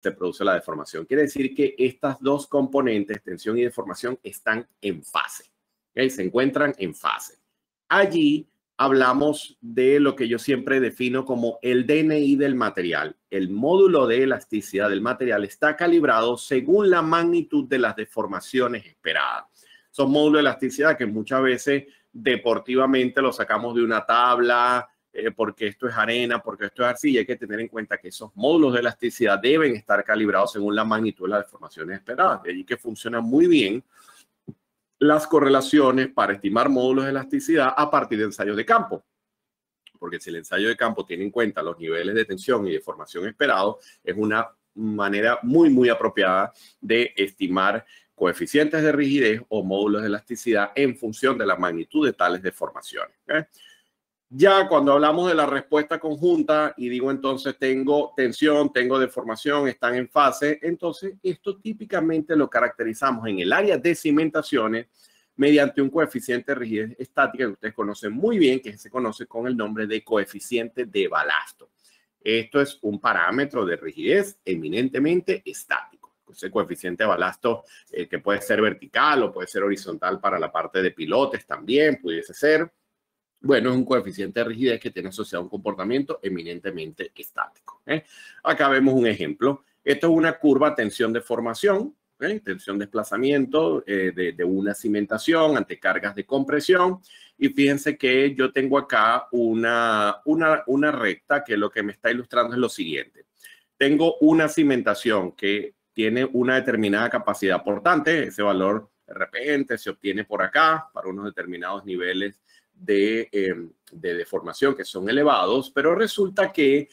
se produce la deformación. Quiere decir que estas dos componentes, tensión y deformación, están en fase. ¿Okay? Se encuentran en fase. Allí hablamos de lo que yo siempre defino como el DNI del material. El módulo de elasticidad del material está calibrado según la magnitud de las deformaciones esperadas. Son módulos de elasticidad que muchas veces deportivamente lo sacamos de una tabla, porque esto es arena, porque esto es arcilla. Hay que tener en cuenta que esos módulos de elasticidad deben estar calibrados según la magnitud de las deformaciones esperadas. De allí que funcionan muy bien las correlaciones para estimar módulos de elasticidad a partir de ensayos de campo. Porque si el ensayo de campo tiene en cuenta los niveles de tensión y deformación esperados, es una manera muy apropiada de estimar coeficientes de rigidez o módulos de elasticidad en función de la magnitud de tales deformaciones. ¿Okay? Ya cuando hablamos de la respuesta conjunta y digo entonces tengo tensión, tengo deformación, están en fase, entonces esto típicamente lo caracterizamos en el área de cimentaciones mediante un coeficiente de rigidez estática que ustedes conocen muy bien, que se conoce con el nombre de coeficiente de balasto. Esto es un parámetro de rigidez eminentemente estático. Ese coeficiente de balasto que puede ser vertical o puede ser horizontal para la parte de pilotes también, pudiese ser. Bueno, es un coeficiente de rigidez que tiene asociado un comportamiento eminentemente estático. Acá vemos un ejemplo. Esto es una curva tensión-deformación, tensión-desplazamiento de una cimentación ante cargas de compresión. Y fíjense que yo tengo acá una recta que lo que me está ilustrando es lo siguiente. Tengo una cimentación que tiene una determinada capacidad portante. Ese valor de repente se obtiene por acá para unos determinados niveles de deformación que son elevados, pero resulta que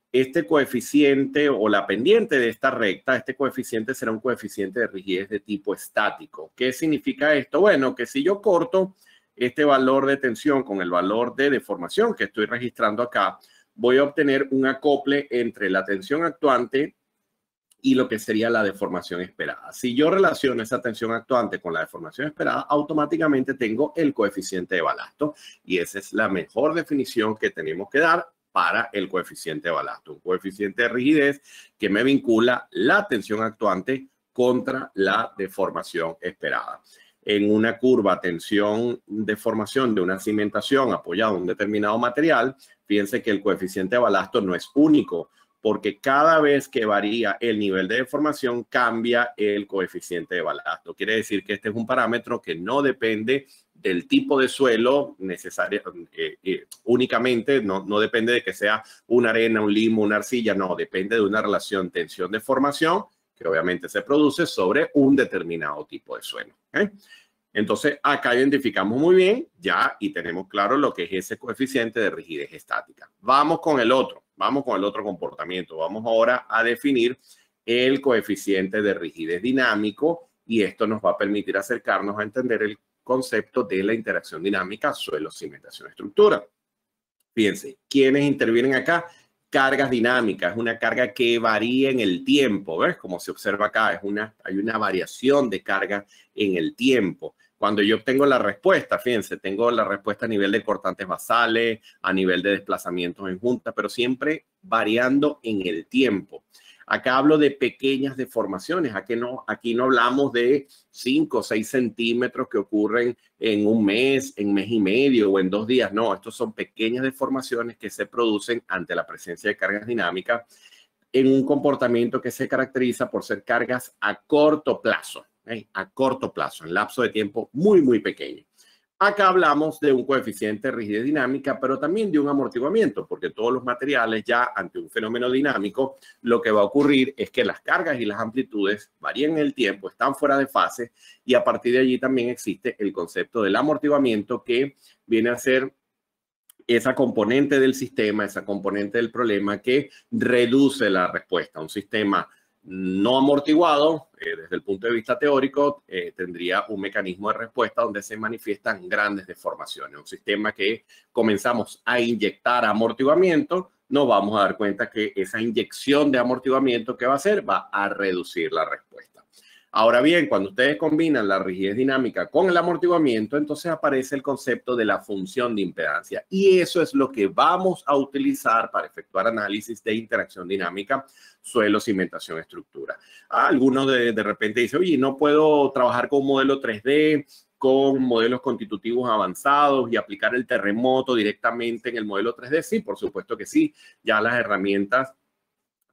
este coeficiente o la pendiente de esta recta, este coeficiente será un coeficiente de rigidez de tipo estático. ¿Qué significa esto? Bueno, que si yo corto este valor de tensión con el valor de deformación que estoy registrando acá, voy a obtener un acople entre la tensión actuante y lo que sería la deformación esperada. Si yo relaciono esa tensión actuante con la deformación esperada, automáticamente tengo el coeficiente de balasto. Y esa es la mejor definición que tenemos que dar para el coeficiente de balasto. Un coeficiente de rigidez que me vincula la tensión actuante contra la deformación esperada. En una curva tensión-deformación de una cimentación apoyada en un determinado material, fíjense que el coeficiente de balasto no es único, porque cada vez que varía el nivel de deformación, cambia el coeficiente de balasto. Quiere decir que este es un parámetro que no depende del tipo de suelo únicamente, no depende de que sea una arena, un limo, una arcilla, no, depende de una relación tensión-deformación que obviamente se produce sobre un determinado tipo de suelo. Entonces, acá identificamos muy bien ya y tenemos claro lo que es ese coeficiente de rigidez estática. Vamos con el otro comportamiento. Vamos ahora a definir el coeficiente de rigidez dinámico y esto nos va a permitir acercarnos a entender el concepto de la interacción dinámica suelo, cimentación, estructura. Fíjense, ¿quiénes intervienen acá? Cargas dinámicas, es una carga que varía en el tiempo, ¿ves? Como se observa acá, hay una variación de carga en el tiempo. Cuando yo obtengo la respuesta, fíjense, tengo la respuesta a nivel de cortantes basales, a nivel de desplazamientos en junta, pero siempre variando en el tiempo. Acá hablo de pequeñas deformaciones. Aquí no hablamos de 5 o 6 centímetros que ocurren en un mes y medio o en 2 días. No, estos son pequeñas deformaciones que se producen ante la presencia de cargas dinámicas en un comportamiento que se caracteriza por ser cargas a corto plazo. A corto plazo, en lapso de tiempo muy pequeño. Acá hablamos de un coeficiente de rigidez dinámica, pero también de un amortiguamiento, porque todos los materiales ya ante un fenómeno dinámico, lo que va a ocurrir es que las cargas y las amplitudes varían en el tiempo, están fuera de fase y a partir de allí también existe el concepto del amortiguamiento que viene a ser esa componente del sistema, esa componente del problema que reduce la respuesta. Un sistema no amortiguado, desde el punto de vista teórico, tendría un mecanismo de respuesta donde se manifiestan grandes deformaciones. Un sistema que comenzamos a inyectar amortiguamiento, nos vamos a dar cuenta que esa inyección de amortiguamiento, ¿qué va a hacer? Va a reducir la respuesta. Ahora bien, cuando ustedes combinan la rigidez dinámica con el amortiguamiento, entonces aparece el concepto de la función de impedancia. Y eso es lo que vamos a utilizar para efectuar análisis de interacción dinámica, suelo, cimentación, estructura. Algunos de repente dicen, oye, no puedo trabajar con un modelo 3D, con modelos constitutivos avanzados y aplicar el terremoto directamente en el modelo 3D. Sí, por supuesto que sí. Ya las herramientas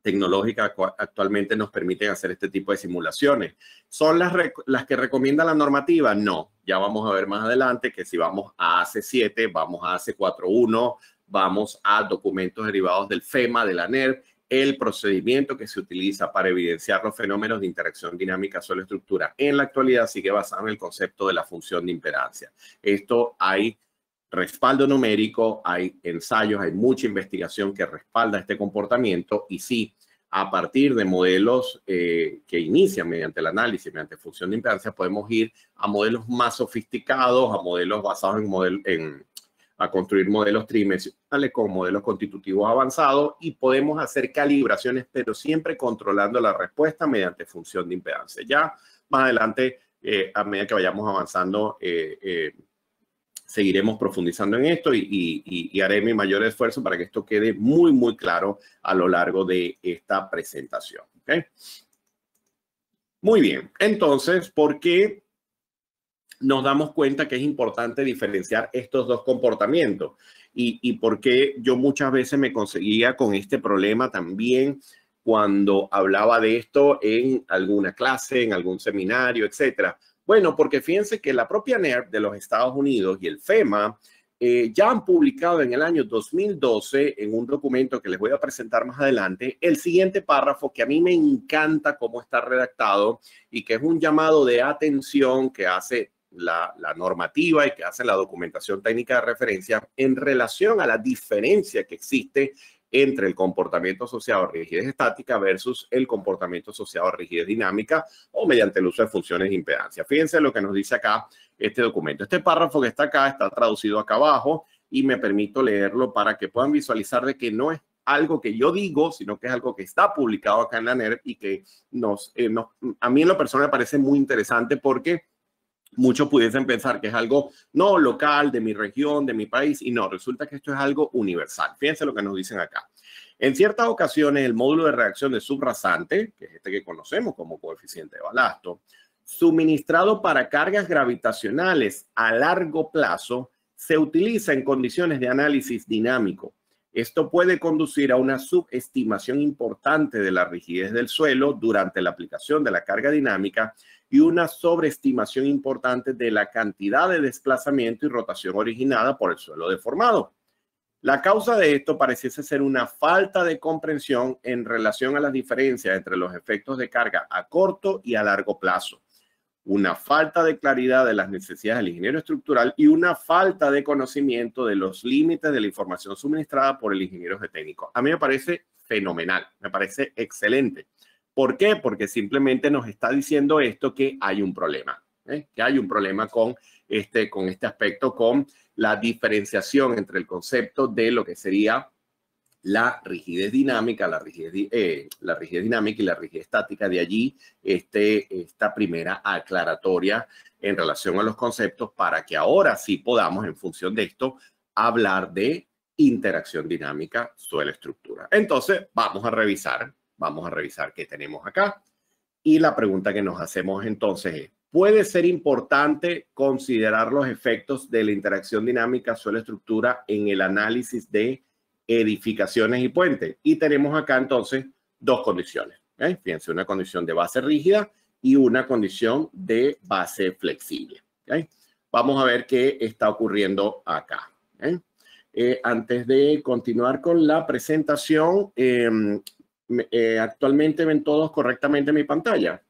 tecnológicas actualmente nos permiten hacer este tipo de simulaciones. ¿Son las que recomienda la normativa? No. Ya vamos a ver más adelante que si vamos a AC7, vamos a AC4.1, vamos a documentos derivados del FEMA, de la NERC, el procedimiento que se utiliza para evidenciar los fenómenos de interacción dinámica suelo-estructura en la actualidad sigue basado en el concepto de la función de impedancia. Esto hay respaldo numérico, hay ensayos, hay mucha investigación que respalda este comportamiento y sí, a partir de modelos que inician mediante el análisis, mediante función de impedancia, podemos ir a modelos más sofisticados, a modelos basados a construir modelos tridimensionales con modelos constitutivos avanzados y podemos hacer calibraciones, pero siempre controlando la respuesta mediante función de impedancia. Ya más adelante, a medida que vayamos avanzando, seguiremos profundizando en esto y haré mi mayor esfuerzo para que esto quede muy, muy claro a lo largo de esta presentación. ¿Okay? Muy bien. Entonces, ¿por qué nos damos cuenta que es importante diferenciar estos dos comportamientos? Y por qué yo muchas veces me conseguía con este problema también cuando hablaba de esto en alguna clase, en algún seminario, etcétera. Bueno, porque fíjense que la propia NERC de los Estados Unidos y el FEMA ya han publicado en el año 2012 en un documento que les voy a presentar más adelante el siguiente párrafo que a mí me encanta cómo está redactado y que es un llamado de atención que hace la normativa y que hace la documentación técnica de referencia en relación a la diferencia que existe entre el comportamiento asociado a rigidez estática versus el comportamiento asociado a rigidez dinámica o mediante el uso de funciones de impedancia. Fíjense lo que nos dice acá este documento. Este párrafo que está acá está traducido acá abajo y me permito leerlo para que puedan visualizar de que no es algo que yo digo, sino que es algo que está publicado acá en la NERC y que a mí en lo personal me parece muy interesante porque muchos pudiesen pensar que es algo no local, de mi región, de mi país, y no, resulta que esto es algo universal. Fíjense lo que nos dicen acá. En ciertas ocasiones, el módulo de reacción de subrasante, que es este que conocemos como coeficiente de balasto, suministrado para cargas gravitacionales a largo plazo, se utiliza en condiciones de análisis dinámico. Esto puede conducir a una subestimación importante de la rigidez del suelo durante la aplicación de la carga dinámica y una sobreestimación importante de la cantidad de desplazamiento y rotación originada por el suelo deformado. La causa de esto pareciese ser una falta de comprensión en relación a las diferencias entre los efectos de carga a corto y a largo plazo, una falta de claridad de las necesidades del ingeniero estructural y una falta de conocimiento de los límites de la información suministrada por el ingeniero geotécnico. A mí me parece fenomenal, me parece excelente. ¿Por qué? Porque simplemente nos está diciendo esto que hay un problema, que hay un problema con este aspecto, con la diferenciación entre el concepto de lo que sería la rigidez dinámica, la rigidez dinámica y la rigidez estática. De allí esta primera aclaratoria en relación a los conceptos para que ahora sí podamos, en función de esto, hablar de interacción dinámica suelo-estructura. Entonces, vamos a revisar qué tenemos acá. Y la pregunta que nos hacemos entonces es, ¿puede ser importante considerar los efectos de la interacción dinámica suelo-estructura en el análisis de edificaciones y puentes? Y tenemos acá entonces dos condiciones. Fíjense, una condición de base rígida y una condición de base flexible. Vamos a ver qué está ocurriendo acá. Antes de continuar con la presentación, actualmente ven todos correctamente mi pantalla.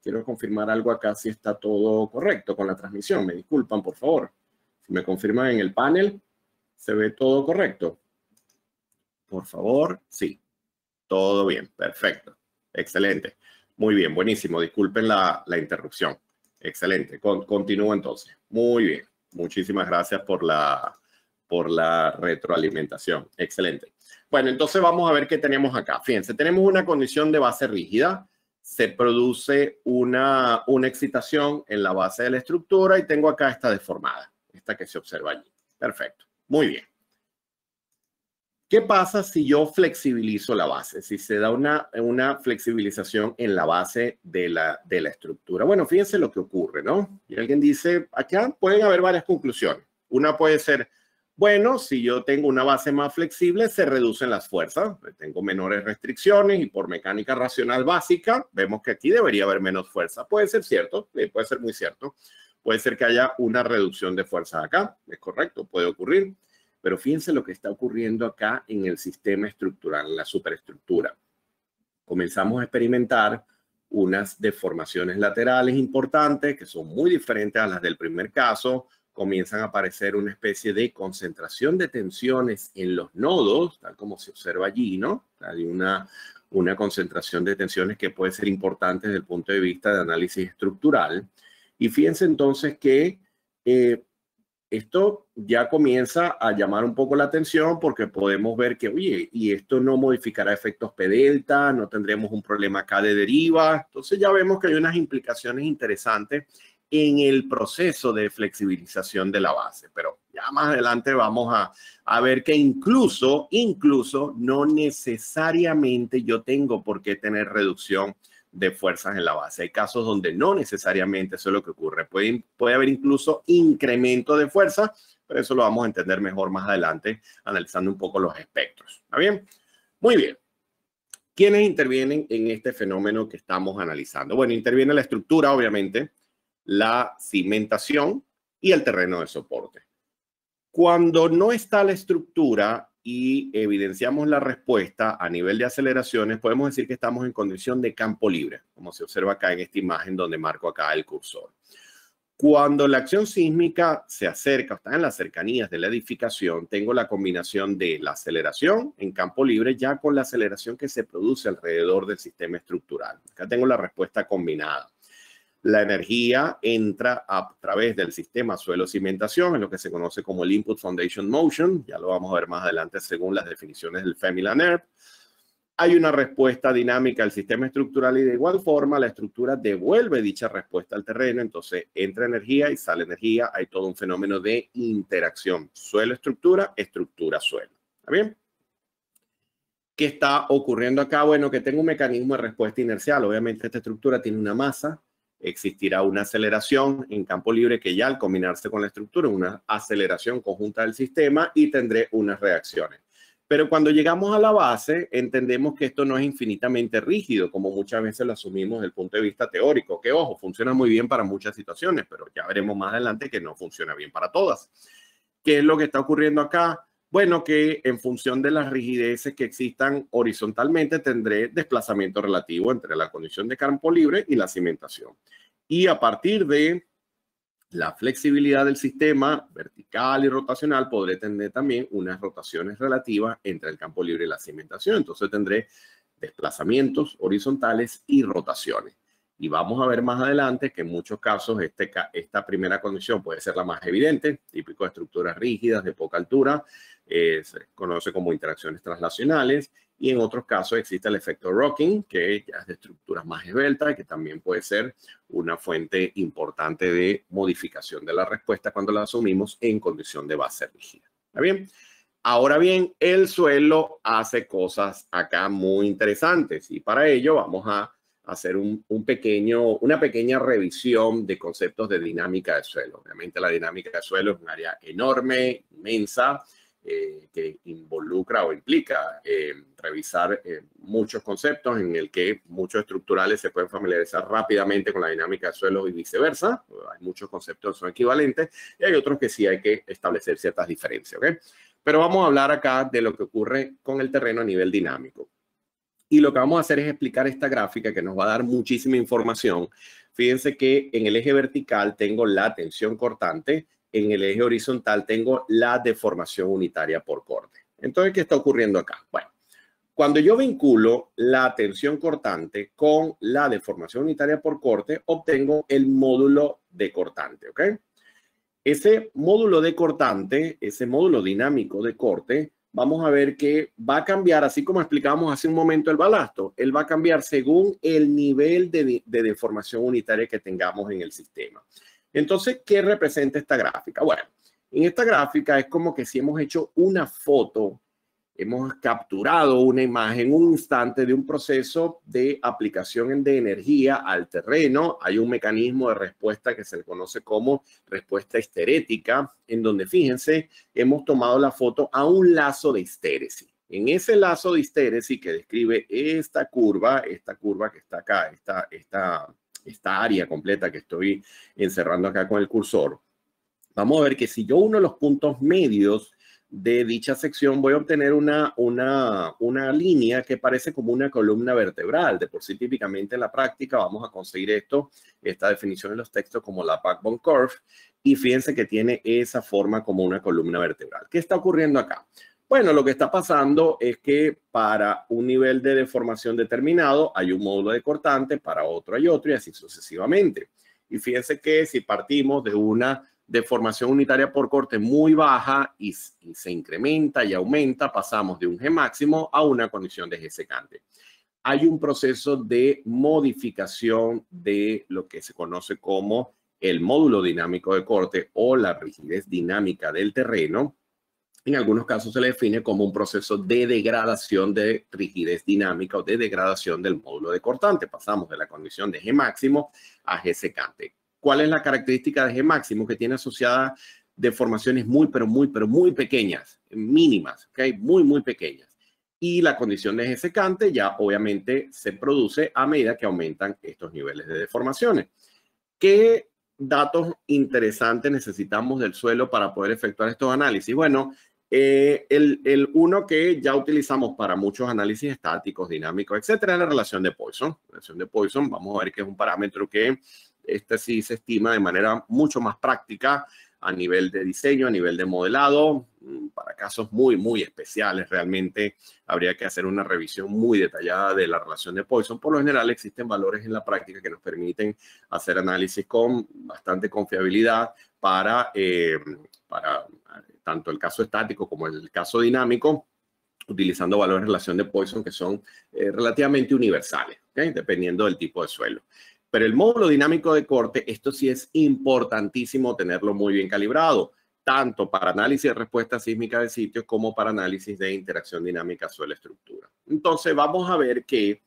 Quiero confirmar algo acá, si está todo correcto con la transmisión. Me disculpan, por favor. Si me confirman en el panel, ¿se ve todo correcto? Por favor, sí. Todo bien, perfecto. Excelente. Muy bien, buenísimo. Disculpen la interrupción. Excelente. Continúo entonces. Muy bien. Muchísimas gracias por la retroalimentación. Excelente. Bueno, entonces vamos a ver qué tenemos acá. Fíjense, tenemos una condición de base rígida. se produce una excitación en la base de la estructura y tengo acá esta deformada, esta que se observa allí. Perfecto, muy bien. ¿Qué pasa si yo flexibilizo la base? Si se da una flexibilización en la base de la estructura. Bueno, fíjense lo que ocurre, ¿no? Y alguien dice, acá pueden haber varias conclusiones. Una puede ser, bueno, si yo tengo una base más flexible, se reducen las fuerzas. Tengo menores restricciones y por mecánica racional básica, vemos que aquí debería haber menos fuerza. Puede ser cierto, puede ser muy cierto. Puede ser que haya una reducción de fuerza acá. Es correcto, puede ocurrir. Pero fíjense lo que está ocurriendo acá en el sistema estructural, en la superestructura. Comenzamos a experimentar unas deformaciones laterales importantes que son muy diferentes a las del primer caso. Comienzan a aparecer una especie de concentración de tensiones en los nodos, tal como se observa allí, ¿no? Hay una concentración de tensiones que puede ser importante desde el punto de vista de análisis estructural. Y fíjense entonces que esto ya comienza a llamar un poco la atención porque podemos ver que, oye, y esto no modificará efectos P delta, no tendremos un problema acá de deriva. Entonces ya vemos que hay unas implicaciones interesantes en el proceso de flexibilización de la base. Pero ya más adelante vamos a ver que incluso no necesariamente yo tengo por qué tener reducción de fuerzas en la base. Hay casos donde no necesariamente eso es lo que ocurre. Puede haber incluso incremento de fuerza, pero eso lo vamos a entender mejor más adelante, analizando un poco los espectros. ¿Está bien? Muy bien. ¿Quiénes intervienen en este fenómeno que estamos analizando? Bueno, interviene la estructura, obviamente, la cimentación y el terreno de soporte. Cuando no está la estructura y evidenciamos la respuesta a nivel de aceleraciones, podemos decir que estamos en condición de campo libre, como se observa acá en esta imagen donde marco acá el cursor. Cuando la acción sísmica se acerca o está en las cercanías de la edificación, tengo la combinación de la aceleración en campo libre ya con la aceleración que se produce alrededor del sistema estructural. Acá tengo la respuesta combinada. La energía entra a través del sistema suelo-cimentación, en lo que se conoce como el Input Foundation Motion. Ya lo vamos a ver más adelante según las definiciones del FEMI-LANERP. Hay una respuesta dinámica al sistema estructural y de igual forma la estructura devuelve dicha respuesta al terreno. Entonces entra energía y sale energía. Hay todo un fenómeno de interacción. Suelo-estructura, estructura-suelo. ¿Está bien? ¿Qué está ocurriendo acá? Bueno, que tengo un mecanismo de respuesta inercial. Obviamente esta estructura tiene una masa. Existirá una aceleración en campo libre que ya al combinarse con la estructura, una aceleración conjunta del sistema y tendré unas reacciones. Pero cuando llegamos a la base, entendemos que esto no es infinitamente rígido, como muchas veces lo asumimos desde el punto de vista teórico, que ojo, funciona muy bien para muchas situaciones, pero ya veremos más adelante que no funciona bien para todas. ¿Qué es lo que está ocurriendo acá? Bueno, que en función de las rigideces que existan horizontalmente, tendré desplazamiento relativo entre la condición de campo libre y la cimentación. Y a partir de la flexibilidad del sistema vertical y rotacional, podré tener también unas rotaciones relativas entre el campo libre y la cimentación. Entonces tendré desplazamientos horizontales y rotaciones. Y vamos a ver más adelante que en muchos casos esta primera condición puede ser la más evidente, típico de estructuras rígidas de poca altura, se conoce como interacciones translacionales, y en otros casos existe el efecto rocking, que ya es de estructuras más esbeltas y que también puede ser una fuente importante de modificación de la respuesta cuando la asumimos en condición de base rígida. ¿Está bien? Ahora bien, el suelo hace cosas acá muy interesantes y para ello vamos a hacer una pequeña revisión de conceptos de dinámica de suelo. Obviamente la dinámica de suelo es un área enorme, inmensa, que involucra o implica revisar muchos conceptos en el que muchos estructurales se pueden familiarizar rápidamente con la dinámica de suelo y viceversa. Hay muchos conceptos que son equivalentes y hay otros que sí hay que establecer ciertas diferencias, ¿ok? Pero vamos a hablar acá de lo que ocurre con el terreno a nivel dinámico. Y lo que vamos a hacer es explicar esta gráfica que nos va a dar muchísima información. Fíjense que en el eje vertical tengo la tensión cortante, en el eje horizontal tengo la deformación unitaria por corte. Entonces, ¿qué está ocurriendo acá? Bueno, cuando yo vinculo la tensión cortante con la deformación unitaria por corte, obtengo el módulo de cortante, ¿ok? Ese módulo de cortante, ese módulo dinámico de corte, vamos a ver que va a cambiar, así como explicábamos hace un momento el balasto, él va a cambiar según el nivel de deformación unitaria que tengamos en el sistema. Entonces, ¿qué representa esta gráfica? Bueno, en esta gráfica es como que si hemos hecho una foto, hemos capturado una imagen, un instante de un proceso de aplicación de energía al terreno. Hay un mecanismo de respuesta que se le conoce como respuesta histerética, en donde, fíjense, hemos tomado la foto a un lazo de histéresis. En ese lazo de histéresis que describe esta curva que está acá, esta área completa que estoy encerrando acá con el cursor, vamos a ver que si yo uno los puntos medios de dicha sección, voy a obtener una línea que parece como una columna vertebral. De por sí, típicamente en la práctica vamos a conseguir esta definición en los textos como la backbone curve, y fíjense que tiene esa forma como una columna vertebral. ¿Qué está ocurriendo acá? Bueno, lo que está pasando es que para un nivel de deformación determinado hay un módulo de cortante, para otro hay otro, y así sucesivamente. Y fíjense que si partimos de una deformación unitaria por corte muy baja y se incrementa y aumenta, pasamos de un G máximo a una condición de G secante. Hay un proceso de modificación de lo que se conoce como el módulo dinámico de corte o la rigidez dinámica del terreno. En algunos casos se le define como un proceso de degradación de rigidez dinámica o de degradación del módulo de cortante. Pasamos de la condición de G máximo a G secante. ¿Cuál es la característica de G máximo? Que tiene asociada deformaciones muy pequeñas, mínimas, ¿okay? Muy pequeñas. Y la condición de G secante ya obviamente se produce a medida que aumentan estos niveles de deformaciones. ¿Qué datos interesantes necesitamos del suelo para poder efectuar estos análisis? Bueno, el uno que ya utilizamos para muchos análisis estáticos, dinámicos, etcétera, es la relación de Poisson. La relación de Poisson, vamos a ver que es un parámetro que sí se estima de manera mucho más práctica a nivel de diseño, a nivel de modelado. Para casos muy especiales, realmente habría que hacer una revisión muy detallada de la relación de Poisson. Por lo general, existen valores en la práctica que nos permiten hacer análisis con bastante confiabilidad para tanto el caso estático como el caso dinámico, utilizando valores de relación de Poisson que son relativamente universales, ¿okay? Dependiendo del tipo de suelo. Pero el módulo dinámico de corte, esto sí es importantísimo tenerlo muy bien calibrado, tanto para análisis de respuesta sísmica de sitios como para análisis de interacción dinámica suelo-estructura. Entonces, vamos a ver que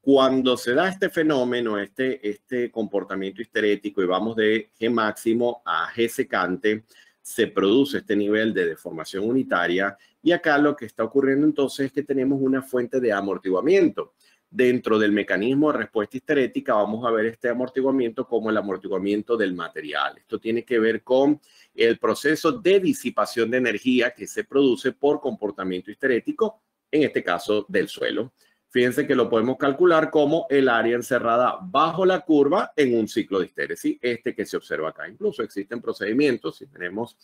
cuando se da este fenómeno, este comportamiento histerético y vamos de G máximo a G secante, se produce este nivel de deformación unitaria, y acá lo que está ocurriendo entonces es que tenemos una fuente de amortiguamiento. Dentro del mecanismo de respuesta histerética vamos a ver este amortiguamiento como el amortiguamiento del material. Esto tiene que ver con el proceso de disipación de energía que se produce por comportamiento histerético, en este caso del suelo. Fíjense que lo podemos calcular como el área encerrada bajo la curva en un ciclo de histéresis, que se observa acá. Incluso existen procedimientos, si tenemos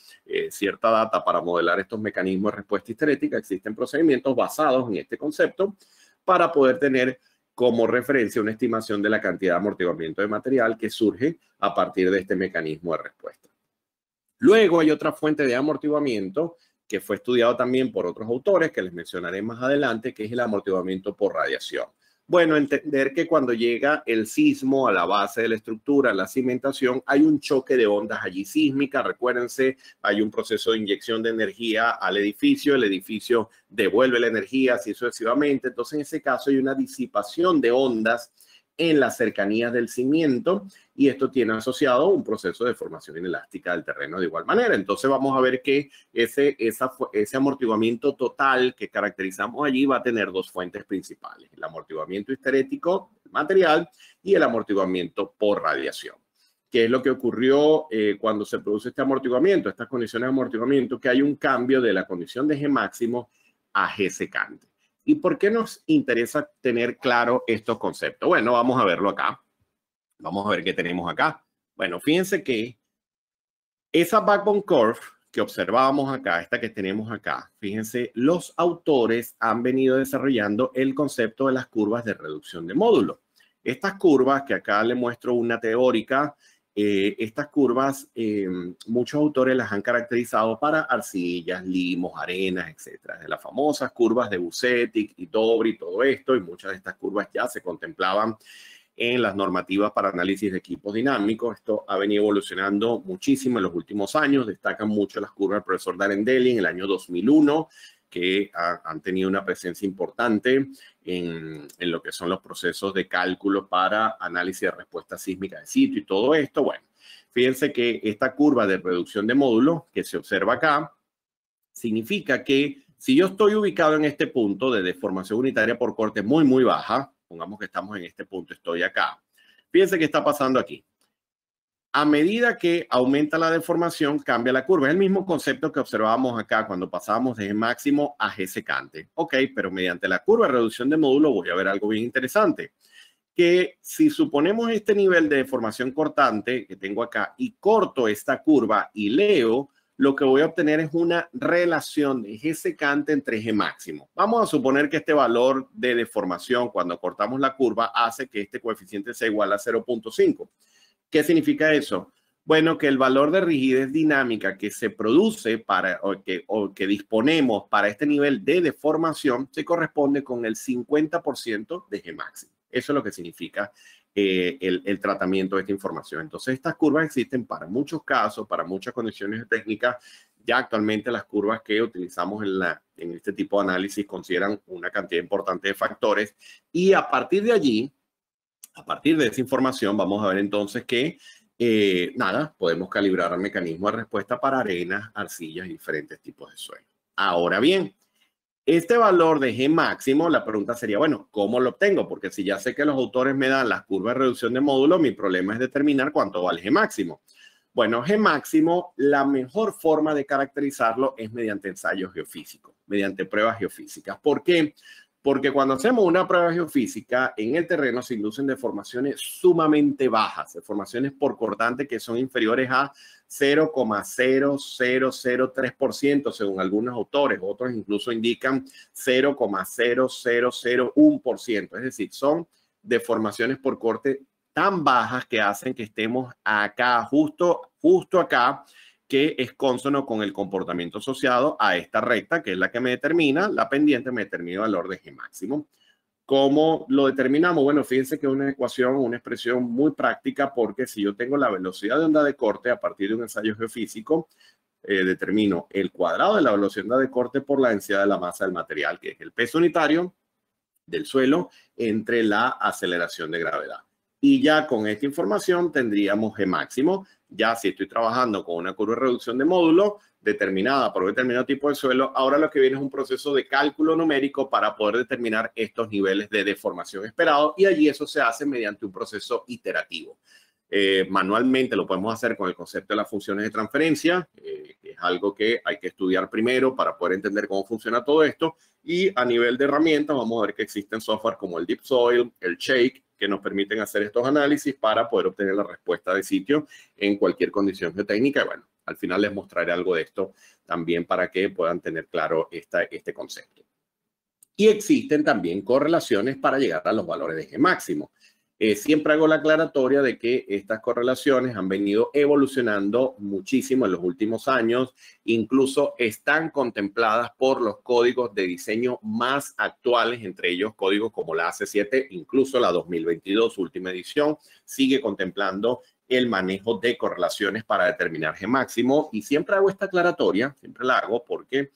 cierta data para modelar estos mecanismos de respuesta histerética, existen procedimientos basados en este concepto para poder tener como referencia una estimación de la cantidad de amortiguamiento de material que surge a partir de este mecanismo de respuesta. Luego hay otra fuente de amortiguamiento que fue estudiado también por otros autores que les mencionaré más adelante, que es el amortiguamiento por radiación. Bueno, entender que cuando llega el sismo a la base de la estructura, la cimentación, hay un choque de ondas allí sísmicas. Recuérdense, hay un proceso de inyección de energía al edificio, el edificio devuelve la energía, así sucesivamente. Entonces, en ese caso hay una disipación de ondas en las cercanías del cimiento, y esto tiene asociado un proceso de formación inelástica del terreno de igual manera. Entonces vamos a ver que ese amortiguamiento total que caracterizamos allí va a tener dos fuentes principales: el amortiguamiento histerético del material y el amortiguamiento por radiación. ¿Qué es lo que ocurrió cuando se produce este amortiguamiento, estas condiciones de amortiguamiento? Que hay un cambio de la condición de G máximo a G secante. ¿Y por qué nos interesa tener claro estos conceptos? Bueno, vamos a verlo acá. Vamos a ver qué tenemos acá. Bueno, fíjense que esa backbone curve que observábamos acá, esta que tenemos acá, fíjense, los autores han venido desarrollando el concepto de las curvas de reducción de módulo. Estas curvas, que acá le muestro una teórica estas curvas, muchos autores las han caracterizado para arcillas, limos, arenas, etcétera. De las famosas curvas de Busetti y Dobry, todo esto, y muchas de estas curvas ya se contemplaban en las normativas para análisis de equipos dinámicos. Esto ha venido evolucionando muchísimo en los últimos años. Destacan mucho las curvas del profesor Darendelli en el año 2001, que han tenido una presencia importante en lo que son los procesos de cálculo para análisis de respuesta sísmica de sitio y todo esto. Bueno, fíjense que esta curva de reducción de módulos que se observa acá significa que si yo estoy ubicado en este punto de deformación unitaria por corte muy, muy baja, pongamos que estamos en este punto, estoy acá. Fíjense qué está pasando aquí. A medida que aumenta la deformación, cambia la curva. Es el mismo concepto que observábamos acá cuando pasábamos de G máximo a G secante. Ok, pero mediante la curva de reducción de módulo voy a ver algo bien interesante. Que si suponemos este nivel de deformación cortante que tengo acá y corto esta curva y leo, lo que voy a obtener es una relación de G secante entre G máximo. Vamos a suponer que este valor de deformación cuando cortamos la curva hace que este coeficiente sea igual a 0.5. ¿Qué significa eso? Bueno, que el valor de rigidez dinámica que se produce o que disponemos para este nivel de deformación se corresponde con el 50% de G máximo. Eso es lo que significa el tratamiento de esta información. Entonces, estas curvas existen para muchos casos, para muchas condiciones técnicas. Ya actualmente las curvas que utilizamos en este tipo de análisis consideran una cantidad importante de factores y a partir de allí, a partir de esa información, vamos a ver entonces que, podemos calibrar el mecanismo de respuesta para arenas, arcillas y diferentes tipos de suelo. Ahora bien, este valor de G máximo, la pregunta sería, bueno, ¿cómo lo obtengo? Porque si ya sé que los autores me dan las curvas de reducción de módulo, mi problema es determinar cuánto vale G máximo. Bueno, G máximo, la mejor forma de caracterizarlo es mediante ensayos geofísicos, mediante pruebas geofísicas. ¿Por qué? Porque cuando hacemos una prueba geofísica, en el terreno se inducen deformaciones sumamente bajas, deformaciones por cortante que son inferiores a 0,0003% según algunos autores. Otros incluso indican 0,0001%. Es decir, son deformaciones por corte tan bajas que hacen que estemos acá, justo acá, que es cónsono con el comportamiento asociado a esta recta, que es la que me determina, la pendiente me determina el valor de G máximo. ¿Cómo lo determinamos? Bueno, fíjense que es una ecuación, una expresión muy práctica, porque si yo tengo la velocidad de onda de corte a partir de un ensayo geofísico, determino el cuadrado de la velocidad de onda de corte por la densidad de la masa del material, que es el peso unitario del suelo entre la aceleración de gravedad. Y ya con esta información tendríamos G máximo. Ya si estoy trabajando con una curva de reducción de módulo determinada por un determinado tipo de suelo, ahora lo que viene es un proceso de cálculo numérico para poder determinar estos niveles de deformación esperados, y allí eso se hace mediante un proceso iterativo. Manualmente lo podemos hacer con el concepto de las funciones de transferencia, que es algo que hay que estudiar primero para poder entender cómo funciona todo esto, y a nivel de herramientas vamos a ver que existen software como el Deep Soil, el Shake, que nos permiten hacer estos análisis para poder obtener la respuesta de sitio en cualquier condición geotécnica. Y bueno, al final les mostraré algo de esto también para que puedan tener claro este concepto. Y existen también correlaciones para llegar a los valores de G máximo. Siempre hago la aclaratoria de que estas correlaciones han venido evolucionando muchísimo en los últimos años, incluso están contempladas por los códigos de diseño más actuales, entre ellos códigos como la AC7, incluso la 2022, última edición, sigue contemplando el manejo de correlaciones para determinar G máximo. Y siempre hago esta aclaratoria, siempre la hago porque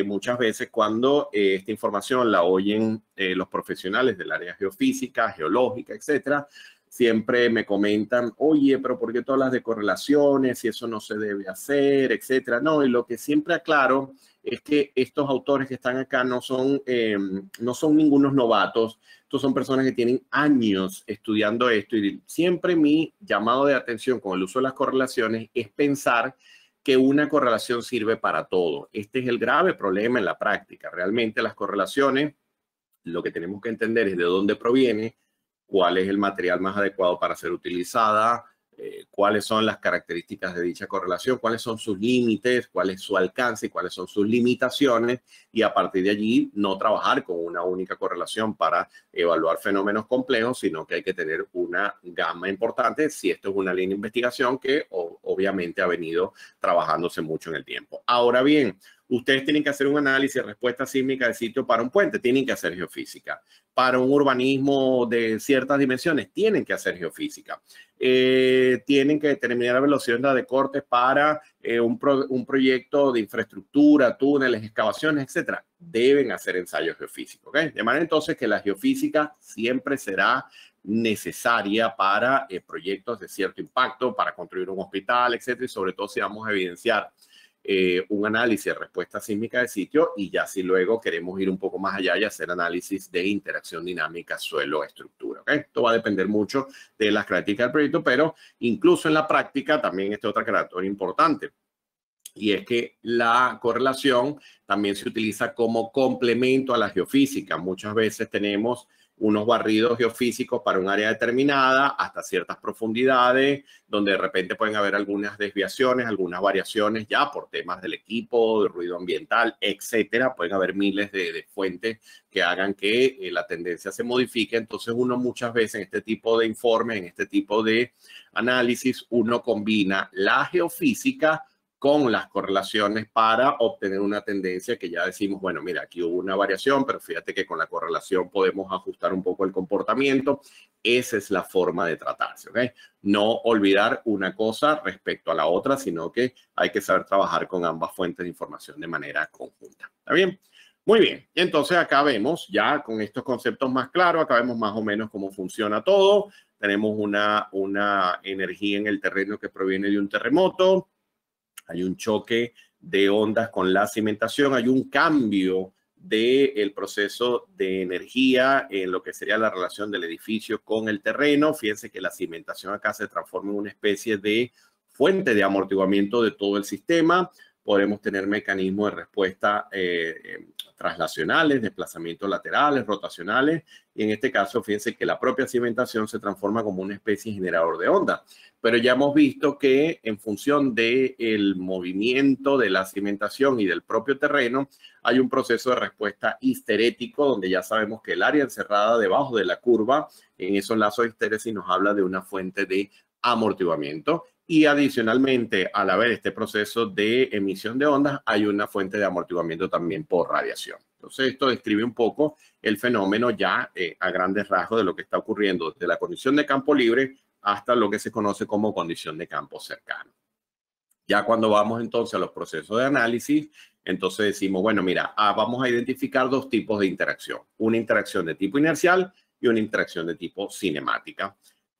muchas veces cuando esta información la oyen los profesionales del área geofísica, geológica, etcétera, siempre me comentan, oye, pero ¿por qué todas las de correlaciones? Si eso no se debe hacer, etcétera. No, y lo que siempre aclaro es que estos autores que están acá no son ningunos novatos. Estos son personas que tienen años estudiando esto, y siempre mi llamado de atención con el uso de las correlaciones es pensar que una correlación sirve para todo. Este es el grave problema en la práctica. Realmente las correlaciones, lo que tenemos que entender es de dónde proviene, cuál es el material más adecuado para ser utilizada, cuáles son las características de dicha correlación, cuáles son sus límites, cuál es su alcance y cuáles son sus limitaciones, y a partir de allí no trabajar con una única correlación para evaluar fenómenos complejos, sino que hay que tener una gama importante si esto es una línea de investigación que obviamente ha venido trabajándose mucho en el tiempo. Ahora bien, ustedes tienen que hacer un análisis de respuesta sísmica de sitio para un puente, tienen que hacer geofísica. Para un urbanismo de ciertas dimensiones, tienen que hacer geofísica. Tienen que determinar la velocidad de cortes para un proyecto de infraestructura, túneles, excavaciones, etcétera. Deben hacer ensayos geofísicos, ¿ok? De manera entonces que la geofísica siempre será necesaria para proyectos de cierto impacto, para construir un hospital, etcétera, y sobre todo si vamos a evidenciar un análisis de respuesta sísmica de sitio, y ya si luego queremos ir un poco más allá y hacer análisis de interacción dinámica suelo-estructura. ¿Okay? Esto va a depender mucho de las características del proyecto, pero incluso en la práctica también esta otra característica importante. Y es que la correlación también se utiliza como complemento a la geofísica. Muchas veces tenemos unos barridos geofísicos para un área determinada hasta ciertas profundidades, donde de repente pueden haber algunas desviaciones, algunas variaciones ya por temas del equipo, de ruido ambiental, etcétera. Pueden haber miles de fuentes que hagan que la tendencia se modifique. Entonces uno muchas veces en este tipo de informes, en este tipo de análisis, uno combina la geofísica con las correlaciones para obtener una tendencia que ya decimos, bueno, mira, aquí hubo una variación, pero fíjate que con la correlación podemos ajustar un poco el comportamiento. Esa es la forma de tratarse, ¿ok? No olvidar una cosa respecto a la otra, sino que hay que saber trabajar con ambas fuentes de información de manera conjunta. ¿Está bien? Muy bien. Entonces acá vemos ya con estos conceptos más claros, acá vemos más o menos cómo funciona todo. Tenemos una energía en el terreno que proviene de un terremoto. Hay un choque de ondas con la cimentación, hay un cambio del proceso de energía en lo que sería la relación del edificio con el terreno. Fíjense que la cimentación acá se transforma en una especie de fuente de amortiguamiento de todo el sistema. Podemos tener mecanismos de respuesta traslacionales, desplazamientos laterales, rotacionales. Y en este caso, fíjense que la propia cimentación se transforma como una especie de generador de onda. Pero ya hemos visto que en función del movimiento de la cimentación y del propio terreno, hay un proceso de respuesta histerético, donde ya sabemos que el área encerrada debajo de la curva, en esos lazos de histéresis, nos habla de una fuente de amortiguamiento. Y adicionalmente, al haber este proceso de emisión de ondas, hay una fuente de amortiguamiento también por radiación. Entonces, esto describe un poco el fenómeno ya a grandes rasgos de lo que está ocurriendo desde la condición de campo libre hasta lo que se conoce como condición de campo cercano. Ya cuando vamos entonces a los procesos de análisis, entonces decimos, bueno, mira, vamos a identificar dos tipos de interacción. Una interacción de tipo inercial y una interacción de tipo cinemática.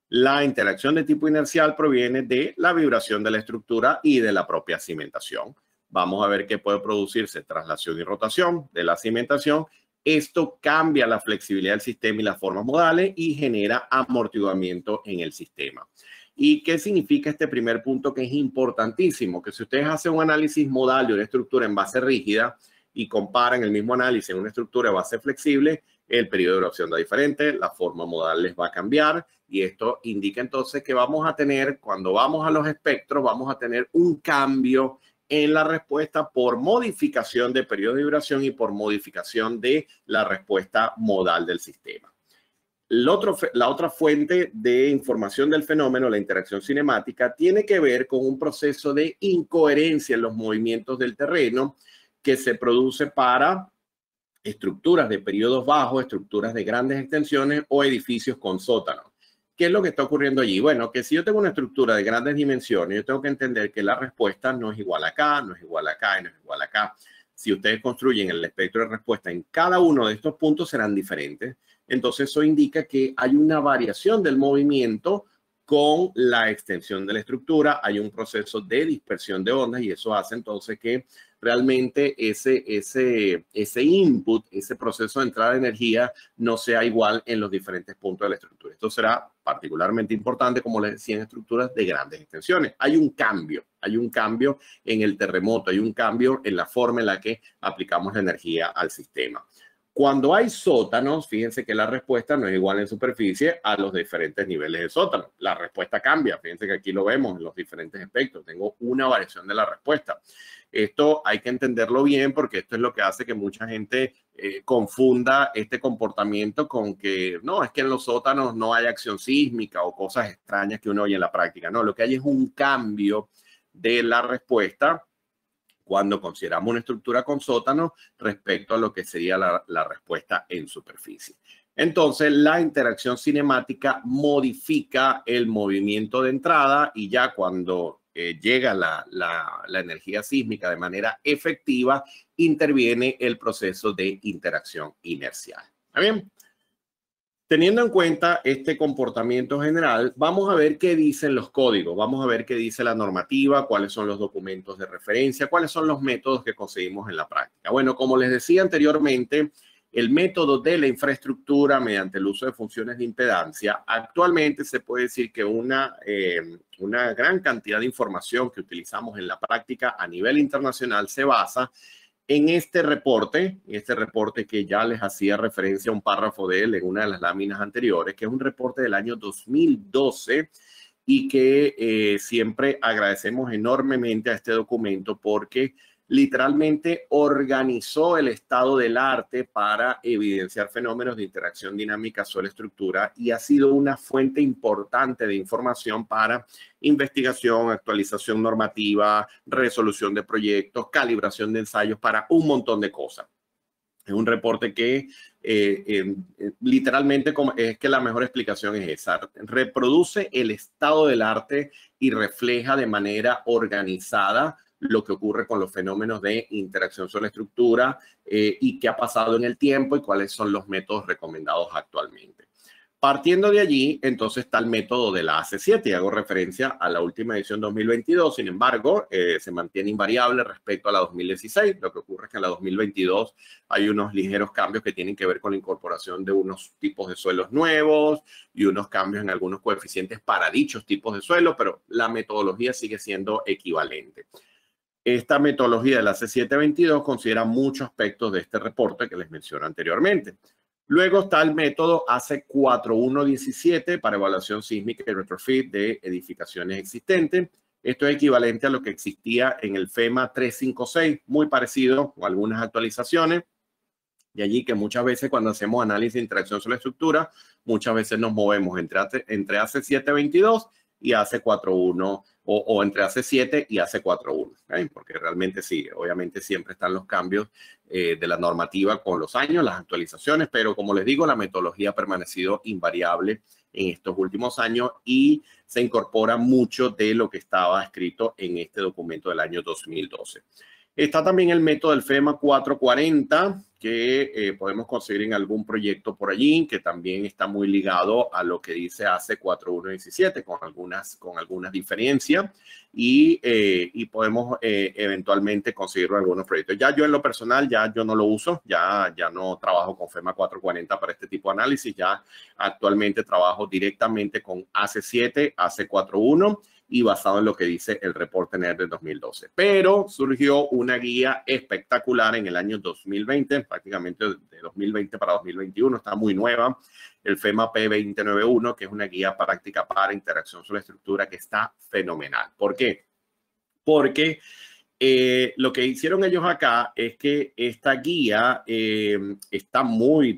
La interacción de tipo inercial proviene de la vibración de la estructura y de la propia cimentación. Vamos a ver que puede producirse traslación y rotación de la cimentación. Esto cambia la flexibilidad del sistema y las formas modales y genera amortiguamiento en el sistema. ¿Y qué significa este primer punto que es importantísimo? Que si ustedes hacen un análisis modal de una estructura en base rígida y comparan el mismo análisis en una estructura de base flexible, el periodo de duración da diferente, la forma modal les va a cambiar, y esto indica entonces que vamos a tener, cuando vamos a los espectros, vamos a tener un cambio en la respuesta por modificación de periodo de vibración y por modificación de la respuesta modal del sistema. La otra fuente de información del fenómeno, la interacción cinemática, tiene que ver con un proceso de incoherencia en los movimientos del terreno que se produce para estructuras de periodos bajos, estructuras de grandes extensiones o edificios con sótanos. ¿Qué es lo que está ocurriendo allí? Bueno, que si yo tengo una estructura de grandes dimensiones, yo tengo que entender que la respuesta no es igual acá, no es igual acá y no es igual acá. Si ustedes construyen el espectro de respuesta en cada uno de estos puntos, serán diferentes. Entonces, eso indica que hay una variación del movimiento con la extensión de la estructura. Hay un proceso de dispersión de ondas y eso hace entonces que realmente ese input, ese proceso de entrada de energía no sea igual en los diferentes puntos de la estructura. Esto será particularmente importante, como les decía, en estructuras de grandes extensiones. Hay un cambio en el terremoto, hay un cambio en la forma en la que aplicamos la energía al sistema. Cuando hay sótanos, fíjense que la respuesta no es igual en superficie a los diferentes niveles de sótano. La respuesta cambia. Fíjense que aquí lo vemos en los diferentes aspectos. Tengo una variación de la respuesta. Esto hay que entenderlo bien porque esto es lo que hace que mucha gente confunda este comportamiento con que no, es que en los sótanos no hay acción sísmica o cosas extrañas que uno oye en la práctica. No, lo que hay es un cambio de la respuesta cuando consideramos una estructura con sótano respecto a lo que sería la respuesta en superficie. Entonces, la interacción cinemática modifica el movimiento de entrada y ya cuando llega la energía sísmica de manera efectiva, interviene el proceso de interacción inercial. ¿Está bien? Teniendo en cuenta este comportamiento general, vamos a ver qué dicen los códigos, vamos a ver qué dice la normativa, cuáles son los documentos de referencia, cuáles son los métodos que conseguimos en la práctica. Bueno, como les decía anteriormente, el método de la infraestructura mediante el uso de funciones de impedancia, actualmente se puede decir que una gran cantidad de información que utilizamos en la práctica a nivel internacional se basa en este reporte que ya les hacía referencia a un párrafo de él en una de las láminas anteriores, que es un reporte del año 2012 y que siempre agradecemos enormemente a este documento porque literalmente organizó el estado del arte para evidenciar fenómenos de interacción dinámica suelo-estructura y ha sido una fuente importante de información para investigación, actualización normativa, resolución de proyectos, calibración de ensayos, para un montón de cosas. Es un reporte que literalmente es que la mejor explicación es esa. Reproduce el estado del arte y refleja de manera organizada lo que ocurre con los fenómenos de interacción sobre la estructura y qué ha pasado en el tiempo y cuáles son los métodos recomendados actualmente. Partiendo de allí, entonces está el método de la AC7 y hago referencia a la última edición 2022. Sin embargo, se mantiene invariable respecto a la 2016. Lo que ocurre es que en la 2022 hay unos ligeros cambios que tienen que ver con la incorporación de unos tipos de suelos nuevos y unos cambios en algunos coeficientes para dichos tipos de suelo, pero la metodología sigue siendo equivalente. Esta metodología de la C722 considera muchos aspectos de este reporte que les mencioné anteriormente. Luego está el método AC4117 para evaluación sísmica y retrofit de edificaciones existentes. Esto es equivalente a lo que existía en el FEMA 356, muy parecido con algunas actualizaciones. De allí que muchas veces cuando hacemos análisis de interacción sobre la estructura, muchas veces nos movemos entre AC722 y AC41 o entre AC7 y AC41, ¿okay? Porque realmente sí, obviamente siempre están los cambios de la normativa con los años, las actualizaciones, pero como les digo, la metodología ha permanecido invariable en estos últimos años y se incorpora mucho de lo que estaba escrito en este documento del año 2012. Está también el método del FEMA 440, que podemos conseguir en algún proyecto por allí, que también está muy ligado a lo que dice AC 4117, con algunas diferencias, y podemos eventualmente conseguirlo en algunos proyectos. Ya yo en lo personal, ya yo no lo uso, ya no trabajo con FEMA 440 para este tipo de análisis, ya actualmente trabajo directamente con AC7, AC41, y basado en lo que dice el reporte NERC de 2012. Pero surgió una guía espectacular en el año 2020, prácticamente de 2020 para 2021, está muy nueva, el FEMA P2091, que es una guía práctica para interacción sobre la estructura que está fenomenal. ¿Por qué? Porque lo que hicieron ellos acá es que esta guía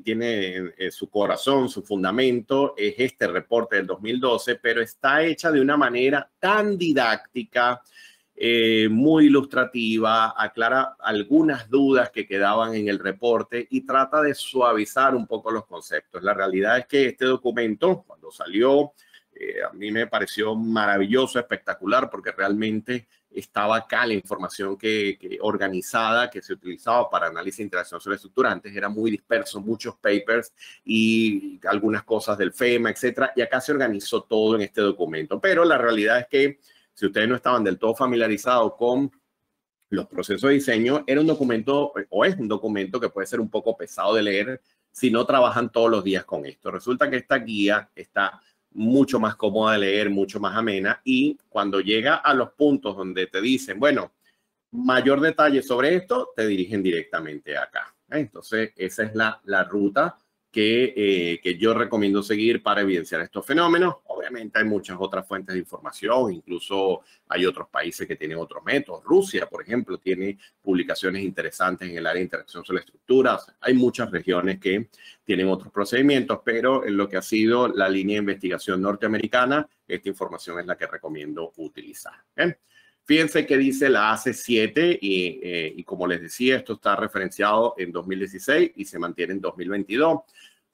tiene su corazón, su fundamento, es este reporte del 2012, pero está hecha de una manera tan didáctica, muy ilustrativa, aclara algunas dudas que quedaban en el reporte y trata de suavizar un poco los conceptos. La realidad es que este documento, cuando salió, a mí me pareció maravilloso, espectacular, porque realmente estaba acá la información organizada que se utilizaba para análisis de interacción sobre estructura. Antes era muy disperso, muchos papers y algunas cosas del FEMA, etcétera. Y acá se organizó todo en este documento. Pero la realidad es que si ustedes no estaban del todo familiarizados con los procesos de diseño, era un documento o es un documento que puede ser un poco pesado de leer si no trabajan todos los días con esto. Resulta que esta guía está mucho más cómoda de leer, mucho más amena, y cuando llega a los puntos donde te dicen, bueno, mayor detalle sobre esto, te dirigen directamente acá. Entonces, esa es la ruta que yo recomiendo seguir para evidenciar estos fenómenos. Obviamente hay muchas otras fuentes de información, incluso hay otros países que tienen otros métodos. Rusia, por ejemplo, tiene publicaciones interesantes en el área de interacción sobre estructuras. Hay muchas regiones que tienen otros procedimientos, pero en lo que ha sido la línea de investigación norteamericana, esta información es la que recomiendo utilizar. Fíjense que dice la AC7 y como les decía, esto está referenciado en 2016 y se mantiene en 2022.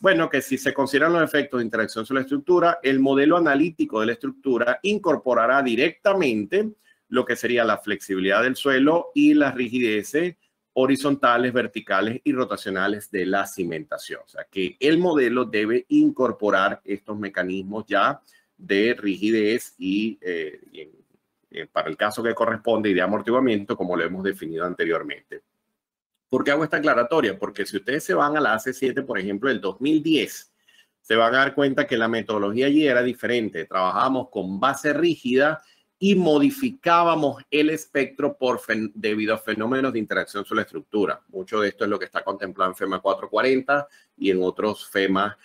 Bueno, que si se consideran los efectos de interacción sobre la estructura, el modelo analítico de la estructura incorporará directamente lo que sería la flexibilidad del suelo y las rigideces horizontales, verticales y rotacionales de la cimentación. O sea, que el modelo debe incorporar estos mecanismos ya de rigidez y para el caso que corresponde y de amortiguamiento, como lo hemos definido anteriormente. ¿Por qué hago esta aclaratoria? Porque si ustedes se van a la AC7, por ejemplo, del 2010, se van a dar cuenta que la metodología allí era diferente. Trabajábamos con base rígida y modificábamos el espectro debido a fenómenos de interacción sobre la estructura. Mucho de esto es lo que está contemplado en FEMA 440 y en otros FEMA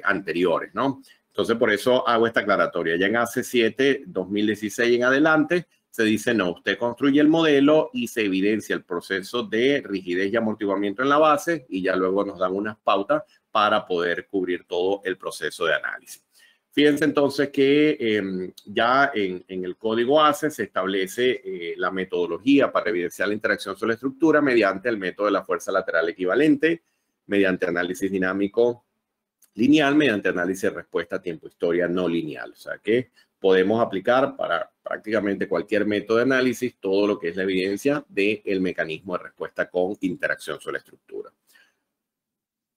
anteriores, ¿no? Entonces, por eso hago esta aclaratoria. Ya en AC7, 2016 en adelante, se dice, no, usted construye el modelo y se evidencia el proceso de rigidez y amortiguamiento en la base y ya luego nos dan unas pautas para poder cubrir todo el proceso de análisis. Fíjense entonces que ya en el código ACE se establece la metodología para evidenciar la interacción sobre la estructura mediante el método de la fuerza lateral equivalente, mediante análisis dinámico lineal, mediante análisis de respuesta a tiempo-historia no lineal. O sea que podemos aplicar para prácticamente cualquier método de análisis todo lo que es la evidencia del mecanismo de respuesta con interacción sobre la estructura.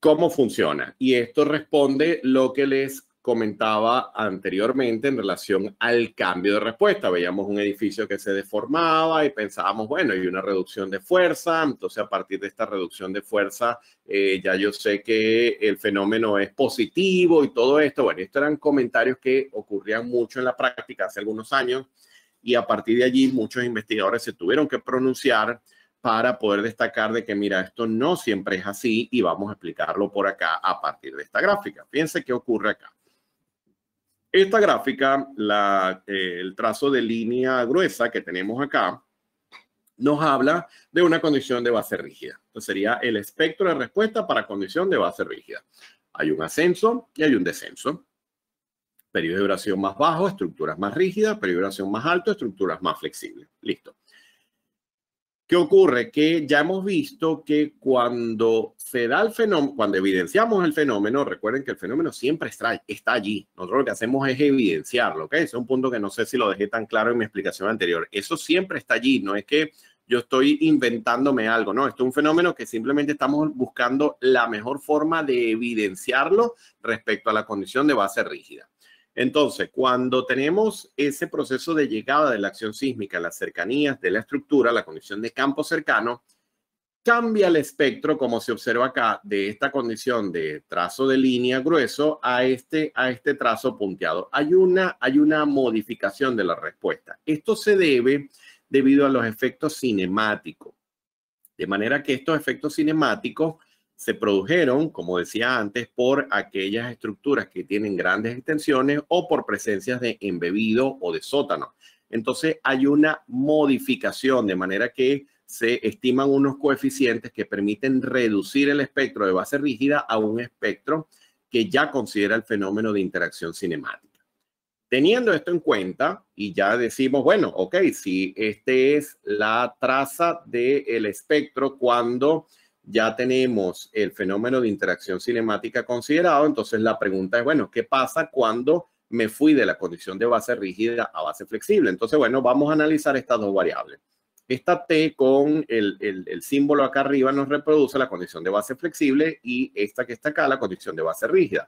¿Cómo funciona? Y esto responde lo que les comentaba anteriormente en relación al cambio de respuesta. Veíamos un edificio que se deformaba y pensábamos, bueno, hay una reducción de fuerza. Entonces, a partir de esta reducción de fuerza, ya yo sé que el fenómeno es positivo y todo esto. Bueno, estos eran comentarios que ocurrían mucho en la práctica hace algunos años y a partir de allí muchos investigadores se tuvieron que pronunciar para poder destacar de que, mira, esto no siempre es así y vamos a explicarlo por acá a partir de esta gráfica. Fíjense qué ocurre acá. Esta gráfica, el trazo de línea gruesa que tenemos acá, nos habla de una condición de base rígida. Entonces sería el espectro de respuesta para condición de base rígida. Hay un ascenso y hay un descenso. Periodo de duración más bajo, estructuras más rígidas. Periodo de duración más alto, estructuras más flexibles. Listo. ¿Qué ocurre? Que ya hemos visto que cuando se da el fenómeno, cuando evidenciamos el fenómeno, recuerden que el fenómeno siempre está allí. Nosotros lo que hacemos es evidenciarlo, ¿ok? Ese es un punto que no sé si lo dejé tan claro en mi explicación anterior. Eso siempre está allí, no es que yo estoy inventándome algo, no. Esto es un fenómeno que simplemente estamos buscando la mejor forma de evidenciarlo respecto a la condición de base rígida. Entonces, cuando tenemos ese proceso de llegada de la acción sísmica a las cercanías de la estructura, la condición de campo cercano, cambia el espectro, como se observa acá, de esta condición de trazo de línea grueso a este trazo punteado. Hay una modificación de la respuesta. Esto se debe debido a los efectos cinemáticos. De manera que estos efectos cinemáticos se produjeron, como decía antes, por aquellas estructuras que tienen grandes extensiones o por presencias de embebido o de sótano. Entonces hay una modificación de manera que se estiman unos coeficientes que permiten reducir el espectro de base rígida a un espectro que ya considera el fenómeno de interacción cinemática. Teniendo esto en cuenta y ya decimos, bueno, ok, si este es la traza del espectro cuando ya tenemos el fenómeno de interacción cinemática considerado, entonces la pregunta es, bueno, ¿qué pasa cuando me fui de la condición de base rígida a base flexible? Entonces, bueno, vamos a analizar estas dos variables. Esta T con el símbolo acá arriba nos reproduce la condición de base flexible y esta que está acá, la condición de base rígida.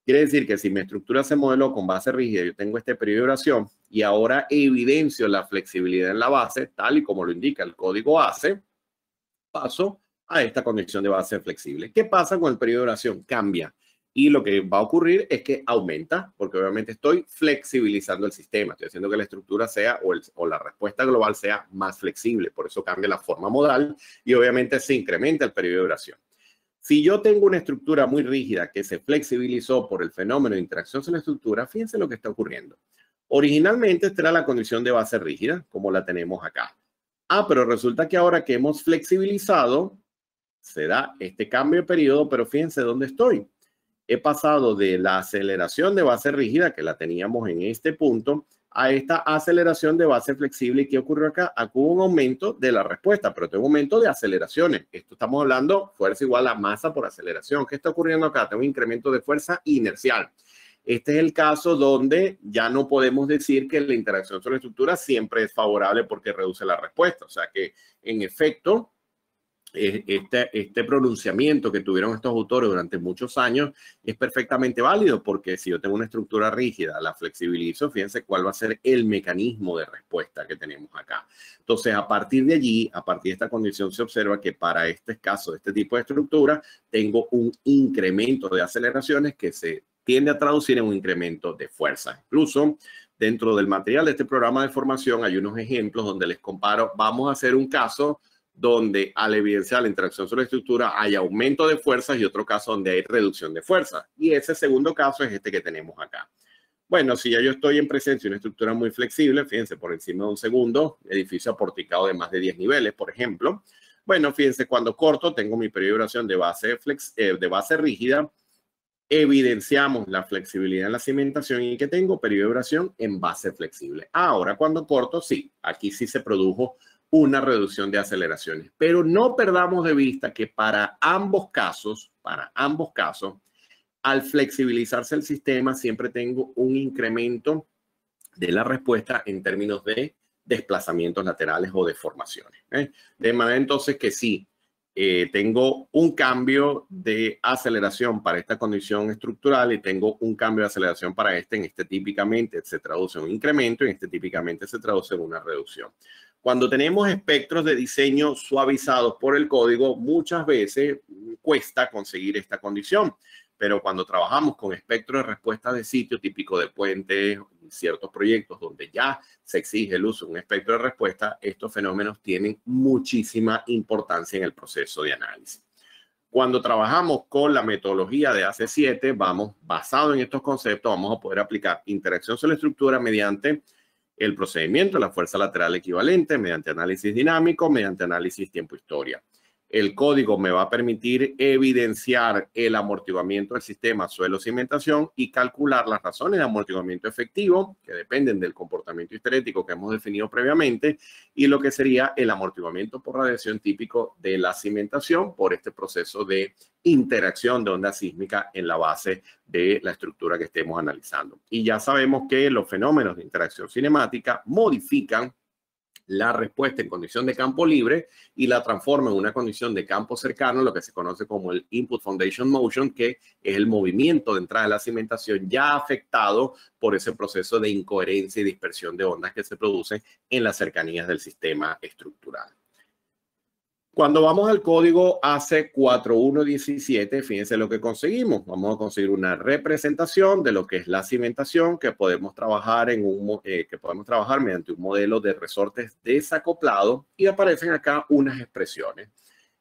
Quiere decir que si mi estructura se modeló con base rígida, yo tengo este periodo de duración y ahora evidencio la flexibilidad en la base, tal y como lo indica el código ACE, paso a esta condición de base flexible. ¿Qué pasa con el periodo de duración? Cambia. Y lo que va a ocurrir es que aumenta, porque obviamente estoy flexibilizando el sistema. Estoy haciendo que la estructura sea o la respuesta global sea más flexible. Por eso cambia la forma modal y obviamente se incrementa el periodo de duración. Si yo tengo una estructura muy rígida que se flexibilizó por el fenómeno de interacción sobre la estructura, fíjense lo que está ocurriendo. Originalmente esta era la condición de base rígida, como la tenemos acá. Pero resulta que ahora que hemos flexibilizado, se da este cambio de periodo, pero fíjense dónde estoy. He pasado de la aceleración de base rígida, que la teníamos en este punto, a esta aceleración de base flexible. ¿Y qué ocurrió acá? Aquí hubo un aumento de la respuesta, pero tengo un aumento de aceleraciones. Esto estamos hablando fuerza igual a masa por aceleración. ¿Qué está ocurriendo acá? Tengo un incremento de fuerza inercial. Este es el caso donde ya no podemos decir que la interacción sobre la estructura siempre es favorable porque reduce la respuesta. O sea que, en efecto, este pronunciamiento que tuvieron estos autores durante muchos años es perfectamente válido, porque si yo tengo una estructura rígida, la flexibilizo, fíjense cuál va a ser el mecanismo de respuesta que tenemos acá. Entonces, a partir de allí, a partir de esta condición, se observa que para este caso de este tipo de estructura, tengo un incremento de aceleraciones que se tiende a traducir en un incremento de fuerza. Incluso dentro del material de este programa de formación hay unos ejemplos donde les comparo. Vamos a hacer un caso donde al evidenciar la interacción sobre la estructura hay aumento de fuerzas y otro caso donde hay reducción de fuerzas. Y ese segundo caso es este que tenemos acá. Bueno, si ya yo estoy en presencia de una estructura muy flexible, fíjense, por encima de un segundo, edificio aporticado de más de 10 niveles, por ejemplo. Bueno, fíjense, cuando corto, tengo mi periodo de duración de base rígida. Evidenciamos la flexibilidad en la cimentación y que tengo periodo de duración en base flexible. Ahora, cuando corto, sí, aquí sí se produjo una reducción de aceleraciones. Pero no perdamos de vista que para ambos casos, al flexibilizarse el sistema, siempre tengo un incremento de la respuesta en términos de desplazamientos laterales o deformaciones. De manera entonces que sí, tengo un cambio de aceleración para esta condición estructural y tengo un cambio de aceleración para este. En este típicamente se traduce en un incremento y en este típicamente se traduce en una reducción. Cuando tenemos espectros de diseño suavizados por el código, muchas veces cuesta conseguir esta condición. Pero cuando trabajamos con espectros de respuesta de sitio típico de puentes, ciertos proyectos donde ya se exige el uso de un espectro de respuesta, estos fenómenos tienen muchísima importancia en el proceso de análisis. Cuando trabajamos con la metodología de AC7, basado en estos conceptos, vamos a poder aplicar interacción sobre la estructura mediante el procedimiento, la fuerza lateral equivalente, mediante análisis dinámico, mediante análisis tiempo-historia. El código me va a permitir evidenciar el amortiguamiento del sistema suelo-cimentación y calcular las razones de amortiguamiento efectivo, que dependen del comportamiento histerético que hemos definido previamente, y lo que sería el amortiguamiento por radiación típico de la cimentación por este proceso de interacción de onda sísmica en la base de la estructura que estemos analizando. Y ya sabemos que los fenómenos de interacción cinemática modifican la respuesta en condición de campo libre y la transforma en una condición de campo cercano, lo que se conoce como el Input Foundation Motion, que es el movimiento de entrada de la cimentación ya afectado por ese proceso de incoherencia y dispersión de ondas que se produce en las cercanías del sistema estructural. Cuando vamos al código AC4117, fíjense lo que conseguimos. Vamos a conseguir una representación de lo que es la cimentación que podemos trabajar mediante un modelo de resortes desacoplado y aparecen acá unas expresiones.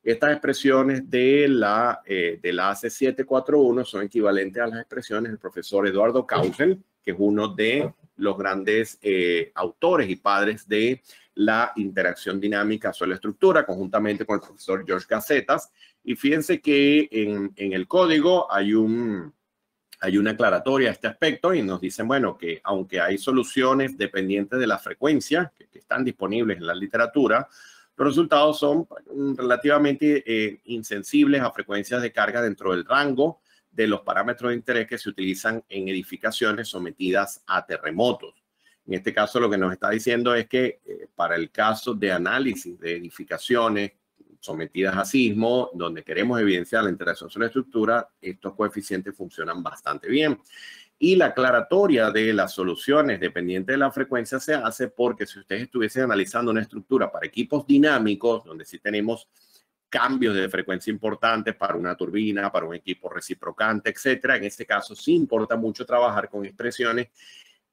Estas expresiones de la AC741 son equivalentes a las expresiones del profesor Eduardo Kausel, que es uno de los grandes autores y padres de la interacción dinámica sobre la estructura, conjuntamente con el profesor George Gacetas. Y fíjense que en el código hay una aclaratoria a este aspecto y nos dicen, bueno, que aunque hay soluciones dependientes de la frecuencia que están disponibles en la literatura, los resultados son relativamente insensibles a frecuencias de carga dentro del rango de los parámetros de interés que se utilizan en edificaciones sometidas a terremotos. En este caso, lo que nos está diciendo es que para el caso de análisis de edificaciones sometidas a sismo, donde queremos evidenciar la interacción sobre la estructura, estos coeficientes funcionan bastante bien. Y la aclaratoria de las soluciones dependientes de la frecuencia se hace porque si ustedes estuviesen analizando una estructura para equipos dinámicos, donde sí tenemos cambios de frecuencia importantes para una turbina, para un equipo reciprocante, etcétera. En este caso sí importa mucho trabajar con expresiones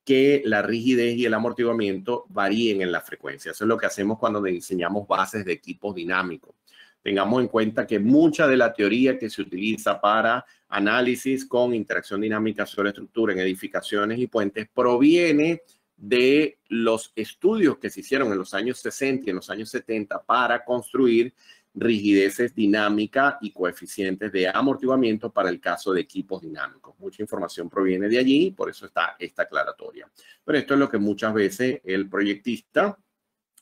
que la rigidez y el amortiguamiento varíen en la frecuencia. Eso es lo que hacemos cuando diseñamos bases de equipos dinámicos. Tengamos en cuenta que mucha de la teoría que se utiliza para análisis con interacción dinámica sobre estructura en edificaciones y puentes proviene de los estudios que se hicieron en los años 60 y en los años 70 para construir rigideces dinámicas y coeficientes de amortiguamiento para el caso de equipos dinámicos. Mucha información proviene de allí, por eso está esta aclaratoria. Pero esto es lo que muchas veces el proyectista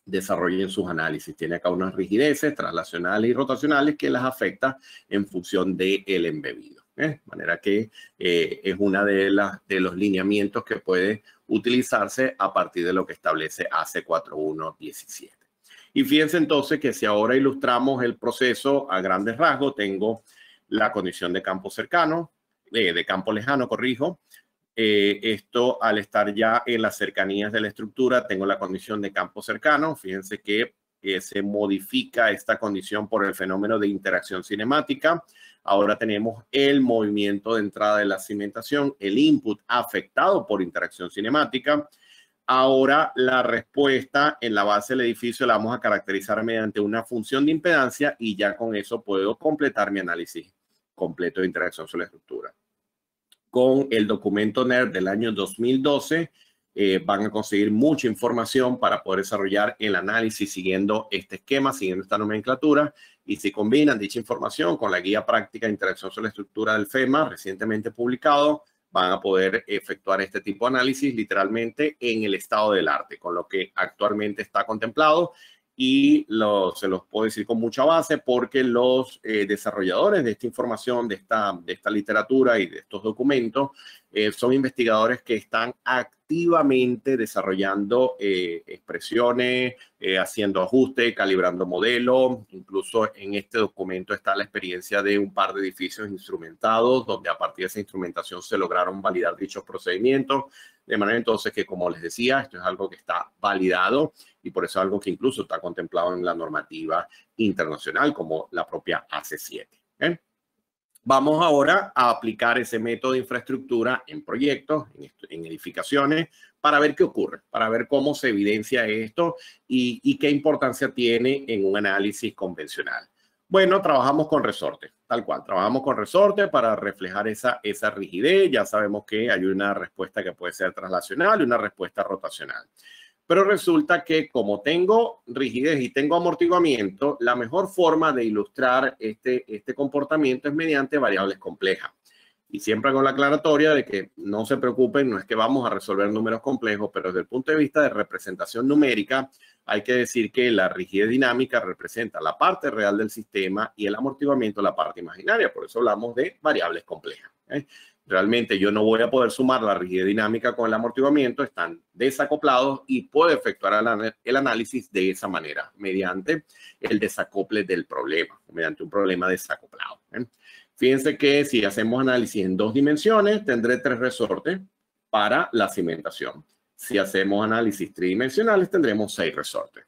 desarrolla en sus análisis. Tiene acá unas rigideces traslacionales y rotacionales que las afecta en función del embebido. De manera que es una de los lineamientos que puede utilizarse a partir de lo que establece AC 4117. Y fíjense entonces que si ahora ilustramos el proceso a grandes rasgos, tengo la condición de campo cercano, de campo lejano, corrijo. Esto al estar ya en las cercanías de la estructura, tengo la condición de campo cercano. Fíjense que se modifica esta condición por el fenómeno de interacción cinemática. Ahora tenemos el movimiento de entrada de la cimentación, el input afectado por interacción cinemática. Ahora la respuesta en la base del edificio la vamos a caracterizar mediante una función de impedancia y ya con eso puedo completar mi análisis completo de interacción sobre la estructura. Con el documento NERD del año 2012 van a conseguir mucha información para poder desarrollar el análisis siguiendo este esquema, siguiendo esta nomenclatura. Y si combinan dicha información con la guía práctica de interacción sobre la estructura del FEMA recientemente publicado, van a poder efectuar este tipo de análisis literalmente en el estado del arte, con lo que actualmente está contemplado. Y se los puedo decir con mucha base porque los desarrolladores de esta información, de esta literatura y de estos documentos, son investigadores que están activamente desarrollando expresiones, haciendo ajustes, calibrando modelos. Incluso en este documento está la experiencia de un par de edificios instrumentados, donde a partir de esa instrumentación se lograron validar dichos procedimientos. De manera entonces que, como les decía, esto es algo que está validado y por eso es algo que incluso está contemplado en la normativa internacional como la propia AC7. Vamos ahora a aplicar ese método de infraestructura en proyectos, en edificaciones, para ver qué ocurre, para ver cómo se evidencia esto y qué importancia tiene en un análisis convencional. Bueno, trabajamos con resorte, tal cual. Trabajamos con resorte para reflejar esa rigidez. Ya sabemos que hay una respuesta que puede ser traslacional y una respuesta rotacional. Pero resulta que como tengo rigidez y tengo amortiguamiento, la mejor forma de ilustrar este comportamiento es mediante variables complejas. Y siempre con la aclaratoria de que no se preocupen, no es que vamos a resolver números complejos, pero desde el punto de vista de representación numérica, hay que decir que la rigidez dinámica representa la parte real del sistema y el amortiguamiento la parte imaginaria. Por eso hablamos de variables complejas. Realmente yo no voy a poder sumar la rigidez dinámica con el amortiguamiento, están desacoplados y puedo efectuar el análisis de esa manera, mediante el desacople del problema, mediante un problema desacoplado. Fíjense que si hacemos análisis en 2 dimensiones, tendré 3 resortes para la cimentación. Si hacemos análisis tridimensionales, tendremos 6 resortes.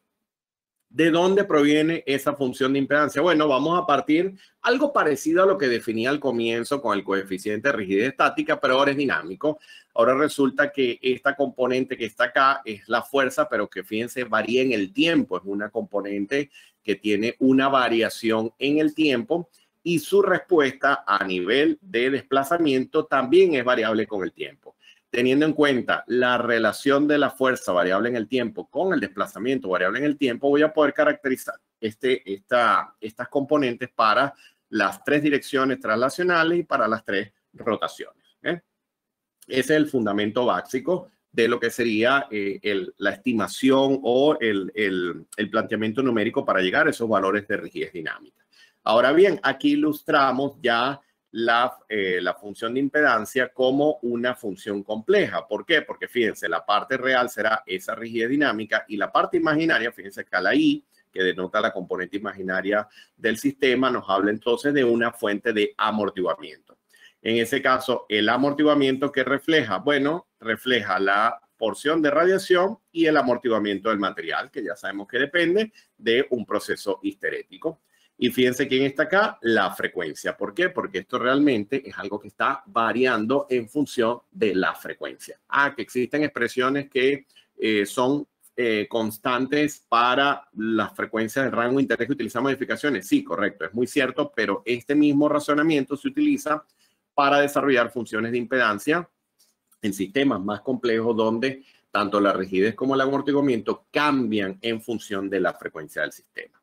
¿De dónde proviene esa función de impedancia? Bueno, vamos a partir algo parecido a lo que definía al comienzo con el coeficiente de rigidez estática, pero ahora es dinámico. Ahora resulta que esta componente que está acá es la fuerza, pero que fíjense, varía en el tiempo. Es una componente que tiene una variación en el tiempo y su respuesta a nivel de desplazamiento también es variable con el tiempo. Teniendo en cuenta la relación de la fuerza variable en el tiempo con el desplazamiento variable en el tiempo, voy a poder caracterizar estas componentes para las 3 direcciones traslacionales y para las 3 rotaciones. Ese es el fundamento básico de lo que sería la estimación o el planteamiento numérico para llegar a esos valores de rigidez dinámica. Ahora bien, aquí ilustramos ya la función de impedancia como una función compleja. ¿Por qué? Porque fíjense, la parte real será esa rigidez dinámica y la parte imaginaria, fíjense que la I, que denota la componente imaginaria del sistema, nos habla entonces de una fuente de amortiguamiento. En ese caso, el amortiguamiento que refleja, bueno, refleja la porción de radiación y el amortiguamiento del material, que ya sabemos que depende de un proceso histerético. Y fíjense quién está acá, la frecuencia. ¿Por qué? Porque esto realmente es algo que está variando en función de la frecuencia. Que existen expresiones que son constantes para las frecuencias del rango de interés que utilizan modificaciones. Sí, correcto, es muy cierto, pero este mismo razonamiento se utiliza para desarrollar funciones de impedancia en sistemas más complejos donde tanto la rigidez como el amortiguamiento cambian en función de la frecuencia del sistema.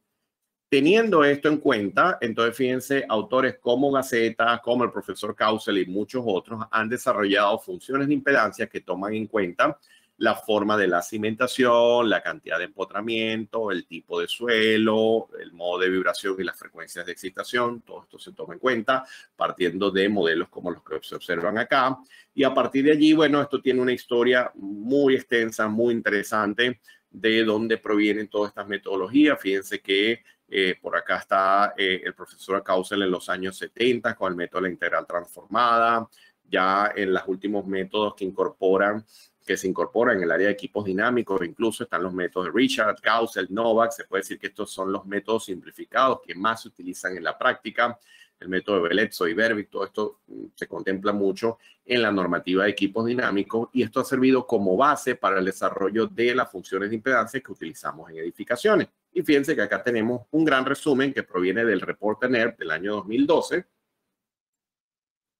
Teniendo esto en cuenta, entonces fíjense, autores como Gaceta, como el profesor Kausel y muchos otros han desarrollado funciones de impedancia que toman en cuenta la forma de la cimentación, la cantidad de empotramiento, el tipo de suelo, el modo de vibración y las frecuencias de excitación. Todo esto se toma en cuenta partiendo de modelos como los que se observan acá. Y a partir de allí, bueno, esto tiene una historia muy extensa, muy interesante de dónde provienen todas estas metodologías. Fíjense que por acá está el profesor Kausel en los años 70 con el método de la integral transformada, ya en los últimos métodos que se incorporan en el área de equipos dinámicos, incluso están los métodos de Richard, Kausel, Novak. Se puede decir que estos son los métodos simplificados que más se utilizan en la práctica. El método de Bellezzo y Berwick, todo esto se contempla mucho en la normativa de equipos dinámicos y esto ha servido como base para el desarrollo de las funciones de impedancia que utilizamos en edificaciones. Y fíjense que acá tenemos un gran resumen que proviene del reporte NERP del año 2012,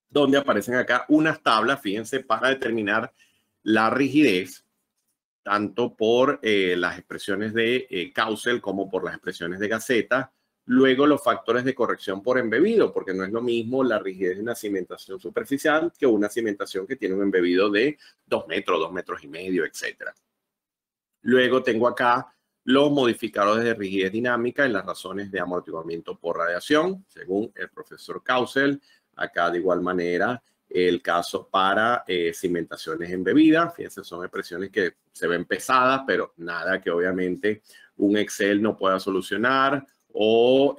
donde aparecen acá unas tablas, fíjense, para determinar la rigidez, tanto por las expresiones de Kausel como por las expresiones de Gaceta. Luego los factores de corrección por embebido, porque no es lo mismo la rigidez de una cimentación superficial que una cimentación que tiene un embebido de 2 metros, 2 metros y medio, etc. Luego tengo acá los modificadores de rigidez dinámica en las razones de amortiguamiento por radiación, según el profesor Kausel. Acá de igual manera el caso para cimentaciones embebidas. Fíjense, son expresiones que se ven pesadas, pero nada que obviamente un Excel no pueda solucionar o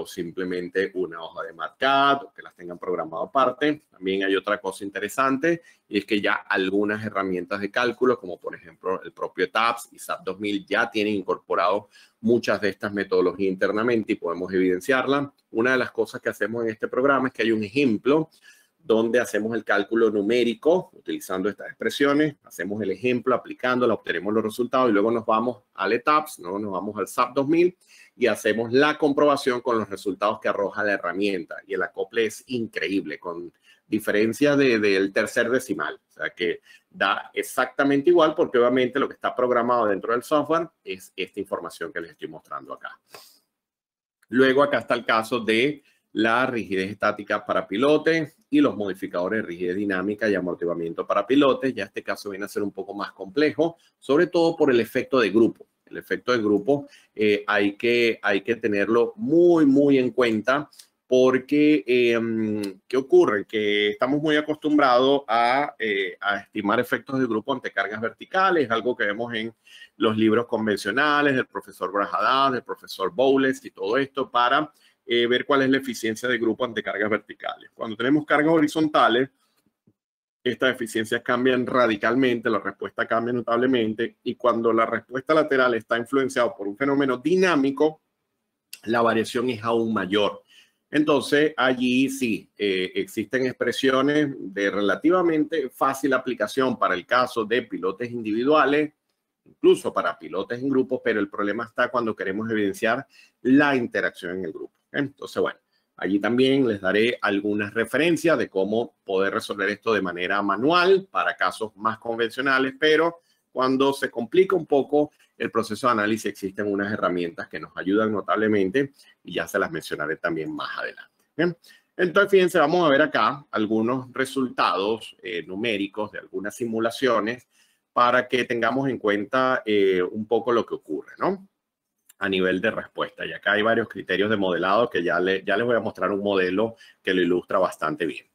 simplemente una hoja de MATCAD o que las tengan programado aparte. También hay otra cosa interesante y es que ya algunas herramientas de cálculo, como por ejemplo el propio TAPS y SAP 2000, ya tienen incorporado muchas de estas metodologías internamente y podemos evidenciarlas. Una de las cosas que hacemos en este programa es que hay un ejemplo donde hacemos el cálculo numérico utilizando estas expresiones, hacemos el ejemplo, aplicándola, obtenemos los resultados y luego nos vamos al ETAPS, luego nos vamos al SAP 2000 y hacemos la comprobación con los resultados que arroja la herramienta. Y el acople es increíble, con diferencia del tercer decimal. O sea que da exactamente igual porque obviamente lo que está programado dentro del software es esta información que les estoy mostrando acá. Luego acá está el caso de la rigidez estática para pilotes y los modificadores de rigidez dinámica y amortiguamiento para pilotes. Ya este caso viene a ser un poco más complejo, sobre todo por el efecto de grupo. El efecto de grupo hay que tenerlo muy en cuenta porque, ¿qué ocurre? Que estamos muy acostumbrados a estimar efectos de grupo ante cargas verticales, algo que vemos en los libros convencionales del profesor Brajadas, del profesor Bowles y todo esto para ver cuál es la eficiencia de grupo ante cargas verticales. Cuando tenemos cargas horizontales, estas eficiencias cambian radicalmente, la respuesta cambia notablemente y cuando la respuesta lateral está influenciada por un fenómeno dinámico, la variación es aún mayor. Entonces, allí sí, existen expresiones de relativamente fácil aplicación para el caso de pilotes individuales, incluso para pilotes en grupos, pero el problema está cuando queremos evidenciar la interacción en el grupo. Entonces, bueno, allí también les daré algunas referencias de cómo poder resolver esto de manera manual para casos más convencionales, pero cuando se complica un poco el proceso de análisis existen unas herramientas que nos ayudan notablemente y ya se las mencionaré también más adelante. Bien. Entonces, fíjense, vamos a ver acá algunos resultados numéricos de algunas simulaciones para que tengamos en cuenta un poco lo que ocurre, ¿no? A nivel de respuesta. Y acá hay varios criterios de modelado que ya les voy a mostrar un modelo que lo ilustra bastante bien.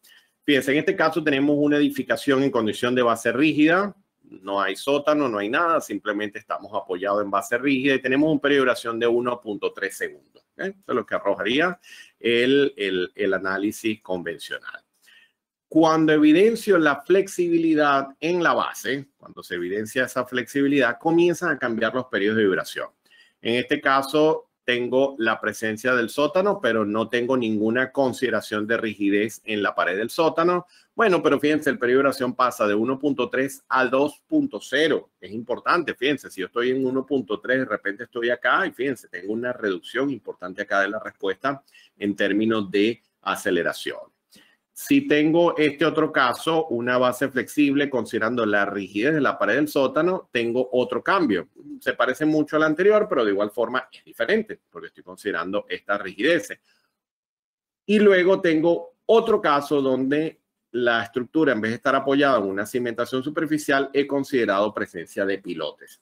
Fíjense, en este caso tenemos una edificación en condición de base rígida. No hay sótano, no hay nada, simplemente estamos apoyados en base rígida y tenemos un periodo de duración de 1.3 segundos. Eso es lo que arrojaría el análisis convencional. Cuando evidencio la flexibilidad en la base, cuando se evidencia esa flexibilidad, comienzan a cambiar los periodos de vibración. En este caso, tengo la presencia del sótano, pero no tengo ninguna consideración de rigidez en la pared del sótano. Bueno, pero fíjense, el periodo de duración pasa de 1.3 a 2.0. Es importante, fíjense, si yo estoy en 1.3, de repente estoy acá y fíjense, tengo una reducción importante acá de la respuesta en términos de aceleración. Si tengo este otro caso, una base flexible, considerando la rigidez de la pared del sótano, tengo otro cambio. Se parece mucho al anterior, pero de igual forma es diferente, porque estoy considerando esta rigidez. Y luego tengo otro caso donde la estructura, en vez de estar apoyada en una cimentación superficial, he considerado presencia de pilotes.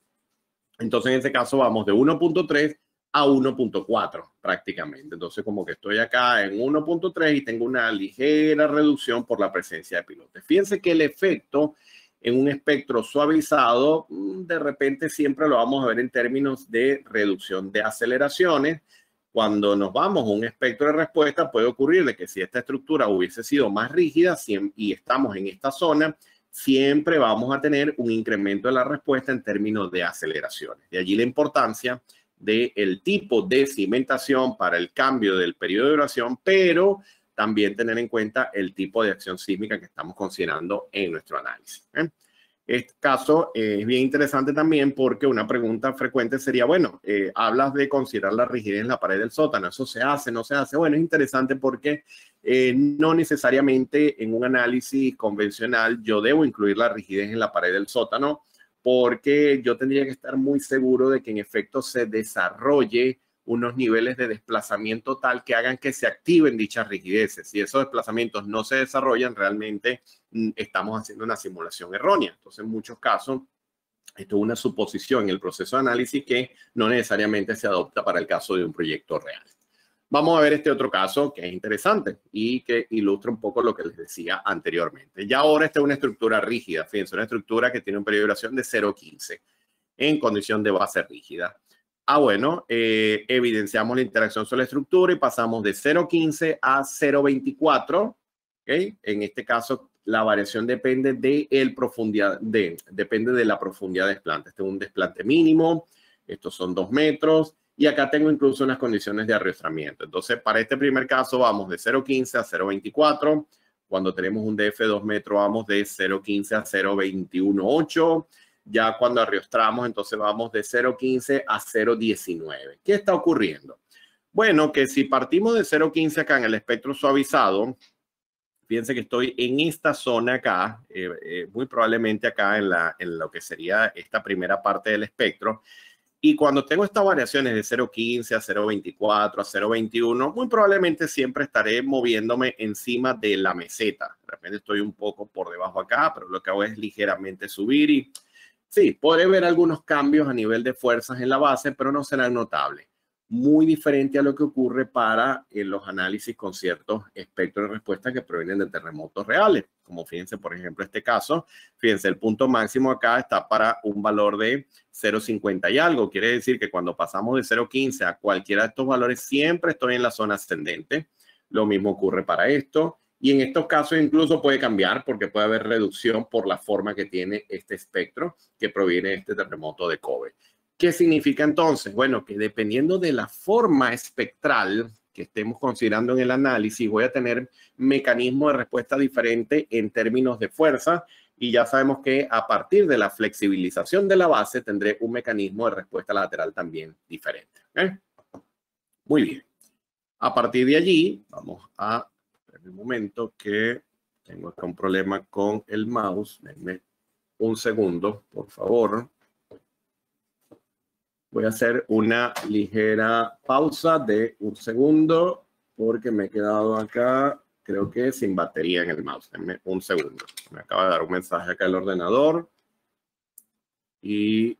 Entonces, en este caso, vamos de 1.3 a 1.4 prácticamente. Entonces, como que estoy acá en 1.3 y tengo una ligera reducción por la presencia de pilotes. Fíjense que el efecto en un espectro suavizado, de repente siempre lo vamos a ver en términos de reducción de aceleraciones. Cuando nos vamos a un espectro de respuesta, puede ocurrir de que si esta estructura hubiese sido más rígida y estamos en esta zona, siempre vamos a tener un incremento de la respuesta en términos de aceleraciones. De allí la importancia del tipo de cimentación para el cambio del periodo de duración, pero también tener en cuenta el tipo de acción sísmica que estamos considerando en nuestro análisis. Este caso es bien interesante también porque una pregunta frecuente sería, bueno, hablas de considerar la rigidez en la pared del sótano, ¿eso se hace, no se hace? Bueno, es interesante porque no necesariamente en un análisis convencional yo debo incluir la rigidez en la pared del sótano porque yo tendría que estar muy seguro de que en efecto se desarrolle unos niveles de desplazamiento tal que hagan que se activen dichas rigideces. Si esos desplazamientos no se desarrollan, realmente estamos haciendo una simulación errónea. Entonces, en muchos casos, esto es una suposición en el proceso de análisis que no necesariamente se adopta para el caso de un proyecto real. Vamos a ver este otro caso que es interesante y que ilustra un poco lo que les decía anteriormente. Ya ahora esta es una estructura rígida, fíjense, una estructura que tiene un periodo de duración de 0.15 en condición de base rígida. Bueno, evidenciamos la interacción sobre la estructura y pasamos de 0.15 a 0.24. ¿Okay? En este caso, la variación depende de la profundidad de desplante. Este es un desplante mínimo, estos son 2 metros y acá tengo incluso unas condiciones de arrastramiento. Entonces, para este primer caso vamos de 0.15 a 0.24. Cuando tenemos un DF de 2 metros vamos de 0.15 a 0.218. Ya cuando arrastramos, entonces vamos de 0.15 a 0.19. ¿Qué está ocurriendo? Bueno, que si partimos de 0.15 acá en el espectro suavizado, fíjense que estoy en esta zona acá, muy probablemente acá en lo que sería esta primera parte del espectro. Y cuando tengo estas variaciones de 0.15 a 0.24 a 0.21, muy probablemente siempre estaré moviéndome encima de la meseta. De repente estoy un poco por debajo acá, pero lo que hago es ligeramente subir y sí, podré ver algunos cambios a nivel de fuerzas en la base, pero no serán notables. Muy diferente a lo que ocurre para los análisis con ciertos espectros de respuesta que provienen de terremotos reales. Como fíjense, por ejemplo, este caso, fíjense, el punto máximo acá está para un valor de 0.50 y algo. Quiere decir que cuando pasamos de 0.15 a cualquiera de estos valores, siempre estoy en la zona ascendente. Lo mismo ocurre para esto. Y en estos casos incluso puede cambiar porque puede haber reducción por la forma que tiene este espectro que proviene de este terremoto de Kobe. ¿Qué significa entonces? Bueno, que dependiendo de la forma espectral que estemos considerando en el análisis, voy a tener mecanismos de respuesta diferente en términos de fuerza y ya sabemos que a partir de la flexibilización de la base tendré un mecanismo de respuesta lateral también diferente. Muy bien. A partir de allí, vamos a un momento que tengo acá un problema con el mouse. Denme un segundo, por favor. Voy a hacer una ligera pausa de un segundo porque me he quedado acá, creo que sin batería en el mouse. Denme un segundo. Me acaba de dar un mensaje acá el ordenador y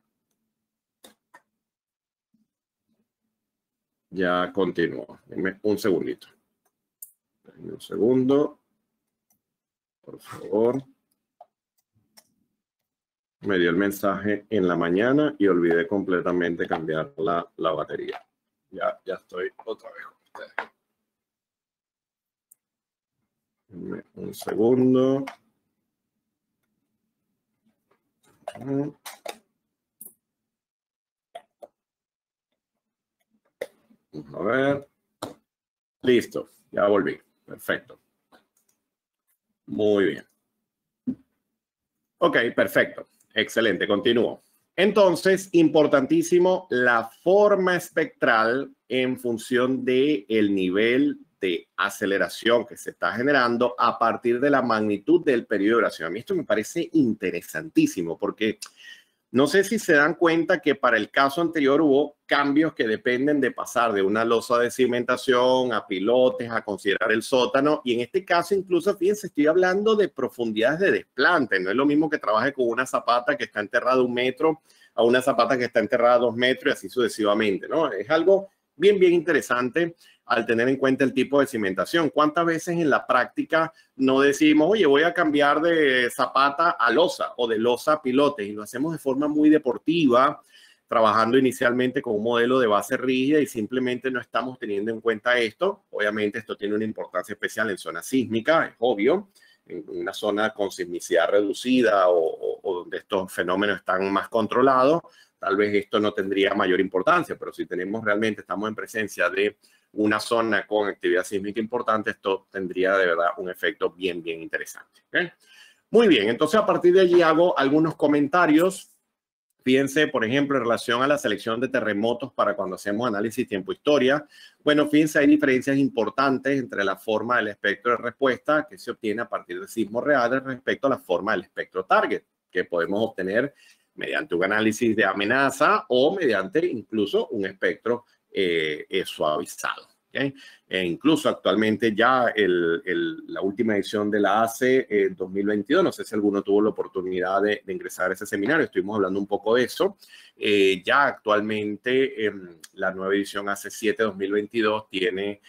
ya continúo. Denme un segundito. Denme un segundo. Por favor. Me dio el mensaje en la mañana y olvidé completamente cambiar la batería. Ya estoy otra vez con ustedes. Denme un segundo. A ver. Listo, ya volví. Perfecto. Muy bien. Ok, perfecto. Excelente, continúo. Entonces, importantísimo, la forma espectral en función del nivel de aceleración que se está generando a partir de la magnitud del periodo de duración. A mí esto me parece interesantísimo porque no sé si se dan cuenta que para el caso anterior hubo cambios que dependen de pasar de una losa de cimentación a pilotes, a considerar el sótano. Y en este caso, incluso, fíjense, estoy hablando de profundidades de desplante. No es lo mismo que trabaje con una zapata que está enterrada 1 metro a una zapata que está enterrada 2 metros y así sucesivamente, ¿no? Es algo bien interesante al tener en cuenta el tipo de cimentación. ¿Cuántas veces en la práctica no decimos, oye, voy a cambiar de zapata a losa o de losa a pilotes? Y lo hacemos de forma muy deportiva, trabajando inicialmente con un modelo de base rígida y simplemente no estamos teniendo en cuenta esto. Obviamente esto tiene una importancia especial en zona sísmica, es obvio, en una zona con sismicidad reducida o donde estos fenómenos están más controlados. Tal vez esto no tendría mayor importancia, pero si estamos en presencia de una zona con actividad sísmica importante, esto tendría de verdad un efecto bien interesante. ¿Okay? Muy bien, entonces a partir de allí hago algunos comentarios. Fíjense, por ejemplo, en relación a la selección de terremotos para cuando hacemos análisis tiempo-historia. Bueno, fíjense, hay diferencias importantes entre la forma del espectro de respuesta que se obtiene a partir de sismos reales respecto a la forma del espectro target, que podemos obtener mediante un análisis de amenaza o mediante incluso un espectro suavizado. ¿Okay? Incluso actualmente ya la última edición de la ACE 2022, no sé si alguno tuvo la oportunidad de ingresar a ese seminario, estuvimos hablando un poco de eso. Ya actualmente la nueva edición ACE 7 2022 tiene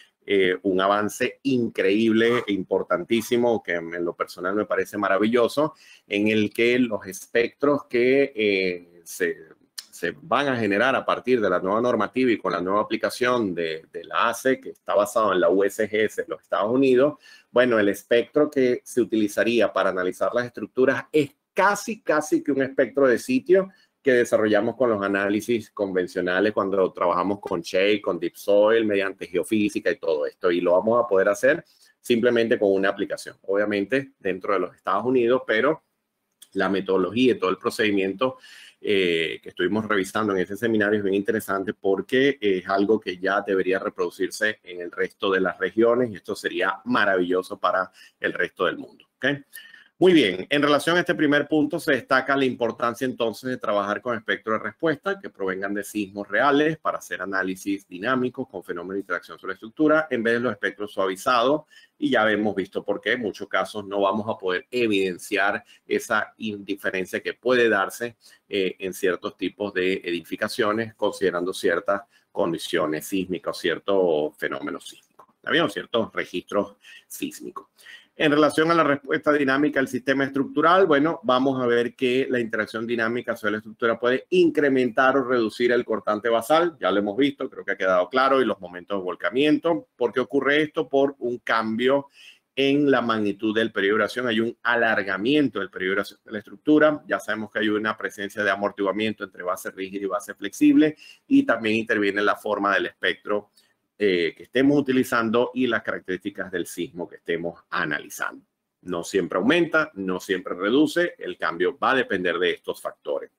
un avance increíble e importantísimo que en lo personal me parece maravilloso, en el que los espectros que se van a generar a partir de la nueva normativa y con la nueva aplicación de la ACE, que está basado en la USGS de los Estados Unidos, bueno, el espectro que se utilizaría para analizar las estructuras es casi que un espectro de sitio que desarrollamos con los análisis convencionales cuando trabajamos con Shake, con Deep Soil, mediante geofísica y todo esto. Y lo vamos a poder hacer simplemente con una aplicación, obviamente dentro de los Estados Unidos, pero la metodología y todo el procedimiento que estuvimos revisando en ese seminario es bien interesante porque es algo que ya debería reproducirse en el resto de las regiones y esto sería maravilloso para el resto del mundo. ¿Okay? Muy bien, en relación a este primer punto se destaca la importancia entonces de trabajar con espectros de respuesta que provengan de sismos reales para hacer análisis dinámicos con fenómenos de interacción sobre la estructura en vez de los espectros suavizados, y ya hemos visto por qué en muchos casos no vamos a poder evidenciar esa indiferencia que puede darse en ciertos tipos de edificaciones considerando ciertas condiciones sísmicas o ciertos fenómenos sísmicos, ¿está bien? O ciertos registros sísmicos. En relación a la respuesta dinámica del sistema estructural, bueno, vamos a ver que la interacción dinámica sobre la estructura puede incrementar o reducir el cortante basal. Ya lo hemos visto, creo que ha quedado claro, y los momentos de volcamiento. ¿Por qué ocurre esto? Por un cambio en la magnitud del periodo de duración. Hay un alargamiento del periodo de duración de la estructura. Ya sabemos que hay una presencia de amortiguamiento entre base rígida y base flexible, y también interviene la forma del espectro que estemos utilizando y las características del sismo que estemos analizando. No siempre aumenta, no siempre reduce, el cambio va a depender de estos factores.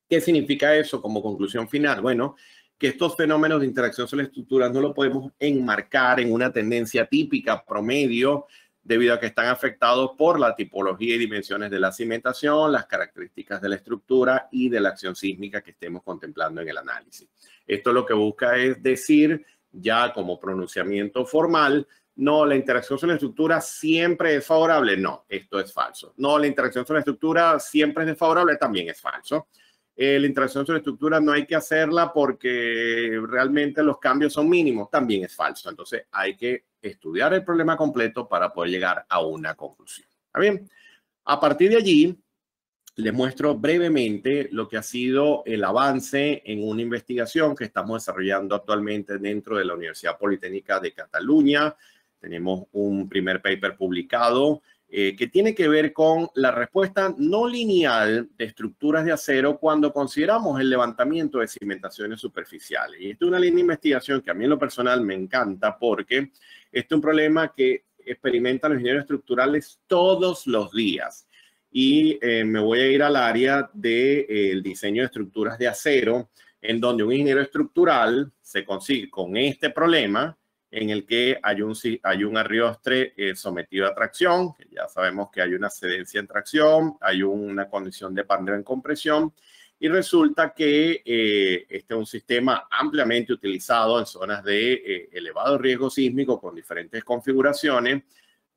¿Qué significa eso como conclusión final? Bueno, que estos fenómenos de interacción sobre la estructura no lo podemos enmarcar en una tendencia típica promedio debido a que están afectados por la tipología y dimensiones de la cimentación, las características de la estructura y de la acción sísmica que estemos contemplando en el análisis. Esto lo que busca es decir, ya como pronunciamiento formal, no, la interacción sobre la estructura siempre es favorable. No, esto es falso. No, la interacción sobre la estructura siempre es desfavorable. También es falso. La interacción sobre la estructura no hay que hacerla porque realmente los cambios son mínimos. También es falso. Entonces hay que estudiar el problema completo para poder llegar a una conclusión. ¿Está bien? A partir de allí, les muestro brevemente lo que ha sido el avance en una investigación que estamos desarrollando actualmente dentro de la Universidad Politécnica de Cataluña. Tenemos un primer paper publicado que tiene que ver con la respuesta no lineal de estructuras de acero cuando consideramos el levantamiento de cimentaciones superficiales. Y esta es una línea de investigación que a mí en lo personal me encanta porque este es un problema que experimentan los ingenieros estructurales todos los días. Y me voy a ir al área del diseño de estructuras de acero, en donde un ingeniero estructural se consigue con este problema en el que hay un arriostre sometido a tracción, que ya sabemos que hay una cedencia en tracción, hay una condición de pandeo en compresión, y resulta que este es un sistema ampliamente utilizado en zonas de elevado riesgo sísmico con diferentes configuraciones,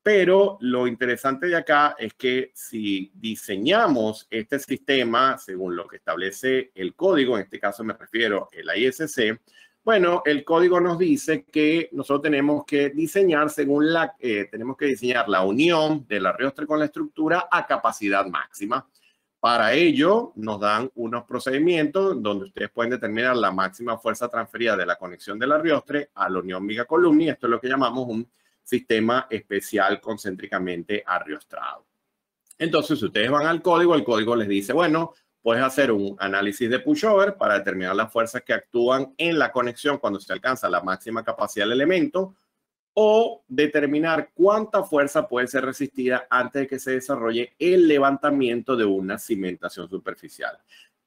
pero lo interesante de acá es que si diseñamos este sistema según lo que establece el código, en este caso me refiero al ISC, bueno, el código nos dice que nosotros tenemos que diseñar tenemos que diseñar la unión del arriostre con la estructura a capacidad máxima. Para ello nos dan unos procedimientos donde ustedes pueden determinar la máxima fuerza transferida de la conexión del arriostre a la unión viga-columna, y esto es lo que llamamos un sistema especial concéntricamente arriostrado. Entonces, si ustedes van al código, el código les dice, bueno, puedes hacer un análisis de pushover para determinar las fuerzas que actúan en la conexión cuando se alcanza la máxima capacidad del elemento, o determinar cuánta fuerza puede ser resistida antes de que se desarrolle el levantamiento de una cimentación superficial.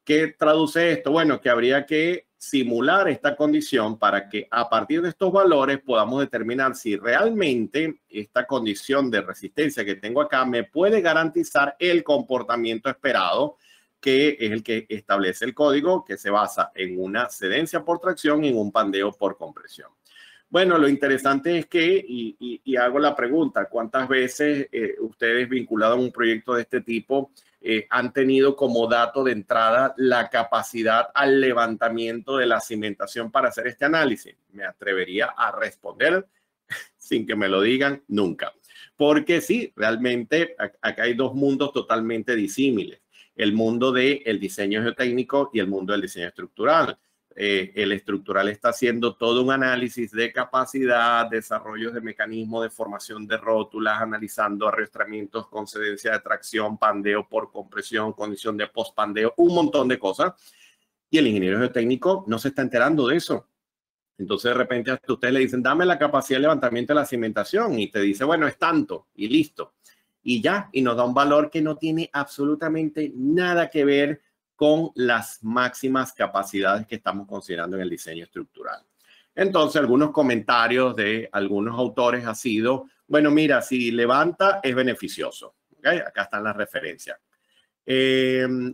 ¿Qué traduce esto? Bueno, que habría que simular esta condición para que a partir de estos valores podamos determinar si realmente esta condición de resistencia que tengo acá me puede garantizar el comportamiento esperado, que es el que establece el código, que se basa en una cedencia por tracción y en un pandeo por compresión. Bueno, lo interesante es que, y hago la pregunta, ¿cuántas veces ustedes vinculados a un proyecto de este tipo han tenido como dato de entrada la capacidad al levantamiento de la cimentación para hacer este análisis? Me atrevería a responder sin que me lo digan nunca. Porque sí, realmente acá hay dos mundos totalmente disímiles. El mundo del diseño geotécnico y el mundo del diseño estructural. El estructural está haciendo todo un análisis de capacidad, desarrollos de mecanismos de formación de rótulas, analizando arrastramientos con cedencia de tracción, pandeo por compresión, condición de post-pandeo, un montón de cosas. Y el ingeniero geotécnico no se está enterando de eso. Entonces, de repente, hasta ustedes le dicen, dame la capacidad de levantamiento de la cimentación. Y te dice, bueno, es tanto y listo. Y ya, y nos da un valor que no tiene absolutamente nada que ver con las máximas capacidades que estamos considerando en el diseño estructural. Entonces, algunos comentarios de algunos autores ha sido, bueno, mira, si levanta es beneficioso. ¿Okay? Acá están las referencias.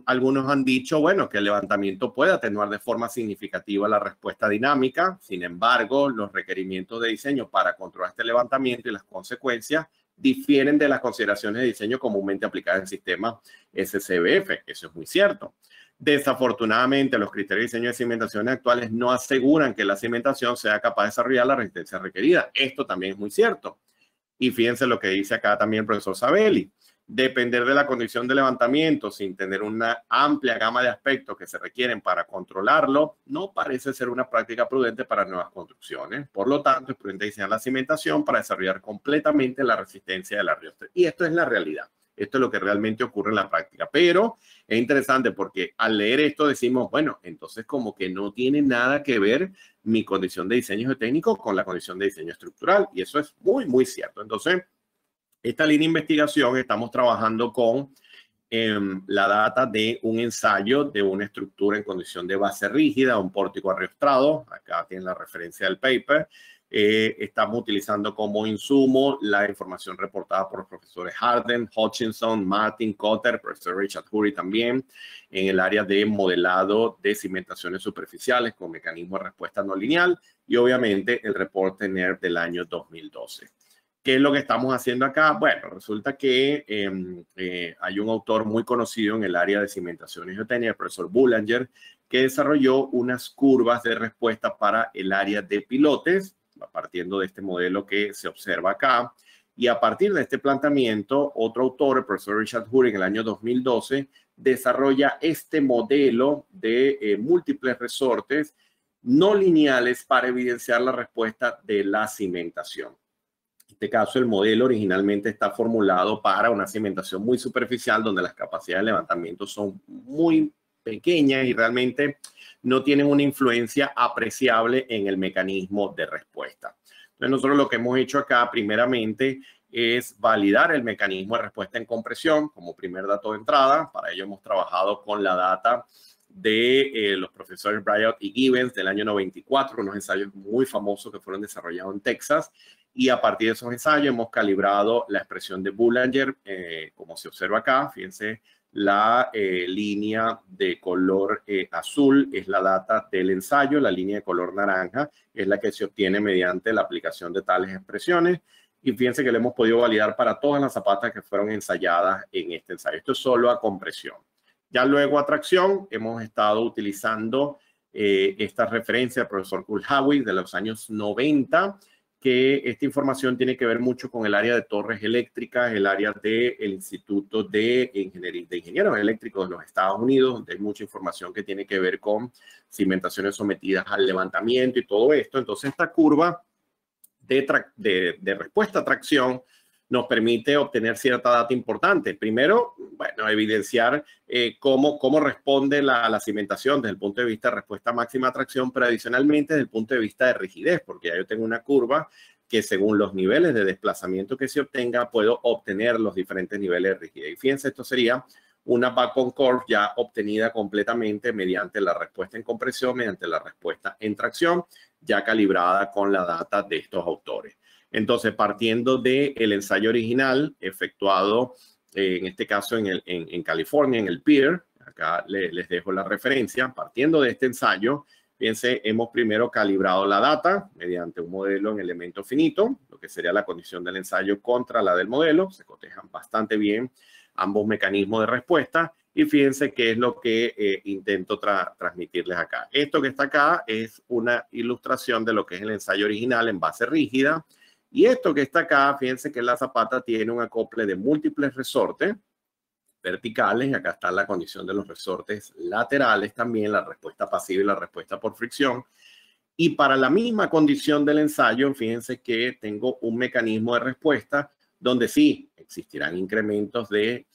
Algunos han dicho, bueno, que el levantamiento puede atenuar de forma significativa la respuesta dinámica. Sin embargo, los requerimientos de diseño para controlar este levantamiento y las consecuencias difieren de las consideraciones de diseño comúnmente aplicadas en sistemas SCBF. Eso es muy cierto. Desafortunadamente, los criterios de diseño de cimentaciones actuales no aseguran que la cimentación sea capaz de desarrollar la resistencia requerida. Esto también es muy cierto. Y fíjense lo que dice acá también el profesor Sabelli. Depender de la condición de levantamiento sin tener una amplia gama de aspectos que se requieren para controlarlo no parece ser una práctica prudente para nuevas construcciones. Por lo tanto, es prudente diseñar la cimentación para desarrollar completamente la resistencia del arriostre. Y esto es la realidad. Esto es lo que realmente ocurre en la práctica. Pero es interesante porque al leer esto decimos, bueno, entonces como que no tiene nada que ver mi condición de diseño geotécnico con la condición de diseño estructural. Y eso es muy, muy cierto. Entonces, esta línea de investigación estamos trabajando con la data de un ensayo de una estructura en condición de base rígida, un pórtico arriostrado. Acá tienen la referencia del paper. Estamos utilizando como insumo la información reportada por los profesores Harden, Hutchinson, Martin, Cotter, profesor Richard Hurry también, en el área de modelado de cimentaciones superficiales con mecanismo de respuesta no lineal y obviamente el reporte NERD del año 2012. ¿Qué es lo que estamos haciendo acá? Bueno, resulta que hay un autor muy conocido en el área de cimentaciones geotécnicas, el profesor Boulanger, que desarrolló unas curvas de respuesta para el área de pilotes, partiendo de este modelo que se observa acá. Y a partir de este planteamiento, otro autor, el profesor Richard Hurry, en el año 2012, desarrolla este modelo de múltiples resortes no lineales para evidenciar la respuesta de la cimentación. este caso, el modelo originalmente está formulado para una cimentación muy superficial donde las capacidades de levantamiento son muy pequeñas y realmente no tienen una influencia apreciable en el mecanismo de respuesta. Entonces, nosotros lo que hemos hecho acá, primeramente, es validar el mecanismo de respuesta en compresión como primer dato de entrada. Para ello hemos trabajado con la data de los profesores Bryant y Gibbons del año 94, unos ensayos muy famosos que fueron desarrollados en Texas. Y a partir de esos ensayos hemos calibrado la expresión de Boulanger, como se observa acá. Fíjense, la línea de color azul es la data del ensayo, la línea de color naranja es la que se obtiene mediante la aplicación de tales expresiones. Y fíjense que lo hemos podido validar para todas las zapatas que fueron ensayadas en este ensayo. Esto es solo a compresión. Ya luego a tracción hemos estado utilizando esta referencia del profesor Kulhawi de los años 90, que esta información tiene que ver mucho con el área de torres eléctricas, el área del Instituto de Ingenieros Eléctricos de los Estados Unidos, donde hay mucha información que tiene que ver con cimentaciones sometidas al levantamiento y todo esto. Entonces, esta curva de respuesta a tracción nos permite obtener cierta data importante. Primero, bueno, evidenciar cómo responde la cimentación desde el punto de vista de respuesta máxima a tracción, pero adicionalmente desde el punto de vista de rigidez, porque ya yo tengo una curva que según los niveles de desplazamiento que se obtenga, puedo obtener los diferentes niveles de rigidez. Y fíjense, esto sería una back-on curve ya obtenida completamente mediante la respuesta en compresión, mediante la respuesta en tracción, ya calibrada con la data de estos autores. Entonces, partiendo del ensayo original efectuado, en este caso en California, en el PEER, acá les dejo la referencia, partiendo de este ensayo, fíjense, hemos primero calibrado la data mediante un modelo en elemento finito, lo que sería la condición del ensayo contra la del modelo, se cotejan bastante bien ambos mecanismos de respuesta. Y fíjense qué es lo que intento transmitirles acá. Esto que está acá es una ilustración de lo que es el ensayo original en base rígida. Y esto que está acá, fíjense que la zapata tiene un acople de múltiples resortes verticales. Y acá está la condición de los resortes laterales también, la respuesta pasiva y la respuesta por fricción. Y para la misma condición del ensayo, fíjense que tengo un mecanismo de respuesta donde sí existirán incrementos de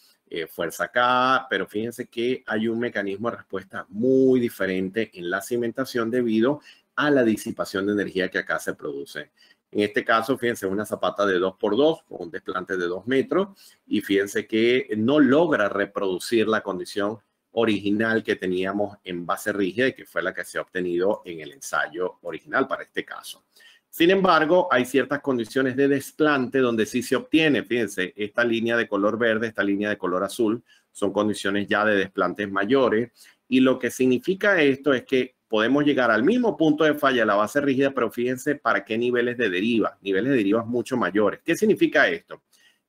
fuerza K, pero fíjense que hay un mecanismo de respuesta muy diferente en la cimentación debido a la disipación de energía que acá se produce. En este caso, fíjense, una zapata de 2x2 con un desplante de 2 metros y fíjense que no logra reproducir la condición original que teníamos en base rígida y que fue la que se ha obtenido en el ensayo original para este caso. Sin embargo, hay ciertas condiciones de desplante donde sí se obtiene. Fíjense, esta línea de color verde, esta línea de color azul, son condiciones ya de desplantes mayores. Y lo que significa esto es que podemos llegar al mismo punto de falla de la base rígida, pero fíjense para qué niveles de derivas mucho mayores. ¿Qué significa esto?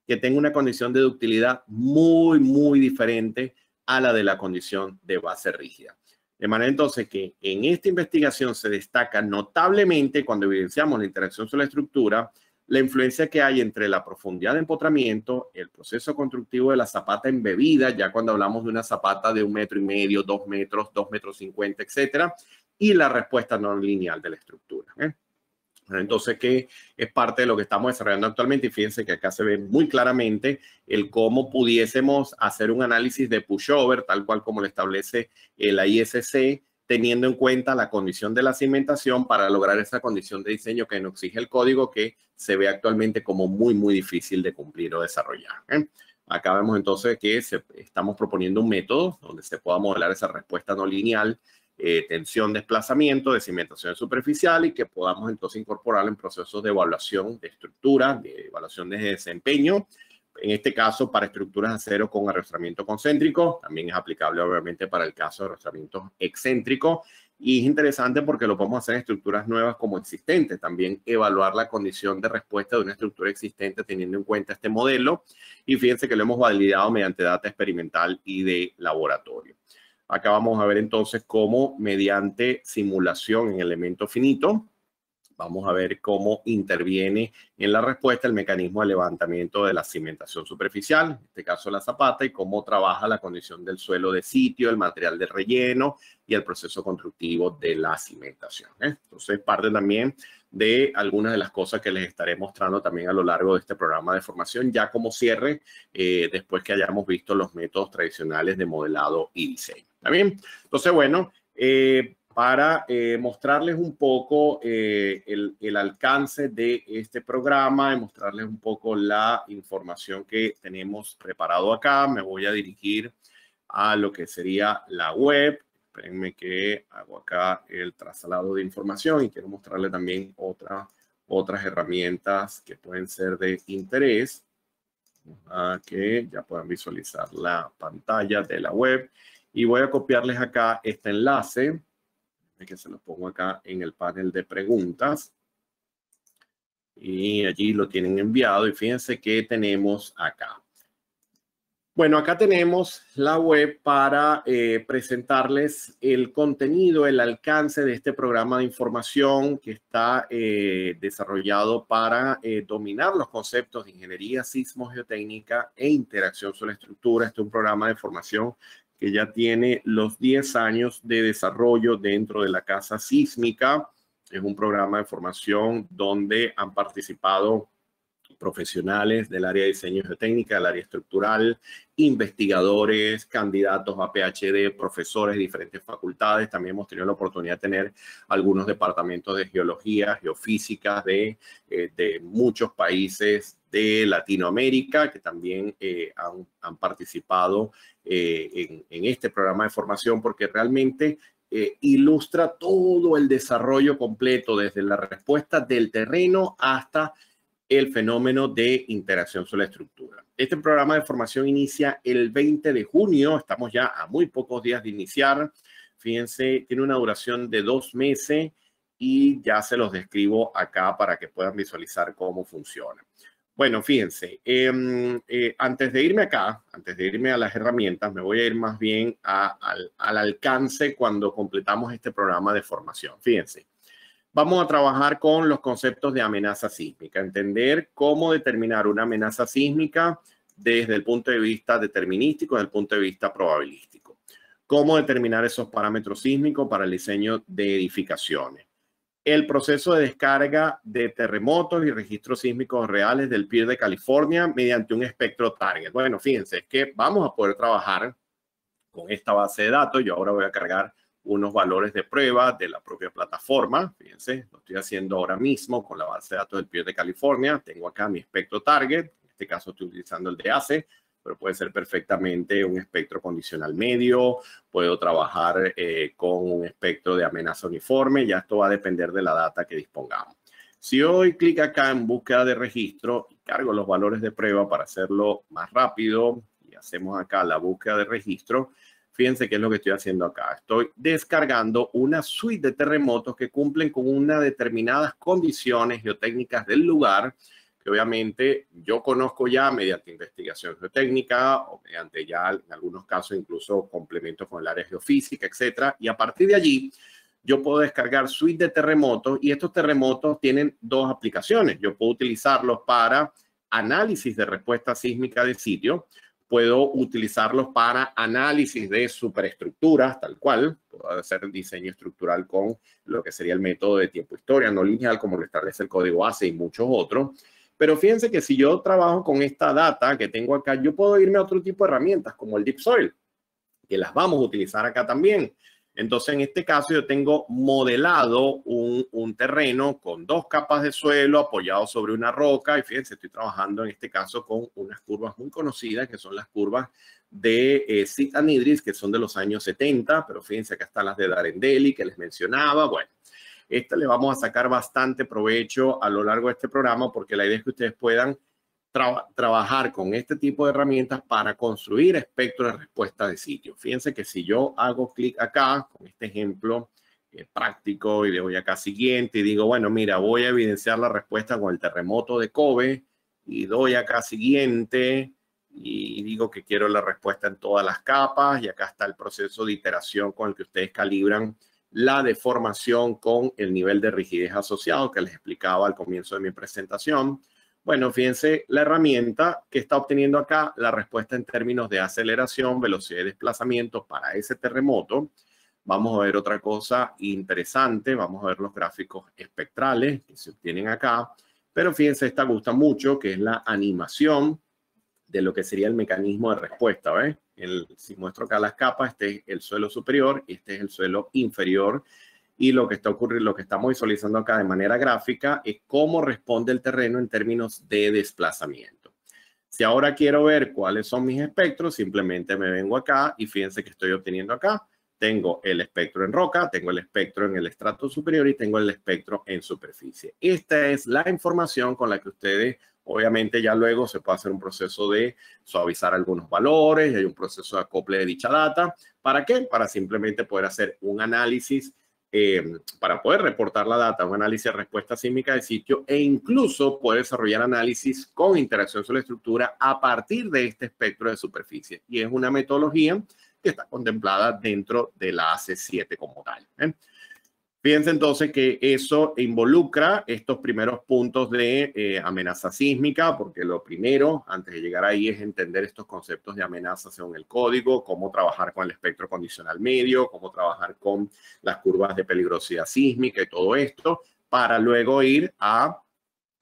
Que tengo una condición de ductilidad muy, muy diferente a la de la condición de base rígida. De manera entonces que en esta investigación se destaca notablemente cuando evidenciamos la interacción sobre la estructura, la influencia que hay entre la profundidad de empotramiento, el proceso constructivo de la zapata embebida, ya cuando hablamos de una zapata de 1,5 metros, 2 metros, 2,50 metros, etcétera, y la respuesta no lineal de la estructura. Entonces, que es parte de lo que estamos desarrollando actualmente y fíjense que acá se ve muy claramente el cómo pudiésemos hacer un análisis de pushover, tal cual como lo establece la ISC, teniendo en cuenta la condición de la cimentación para lograr esa condición de diseño que nos exige el código que se ve actualmente como muy, muy difícil de cumplir o desarrollar. Acá vemos entonces que estamos proponiendo un método donde se pueda modelar esa respuesta no lineal, tensión, desplazamiento, de cimentación superficial y que podamos entonces incorporarlo en procesos de evaluación de estructura, de evaluación de desempeño. En este caso, para estructuras de acero con arrastramiento concéntrico, también es aplicable obviamente para el caso de arrastramiento excéntrico. Y es interesante porque lo podemos hacer en estructuras nuevas como existentes. También evaluar la condición de respuesta de una estructura existente teniendo en cuenta este modelo. Y fíjense que lo hemos validado mediante data experimental y de laboratorio. Acá vamos a ver entonces cómo mediante simulación en elemento finito vamos a ver cómo interviene en la respuesta el mecanismo de levantamiento de la cimentación superficial, en este caso la zapata, y cómo trabaja la condición del suelo de sitio, el material de relleno y el proceso constructivo de la cimentación. Entonces, parte también de algunas de las cosas que les estaré mostrando también a lo largo de este programa de formación, ya como cierre, después que hayamos visto los métodos tradicionales de modelado y diseño. ¿Está bien? Entonces, bueno, para mostrarles un poco el alcance de este programa y mostrarles un poco la información que tenemos preparado acá, me voy a dirigir a lo que sería la web. Espérenme que hago acá el traslado de información y quiero mostrarles también otras herramientas que pueden ser de interés, a que ya puedan visualizar la pantalla de la web. Y voy a copiarles acá este enlace, que se lo pongo acá en el panel de preguntas. Y allí lo tienen enviado y fíjense que tenemos acá. Bueno, acá tenemos la web para presentarles el contenido, el alcance de este programa de información que está desarrollado para dominar los conceptos de ingeniería sismo-geotécnica e interacción sobre estructura. Este es un programa de formación que ya tiene los 10 años de desarrollo dentro de la Casa Sísmica. Es un programa de formación donde han participado profesionales del área de diseño geotécnica, del área estructural, investigadores, candidatos a PhD, profesores de diferentes facultades. También hemos tenido la oportunidad de tener algunos departamentos de geología, geofísica de muchos países de Latinoamérica que también han participado en este programa de formación, porque realmente ilustra todo el desarrollo completo desde la respuesta del terreno hasta el fenómeno de interacción sobre la estructura. Este programa de formación inicia el 20 de junio, estamos ya a muy pocos días de iniciar. Fíjense, tiene una duración de 2 meses y ya se los describo acá para que puedan visualizar cómo funciona. Bueno, fíjense, antes de irme acá, antes de irme a las herramientas, me voy a ir más bien al alcance cuando completamos este programa de formación. Fíjense. Vamos a trabajar con los conceptos de amenaza sísmica, entender cómo determinar una amenaza sísmica desde el punto de vista determinístico, desde el punto de vista probabilístico. Cómo determinar esos parámetros sísmicos para el diseño de edificaciones. El proceso de descarga de terremotos y registros sísmicos reales del PIR de California mediante un espectro target. Bueno, fíjense, es que vamos a poder trabajar con esta base de datos. Yo ahora voy a cargar unos valores de prueba de la propia plataforma. Fíjense, lo estoy haciendo ahora mismo con la base de datos del PIR de California. Tengo acá mi espectro target. En este caso estoy utilizando el de ACE, pero puede ser perfectamente un espectro condicional medio. Puedo trabajar con un espectro de amenaza uniforme. Ya esto va a depender de la data que dispongamos. Si yo doy clic acá en búsqueda de registro y cargo los valores de prueba para hacerlo más rápido y hacemos acá la búsqueda de registro, fíjense qué es lo que estoy haciendo acá. Estoy descargando una suite de terremotos que cumplen con unas determinadas condiciones geotécnicas del lugar, que obviamente yo conozco ya mediante investigación geotécnica o mediante ya en algunos casos incluso complementos con el área geofísica, etcétera. Y a partir de allí yo puedo descargar suite de terremotos y estos terremotos tienen 2 aplicaciones. Yo puedo utilizarlos para análisis de respuesta sísmica de sitio. Puedo utilizarlos para análisis de superestructuras, tal cual. Puedo hacer diseño estructural con lo que sería el método de tiempo-historia no lineal, como lo establece el código ACE y muchos otros. Pero fíjense que si yo trabajo con esta data que tengo acá, yo puedo irme a otro tipo de herramientas, como el Deep Soil, que las vamos a utilizar acá también. Entonces, en este caso, yo tengo modelado un terreno con 2 capas de suelo apoyado sobre una roca. Y fíjense, estoy trabajando en este caso con unas curvas muy conocidas, que son las curvas de Sit and Idris, que son de los años 70. Pero fíjense, acá están las de Darendeli, que les mencionaba. Bueno, esta le vamos a sacar bastante provecho a lo largo de este programa, porque la idea es que ustedes puedan trabajar con este tipo de herramientas para construir espectros de respuesta de sitio. Fíjense que si yo hago clic acá con este ejemplo práctico y le doy acá siguiente y digo, bueno, mira, voy a evidenciar la respuesta con el terremoto de Kobe y doy acá siguiente y digo que quiero la respuesta en todas las capas y acá está el proceso de iteración con el que ustedes calibran la deformación con el nivel de rigidez asociado que les explicaba al comienzo de mi presentación. Bueno, fíjense la herramienta que está obteniendo acá la respuesta en términos de aceleración, velocidad y desplazamiento para ese terremoto. Vamos a ver otra cosa interesante. Vamos a ver los gráficos espectrales que se obtienen acá. Pero fíjense, esta gusta mucho, que es la animación de lo que sería el mecanismo de respuesta. ¿Ves? Si muestro acá las capas, este es el suelo superior y este es el suelo inferior. Y lo que está ocurriendo, lo que estamos visualizando acá de manera gráfica es cómo responde el terreno en términos de desplazamiento. Si ahora quiero ver cuáles son mis espectros, simplemente me vengo acá y fíjense que estoy obteniendo acá. Tengo el espectro en roca, tengo el espectro en el estrato superior y tengo el espectro en superficie. Esta es la información con la que ustedes, obviamente ya luego se puede hacer un proceso de suavizar algunos valores y hay un proceso de acople de dicha data. ¿Para qué? Para simplemente poder hacer un análisis, para poder reportar la data, un análisis de respuesta sísmica de sitio e incluso poder desarrollar análisis con interacción sobre la estructura a partir de este espectro de superficie. Y es una metodología que está contemplada dentro de la AC7 como tal. Fíjense entonces que eso involucra estos primeros puntos de amenaza sísmica, porque lo primero, antes de llegar ahí, es entender estos conceptos de amenaza según el código, cómo trabajar con el espectro condicional medio, cómo trabajar con las curvas de peligrosidad sísmica y todo esto, para luego ir a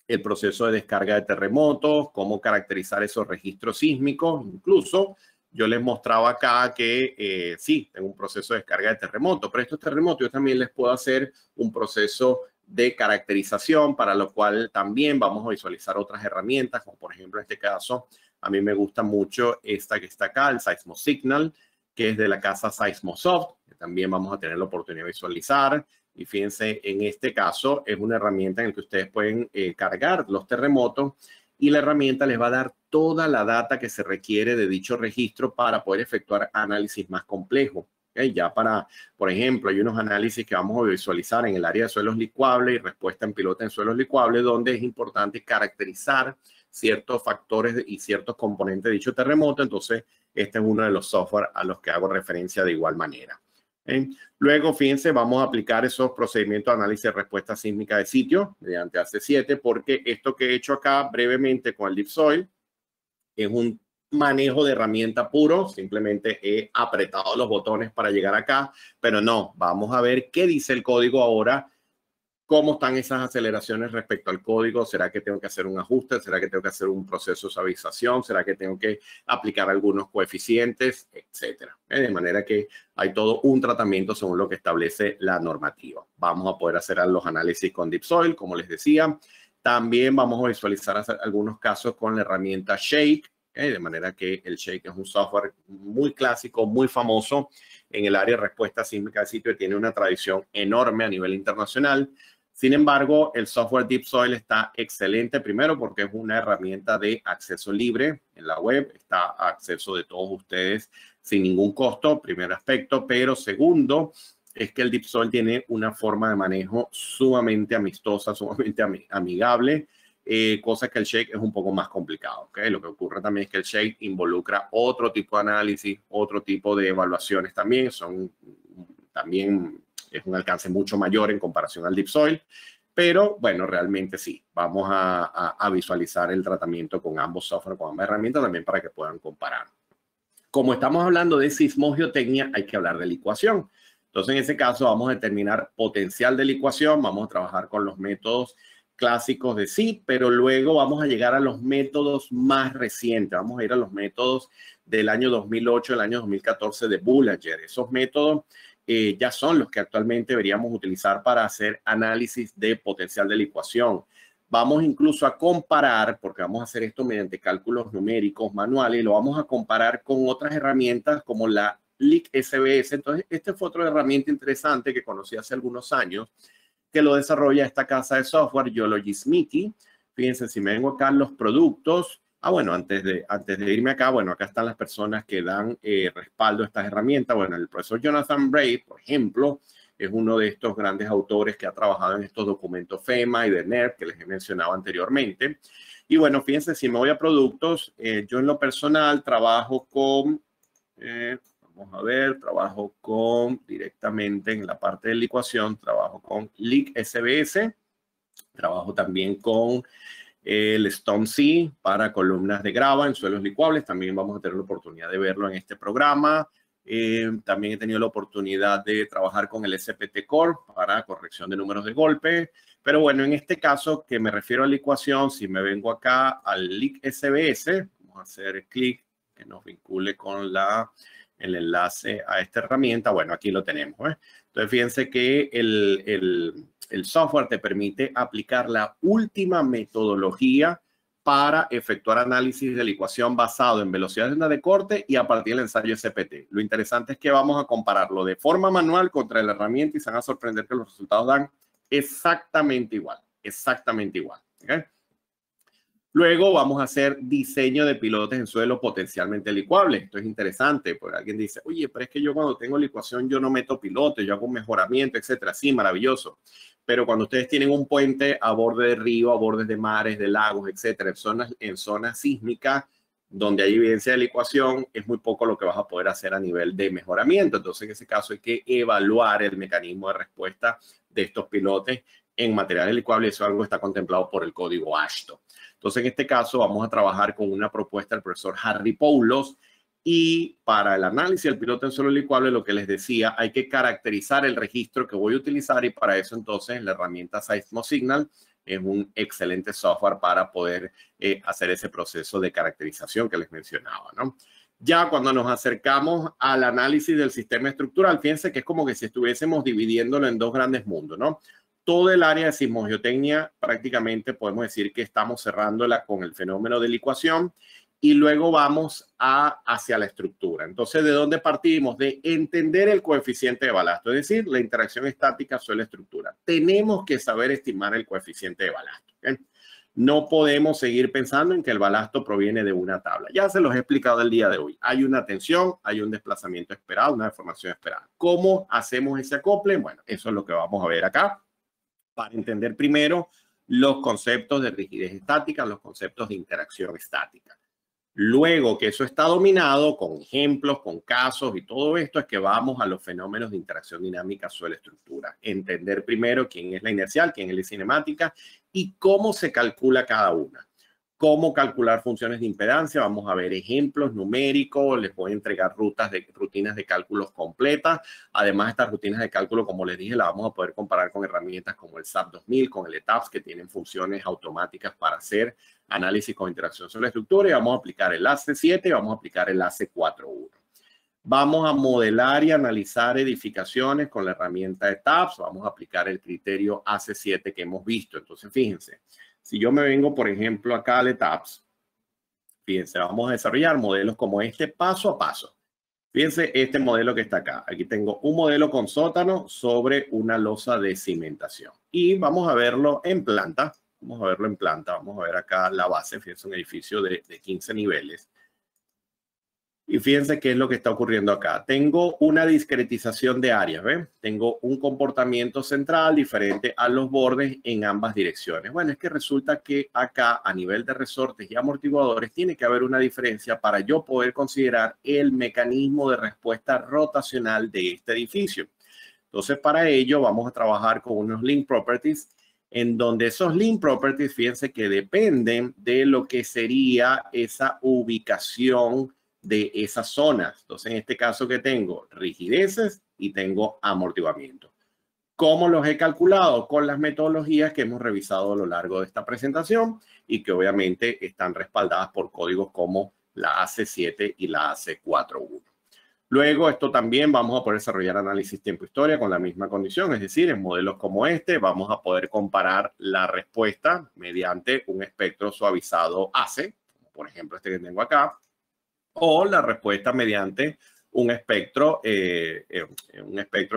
el proceso de descarga de terremotos, cómo caracterizar esos registros sísmicos. Incluso yo les mostraba acá que sí, tengo un proceso de descarga de terremotos, pero estos terremotos yo también les puedo hacer un proceso de caracterización, para lo cual también vamos a visualizar otras herramientas, como por ejemplo en este caso, a mí me gusta mucho esta que está acá, el Seismosignal, que es de la casa Seismosoft, que también vamos a tener la oportunidad de visualizar. Y fíjense, en este caso es una herramienta en la que ustedes pueden cargar los terremotos y la herramienta les va a dar toda la data que se requiere de dicho registro para poder efectuar análisis más complejos. Ya para, por ejemplo, hay unos análisis que vamos a visualizar en el área de suelos licuables y respuesta en pilota en suelos licuables, donde es importante caracterizar ciertos factores y ciertos componentes de dicho terremoto. Entonces, este es uno de los software a los que hago referencia de igual manera. Luego, fíjense, vamos a aplicar esos procedimientos de análisis de respuesta sísmica de sitio mediante AC7, porque esto que he hecho acá brevemente con el DeepSoil es un manejo de herramienta puro. Simplemente he apretado los botones para llegar acá, pero no, vamos a ver qué dice el código ahora. ¿Cómo están esas aceleraciones respecto al código? ¿Será que tengo que hacer un ajuste? ¿Será que tengo que hacer un proceso de suavización? ¿Será que tengo que aplicar algunos coeficientes? Etcétera. De manera que hay todo un tratamiento según lo que establece la normativa. Vamos a poder hacer los análisis con DeepSoil, como les decía. También vamos a visualizar algunos casos con la herramienta Shake, de manera que el Shake es un software muy clásico, muy famoso en el área de respuesta sísmica de sitio y tiene una tradición enorme a nivel internacional. Sin embargo, el software DeepSoil está excelente, primero porque es una herramienta de acceso libre en la web, está a acceso de todos ustedes sin ningún costo, primer aspecto, pero segundo, es que el DeepSoil tiene una forma de manejo sumamente amistosa, sumamente amigable, cosa que el Shake es un poco más complicado. ¿Okay? Lo que ocurre también es que el Shake involucra otro tipo de análisis, otro tipo de evaluaciones también, también es un alcance mucho mayor en comparación al DeepSoil, pero bueno, realmente sí, vamos a visualizar el tratamiento con ambos software, con ambas herramientas también para que puedan comparar. Como estamos hablando de sismogeotecnia, hay que hablar de licuación. Entonces, en ese caso, vamos a determinar potencial de licuación, vamos a trabajar con los métodos clásicos de SIT, pero luego vamos a llegar a los métodos más recientes. Vamos a ir a los métodos del año 2008, el año 2014 de Boulanger. Esos métodos ya son los que actualmente deberíamos utilizar para hacer análisis de potencial de licuación. Vamos incluso a comparar, porque vamos a hacer esto mediante cálculos numéricos manuales, y lo vamos a comparar con otras herramientas como la LIC-SBS. Entonces, esta fue otra herramienta interesante que conocí hace algunos años, que lo desarrolla esta casa de software, Geologismiki. Fíjense, si me vengo acá en los productos. Bueno, antes de irme acá, bueno, acá están las personas que dan respaldo a estas herramientas. Bueno, el profesor Jonathan Braid, por ejemplo, es uno de estos grandes autores que ha trabajado en estos documentos FEMA y de NERC que les he mencionado anteriormente. Y bueno, fíjense, si me voy a productos, yo en lo personal trabajo con, Vamos a ver, trabajo directamente en la parte de licuación, trabajo con Leak SBS, trabajo también con el Stone Sea para columnas de grava en suelos licuables. También vamos a tener la oportunidad de verlo en este programa. También he tenido la oportunidad de trabajar con el SPT Core para corrección de números de golpe. Pero bueno, en este caso que me refiero a licuación, si me vengo acá al Leak SBS, vamos a hacer clic que nos vincule con el enlace a esta herramienta. Bueno, aquí lo tenemos. Entonces, fíjense que el software te permite aplicar la última metodología para efectuar análisis de licuación basado en velocidades de corte y a partir del ensayo SPT. Lo interesante es que vamos a compararlo de forma manual contra la herramienta y se van a sorprender que los resultados dan exactamente igual, exactamente igual. ¿Okay? Luego vamos a hacer diseño de pilotes en suelo potencialmente licuables. Esto es interesante, porque alguien dice, oye, pero es que yo cuando tengo licuación yo no meto pilotes, yo hago un mejoramiento, etcétera. Sí, maravilloso. Pero cuando ustedes tienen un puente a borde de río, a bordes de mares, de lagos, etcétera, en zonas sísmicas donde hay evidencia de licuación, es muy poco lo que vas a poder hacer a nivel de mejoramiento. Entonces, en ese caso hay que evaluar el mecanismo de respuesta de estos pilotes en materiales licuables. Eso es algo que está contemplado por el código AASHTO. Entonces, en este caso, vamos a trabajar con una propuesta del profesor Harry Poulos. Y para el análisis del piloto en suelo licuable, lo que les decía, hay que caracterizar el registro que voy a utilizar y para eso entonces la herramienta Seismosignal es un excelente software para poder hacer ese proceso de caracterización que les mencionaba, ¿no? Ya cuando nos acercamos al análisis del sistema estructural, fíjense que es como que si estuviésemos dividiéndolo en dos grandes mundos, ¿no? Todo el área de sismogeotecnia prácticamente podemos decir que estamos cerrándola con el fenómeno de licuación y luego vamos hacia la estructura. Entonces, ¿de dónde partimos? De entender el coeficiente de balasto, es decir, la interacción estática suelo-estructura. Tenemos que saber estimar el coeficiente de balasto. ¿Okay? No podemos seguir pensando en que el balasto proviene de una tabla. Ya se los he explicado el día de hoy. Hay una tensión, hay un desplazamiento esperado, una deformación esperada. ¿Cómo hacemos ese acople? Bueno, eso es lo que vamos a ver acá para entender primero los conceptos de rigidez estática, los conceptos de interacción estática. Luego que eso está dominado con ejemplos, con casos y todo esto, es que vamos a los fenómenos de interacción dinámica suelo-estructura. Entender primero quién es la inercial, quién es la cinemática y cómo se calcula cada una. Cómo calcular funciones de impedancia. Vamos a ver ejemplos numéricos. Les voy a entregar rutinas de cálculos completas. Además, estas rutinas de cálculo, como les dije, las vamos a poder comparar con herramientas como el SAP 2000, con el ETAPS, que tienen funciones automáticas para hacer análisis con interacción sobre la estructura. Y vamos a aplicar el AC7 y vamos a aplicar el AC4.1. Vamos a modelar y analizar edificaciones con la herramienta ETAPS. Vamos a aplicar el criterio AC7 que hemos visto. Entonces, fíjense. Si yo me vengo, por ejemplo, acá al ETAPS, fíjense, vamos a desarrollar modelos como este paso a paso. Fíjense este modelo que está acá. Aquí tengo un modelo con sótano sobre una losa de cimentación. Y vamos a verlo en planta. Vamos a verlo en planta. Vamos a ver acá la base. Fíjense, un edificio de 15 niveles. Y fíjense qué es lo que está ocurriendo acá. Tengo una discretización de áreas, ¿ven? Tengo un comportamiento central diferente a los bordes en ambas direcciones. Bueno, es que resulta que acá a nivel de resortes y amortiguadores tiene que haber una diferencia para yo poder considerar el mecanismo de respuesta rotacional de este edificio. Entonces, para ello vamos a trabajar con unos link properties en donde esos link properties, fíjense que dependen de lo que sería esa ubicación de esas zonas. Entonces, en este caso que tengo rigideces y tengo amortiguamiento. ¿Cómo los he calculado? Con las metodologías que hemos revisado a lo largo de esta presentación y que obviamente están respaldadas por códigos como la AC7 y la AC4.1. Luego, esto también vamos a poder desarrollar análisis tiempo-historia con la misma condición, es decir, en modelos como este vamos a poder comparar la respuesta mediante un espectro suavizado AC, como por ejemplo este que tengo acá, o la respuesta mediante un espectro que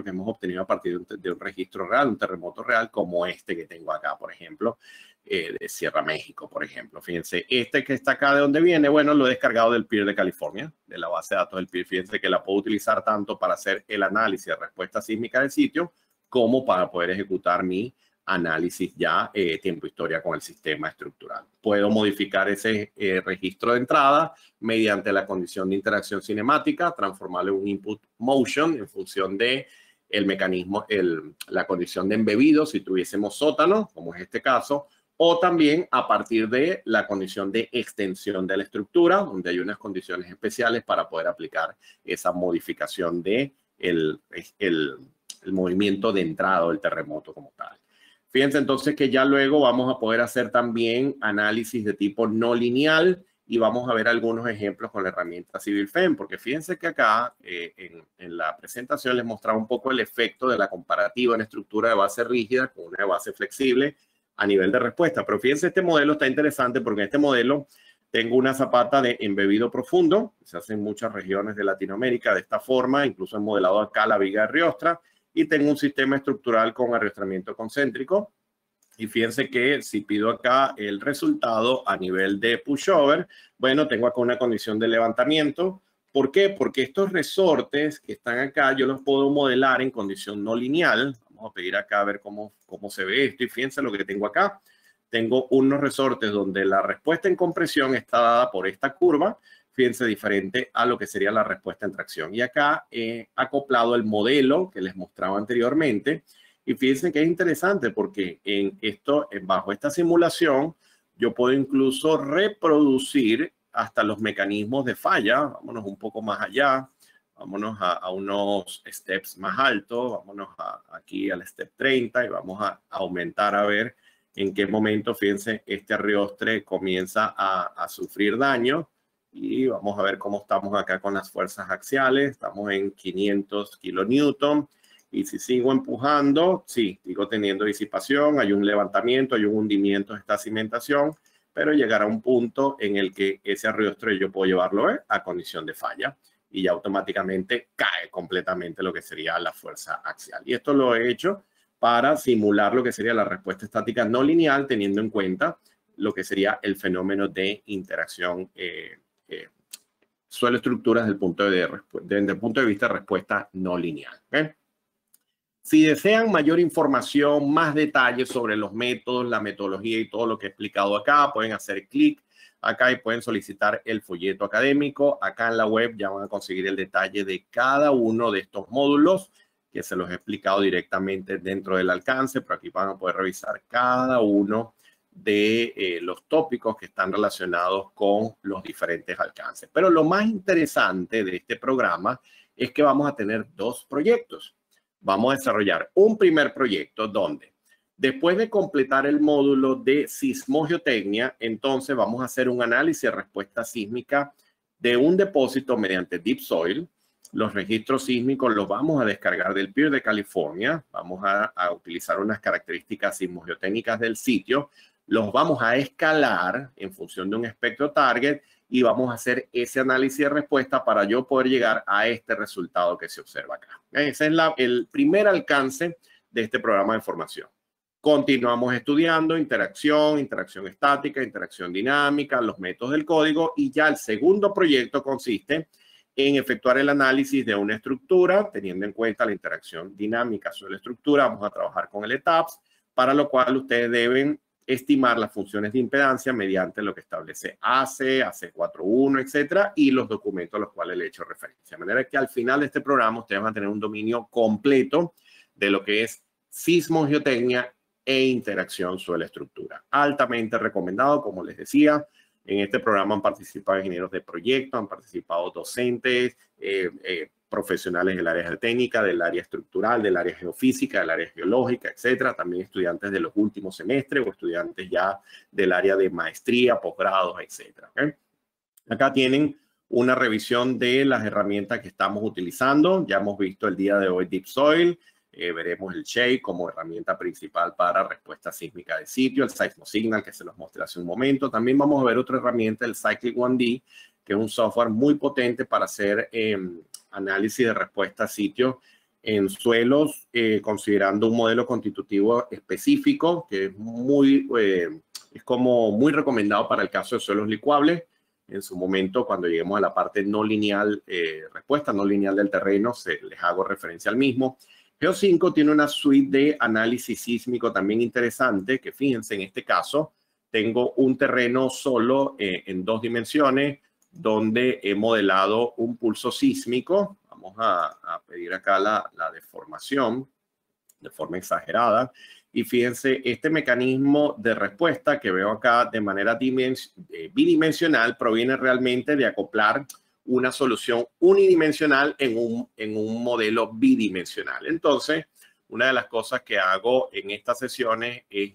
hemos obtenido a partir de un registro real, un terremoto real, como este que tengo acá, por ejemplo, de Sierra México, por ejemplo. Fíjense, este que está acá, ¿de dónde viene? Bueno, lo he descargado del PIR de California, de la base de datos del PIR. Fíjense que la puedo utilizar tanto para hacer el análisis de respuesta sísmica del sitio, como para poder ejecutar mi análisis ya tiempo-historia con el sistema estructural. Puedo modificar ese registro de entrada mediante la condición de interacción cinemática, transformarle un input motion en función de el mecanismo, la condición de embebido, si tuviésemos sótano, como es este caso, o también a partir de la condición de extensión de la estructura, donde hay unas condiciones especiales para poder aplicar esa modificación de el movimiento de entrada del terremoto como tal. Fíjense entonces que ya luego vamos a poder hacer también análisis de tipo no lineal y vamos a ver algunos ejemplos con la herramienta CivilFEM, porque fíjense que acá en la presentación les mostraba un poco el efecto de la comparativa en estructura de base rígida con una de base flexible a nivel de respuesta. Pero fíjense, este modelo está interesante porque en este modelo tengo una zapata de embebido profundo, se hace en muchas regiones de Latinoamérica de esta forma, incluso he modelado acá la viga de Riostra, y tengo un sistema estructural con arriostramiento concéntrico. Y fíjense que si pido acá el resultado a nivel de pushover, bueno, tengo acá una condición de levantamiento. ¿Por qué? Porque estos resortes que están acá, yo los puedo modelar en condición no lineal. Vamos a pedir acá a ver cómo se ve esto. Y fíjense lo que tengo acá. Tengo unos resortes donde la respuesta en compresión está dada por esta curva. Fíjense, diferente a lo que sería la respuesta en tracción. Y acá he acoplado el modelo que les mostraba anteriormente. Y fíjense que es interesante porque bajo esta simulación, yo puedo incluso reproducir hasta los mecanismos de falla. Vámonos un poco más allá. Vámonos a unos steps más altos. Vámonos aquí al step 30 y vamos a aumentar a ver en qué momento, fíjense, este arriostre comienza a sufrir daño. Y vamos a ver cómo estamos acá con las fuerzas axiales. Estamos en 500 kilonewton. Y si sigo empujando, sí, sigo teniendo disipación, hay un levantamiento, hay un hundimiento de esta cimentación, pero llegará un punto en el que ese arriostre yo puedo llevarlo a condición de falla y ya automáticamente cae completamente lo que sería la fuerza axial. Y esto lo he hecho para simular lo que sería la respuesta estática no lineal, teniendo en cuenta lo que sería el fenómeno de interacción suelo-estructura desde el punto de vista de respuesta no lineal. ¿Okay? Si desean mayor información, más detalles sobre los métodos, la metodología y todo lo que he explicado acá, pueden hacer clic acá y pueden solicitar el folleto académico. Acá en la web ya van a conseguir el detalle de cada uno de estos módulos que se los he explicado directamente dentro del alcance, pero aquí van a poder revisar cada uno de los tópicos que están relacionados con los diferentes alcances. Pero lo más interesante de este programa es que vamos a tener dos proyectos. Vamos a desarrollar un primer proyecto donde después de completar el módulo de sismogeotecnia, entonces vamos a hacer un análisis de respuesta sísmica de un depósito mediante Deep Soil. Los registros sísmicos los vamos a descargar del PIR de California. Vamos a utilizar unas características sismogeotécnicas del sitio. Los vamos a escalar en función de un espectro target y vamos a hacer ese análisis de respuesta para yo poder llegar a este resultado que se observa acá. Ese es el primer alcance de este programa de formación. Continuamos estudiando interacción estática, interacción dinámica, los métodos del código y ya el segundo proyecto consiste en efectuar el análisis de una estructura teniendo en cuenta la interacción dinámica sobre la estructura. Vamos a trabajar con el ETAPS, para lo cual ustedes deben estimar las funciones de impedancia mediante lo que establece ACE, AC41, etcétera, y los documentos a los cuales le he hecho referencia. De manera que al final de este programa ustedes van a tener un dominio completo de lo que es sismogeotecnia e interacción suelo-estructura. Altamente recomendado, como les decía. En este programa han participado ingenieros de proyecto, han participado docentes, profesionales del área geotécnica, del área estructural, del área geofísica, del área geológica, etcétera. También estudiantes de los últimos semestres o estudiantes ya del área de maestría, posgrados, etcétera. ¿Okay? Acá tienen una revisión de las herramientas que estamos utilizando. Ya hemos visto el día de hoy Deep Soil. Veremos el Shake como herramienta principal para respuesta sísmica de sitio, el Seismosignal que se los mostré hace un momento. También vamos a ver otra herramienta, el Cyclic 1D, que es un software muy potente para hacer análisis de respuesta a sitio en suelos, considerando un modelo constitutivo específico que es como muy recomendado para el caso de suelos licuables. En su momento, cuando lleguemos a la parte no lineal, respuesta no lineal del terreno, les hago referencia al mismo. Geo5 tiene una suite de análisis sísmico también interesante, que fíjense, en este caso tengo un terreno solo en 2 dimensiones, donde he modelado un pulso sísmico. Vamos a pedir acá la deformación de forma exagerada. Y fíjense, este mecanismo de respuesta que veo acá de manera bidimensional proviene realmente de acoplar una solución unidimensional en un modelo bidimensional. Entonces, una de las cosas que hago en estas sesiones es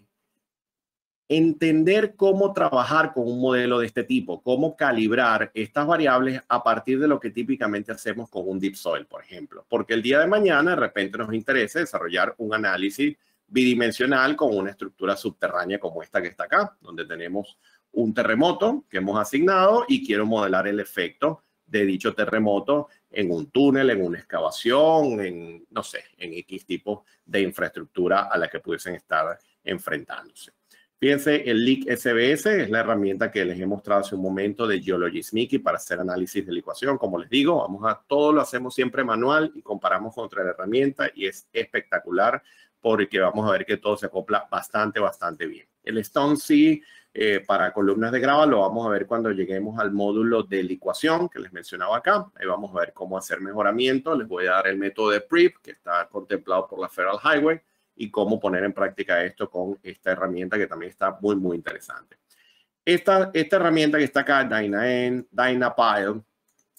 entender cómo trabajar con un modelo de este tipo, cómo calibrar estas variables a partir de lo que típicamente hacemos con un deep soil, por ejemplo. Porque el día de mañana de repente nos interesa desarrollar un análisis bidimensional con una estructura subterránea como esta que está acá, donde tenemos un terremoto que hemos asignado y quiero modelar el efecto de dicho terremoto en un túnel, en una excavación, en, no sé, en X tipo de infraestructura a la que pudiesen estar enfrentándose. Fíjense, el Leak SBS es la herramienta que les he mostrado hace un momento de GeologySmicky para hacer análisis de la ecuación. Como les digo, todo lo hacemos siempre manual y comparamos contra la herramienta y es espectacular porque vamos a ver que todo se acopla bastante bien. El StoneSea para columnas de grava lo vamos a ver cuando lleguemos al módulo de la ecuación que les mencionaba acá. Ahí vamos a ver cómo hacer mejoramiento. Les voy a dar el método de PRIP que está contemplado por la Federal Highway y cómo poner en práctica esto con esta herramienta que también está muy interesante. Esta herramienta que está acá, DynaPile,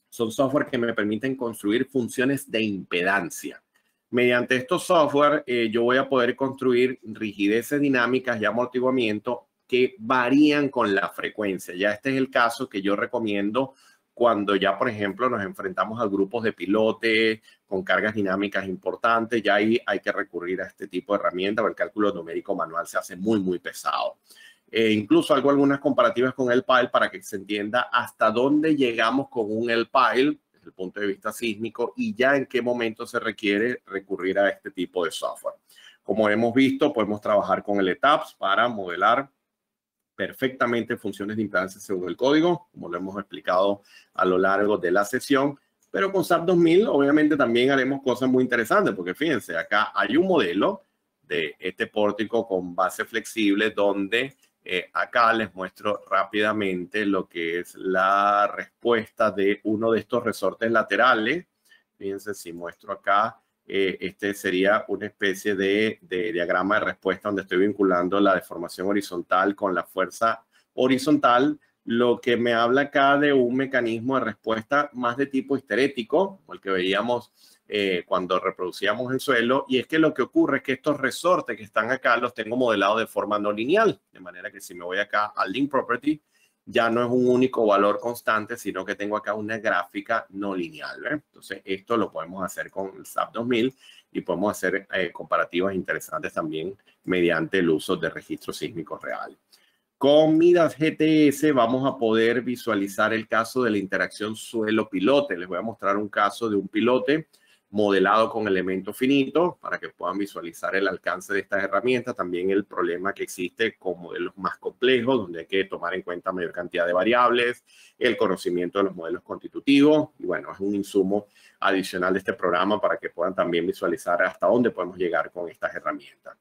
son software que me permiten construir funciones de impedancia. Mediante estos software, yo voy a poder construir rigideces dinámicas y amortiguamiento que varían con la frecuencia. Ya este es el caso que yo recomiendo cuando ya, por ejemplo, nos enfrentamos a grupos de pilotes con cargas dinámicas importantes. Ya ahí hay que recurrir a este tipo de herramientas, porque el cálculo numérico manual se hace muy pesado. Incluso hago algunas comparativas con el PILE para que se entienda hasta dónde llegamos con un PILE desde el punto de vista sísmico y ya en qué momento se requiere recurrir a este tipo de software. Como hemos visto, podemos trabajar con el ETAPS para modelar perfectamente funciones de impedancia según el código, como lo hemos explicado a lo largo de la sesión. Pero con SAP 2000 obviamente también haremos cosas muy interesantes, porque fíjense, acá hay un modelo de este pórtico con base flexible donde acá les muestro rápidamente lo que es la respuesta de uno de estos resortes laterales. Fíjense, si muestro acá, este sería una especie de diagrama de respuesta donde estoy vinculando la deformación horizontal con la fuerza horizontal, lo que me habla acá de un mecanismo de respuesta más de tipo histerético, como el que veíamos cuando reproducíamos el suelo, y es que lo que ocurre es que estos resortes que están acá los tengo modelados de forma no lineal, de manera que si me voy acá al Link Property, ya no es un único valor constante, sino que tengo acá una gráfica no lineal. Entonces, esto lo podemos hacer con el SAP 2000 y podemos hacer comparativas interesantes también mediante el uso de registros sísmicos reales. Con Midas GTS vamos a poder visualizar el caso de la interacción suelo-pilote. Les voy a mostrar un caso de un pilote modelado con elementos finitos para que puedan visualizar el alcance de estas herramientas. También el problema que existe con modelos más complejos, donde hay que tomar en cuenta mayor cantidad de variables, el conocimiento de los modelos constitutivos. Y bueno, es un insumo adicional de este programa para que puedan también visualizar hasta dónde podemos llegar con estas herramientas.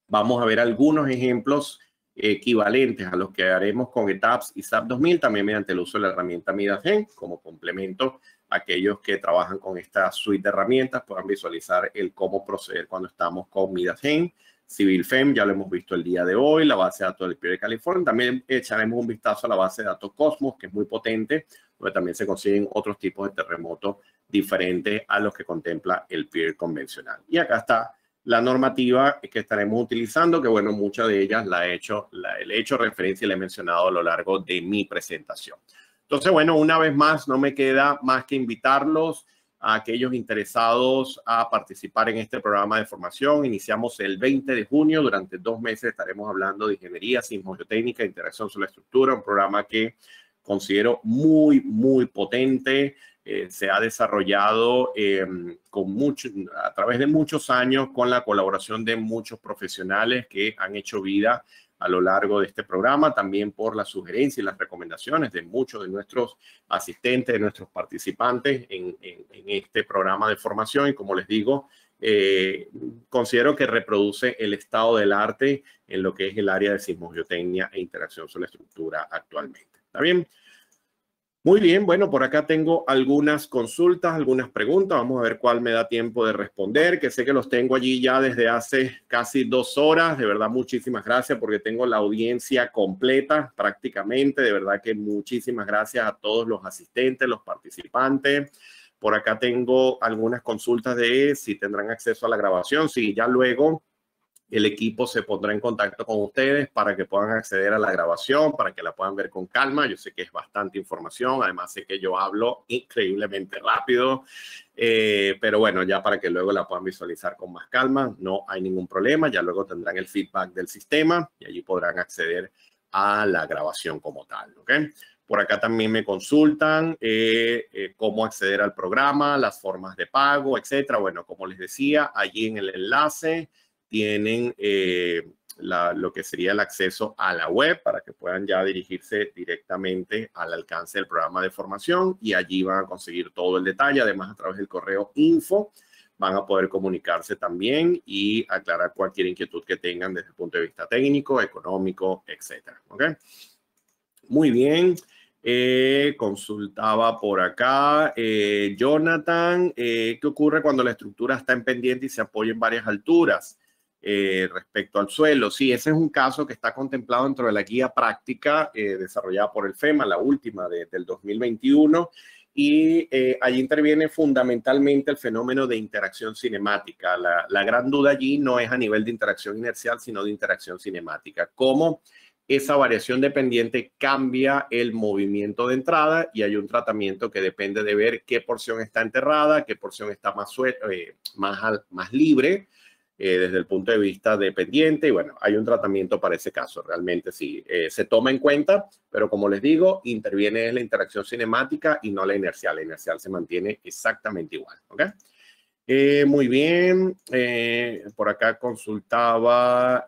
Vamos a ver algunos ejemplos equivalentes a los que haremos con ETAPS y SAP 2000, también mediante el uso de la herramienta MidasGen como complemento. Aquellos que trabajan con esta suite de herramientas puedan visualizar el cómo proceder cuando estamos con MidasGen. CivilFEM ya lo hemos visto el día de hoy, la base de datos del PIR de California. También echaremos un vistazo a la base de datos Cosmos, que es muy potente, donde también se consiguen otros tipos de terremotos diferentes a los que contempla el PIR convencional. Y acá está la normativa que estaremos utilizando, que bueno, muchas de ellas le he hecho referencia y le he mencionado a lo largo de mi presentación. Entonces, bueno, una vez más, no me queda más que invitarlos a aquellos interesados a participar en este programa de formación. Iniciamos el 20 de junio. Durante 2 meses estaremos hablando de ingeniería, sismogeotécnica, interacción sobre la estructura, un programa que considero muy potente. Se ha desarrollado a través de muchos años con la colaboración de muchos profesionales que han hecho vida a lo largo de este programa, también por las sugerencias y las recomendaciones de muchos de nuestros asistentes, de nuestros participantes en este programa de formación. Y como les digo, considero que reproduce el estado del arte en lo que es el área de sismogeotecnia e interacción sobre la estructura actualmente. ¿Está bien? Muy bien, bueno, por acá tengo algunas consultas, algunas preguntas. Vamos a ver cuál me da tiempo de responder, que sé que los tengo allí ya desde hace casi 2 horas. De verdad, muchísimas gracias porque tengo la audiencia completa prácticamente. De verdad que muchísimas gracias a todos los asistentes, los participantes. Por acá tengo algunas consultas de si tendrán acceso a la grabación. Sí, ya luego el equipo se pondrá en contacto con ustedes para que puedan acceder a la grabación, para que la puedan ver con calma. Yo sé que es bastante información, además sé que yo hablo increíblemente rápido, pero bueno, ya para que luego la puedan visualizar con más calma, no hay ningún problema. Ya luego tendrán el feedback del sistema y allí podrán acceder a la grabación como tal, ¿ok? Por acá también me consultan cómo acceder al programa, las formas de pago, etcétera. Bueno, como les decía, allí en el enlace tienen lo que sería el acceso a la web para que puedan ya dirigirse directamente al alcance del programa de formación y allí van a conseguir todo el detalle. Además, a través del correo info van a poder comunicarse también y aclarar cualquier inquietud que tengan desde el punto de vista técnico, económico, etcétera. ¿Ok? Muy bien. Consultaba por acá Jonathan, ¿qué ocurre cuando la estructura está en pendiente y se apoya en varias alturas respecto al suelo? Sí, ese es un caso que está contemplado dentro de la guía práctica desarrollada por el FEMA, la última del 2021, y allí interviene fundamentalmente el fenómeno de interacción cinemática. La gran duda allí no es a nivel de interacción inercial, sino de interacción cinemática. ¿Cómo esa variación dependiente cambia el movimiento de entrada? Y hay un tratamiento que depende de ver qué porción está enterrada, qué porción está más libre desde el punto de vista de pendiente. Y bueno, hay un tratamiento para ese caso. Realmente sí, se toma en cuenta, pero como les digo, interviene la interacción cinemática y no la inercial. La inercial se mantiene exactamente igual. ¿Ok? Muy bien, por acá consultaba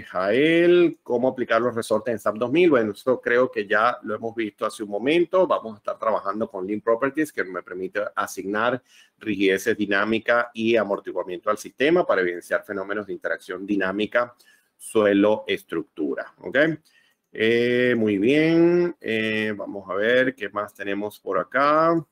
Jael, cómo aplicar los resortes en SAP 2000. Bueno, esto creo que ya lo hemos visto hace un momento. Vamos a estar trabajando con Lean Properties, que me permite asignar rigidez dinámica y amortiguamiento al sistema para evidenciar fenómenos de interacción dinámica suelo-estructura. ¿Ok? Muy bien, vamos a ver qué más tenemos por acá.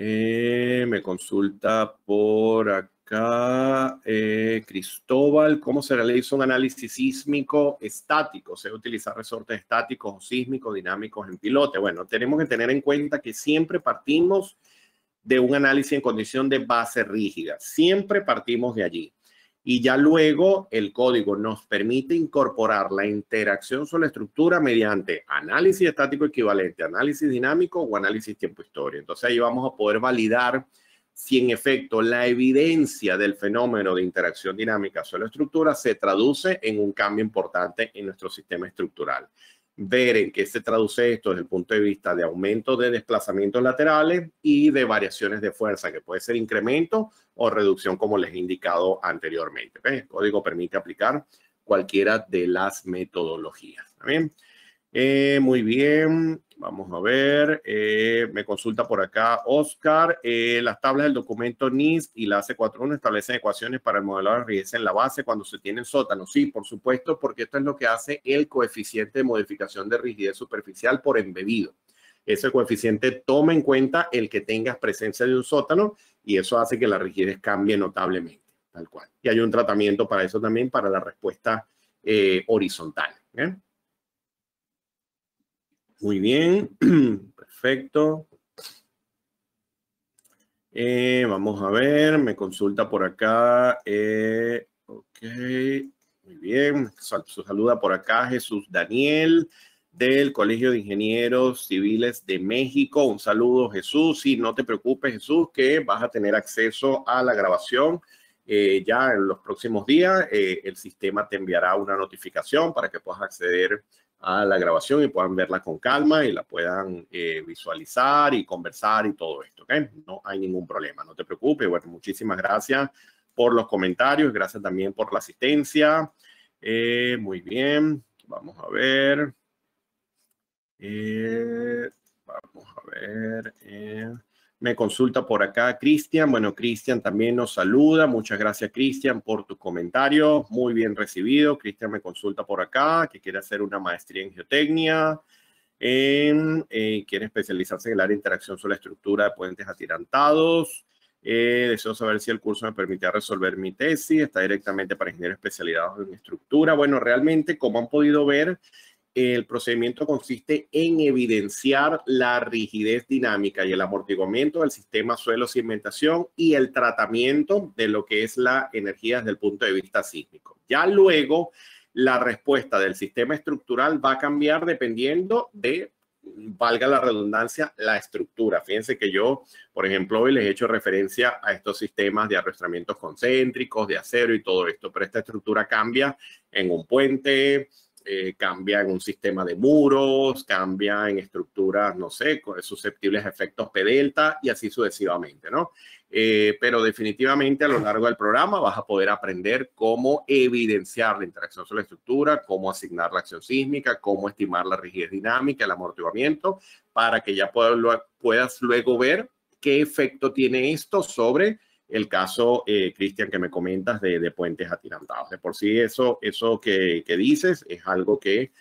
Me consulta por acá Cristóbal, ¿cómo se realiza un análisis sísmico estático? ¿Se utiliza resortes estáticos o sísmicos dinámicos en pilote? Bueno, tenemos que tener en cuenta que siempre partimos de un análisis en condición de base rígida. Siempre partimos de allí. Y ya luego el código nos permite incorporar la interacción sobre la estructura mediante análisis estático equivalente, análisis dinámico o análisis tiempo-historia. Entonces ahí vamos a poder validar si en efecto la evidencia del fenómeno de interacción dinámica sobre la estructura se traduce en un cambio importante en nuestro sistema estructural. Ver en qué se traduce esto desde el punto de vista de aumento de desplazamientos laterales y de variaciones de fuerza, que puede ser incremento o reducción, como les he indicado anteriormente. El código permite aplicar cualquiera de las metodologías. ¿Está bien? Muy bien, vamos a ver, me consulta por acá Oscar, las tablas del documento NIST y la AC41 establecen ecuaciones para el modelado de rigidez en la base cuando se tienen sótanos. Sí, por supuesto, porque esto es lo que hace el coeficiente de modificación de rigidez superficial por embebido. Ese coeficiente toma en cuenta el que tengas presencia de un sótano y eso hace que la rigidez cambie notablemente, tal cual. Y hay un tratamiento para eso también, para la respuesta horizontal. Muy bien, perfecto. Vamos a ver, me consulta por acá. Ok, muy bien. Saluda por acá Jesús Daniel del Colegio de Ingenieros Civiles de México. Un saludo, Jesús. Sí, no te preocupes, Jesús, que vas a tener acceso a la grabación. Ya en los próximos días el sistema te enviará una notificación para que puedas acceder a la grabación y puedan verla con calma y la puedan visualizar y conversar y todo esto, ¿ok? No hay ningún problema, no te preocupes. Bueno, muchísimas gracias por los comentarios, gracias también por la asistencia. Muy bien, vamos a ver. Vamos a ver. Me consulta por acá Cristian. Bueno, Cristian también nos saluda. Muchas gracias, Cristian, por tu comentario. Muy bien recibido. Cristian me consulta por acá que quiere hacer una maestría en geotecnia. Quiere especializarse en el área de interacción sobre la estructura de puentes atirantados. Deseo saber si el curso me permitía resolver mi tesis. Está directamente para ingenieros especializados en estructura. Bueno, realmente, como han podido ver, el procedimiento consiste en evidenciar la rigidez dinámica y el amortiguamiento del sistema suelo-cimentación y el tratamiento de lo que es la energía desde el punto de vista sísmico. Ya luego, la respuesta del sistema estructural va a cambiar dependiendo de, valga la redundancia, la estructura. Fíjense que yo, por ejemplo, hoy les he hecho referencia a estos sistemas de arrastramientos concéntricos, de acero y todo esto, pero esta estructura cambia en un puente, cambia en un sistema de muros, cambia en estructuras, no sé, susceptibles a efectos P delta y así sucesivamente, ¿no? Pero definitivamente a lo largo del programa vas a poder aprender cómo evidenciar la interacción sobre la estructura, cómo asignar la acción sísmica, cómo estimar la rigidez dinámica, el amortiguamiento, para que ya puedas luego ver qué efecto tiene esto sobre el caso, Cristian, que me comentas de puentes atirantados. De por sí eso que dices es algo que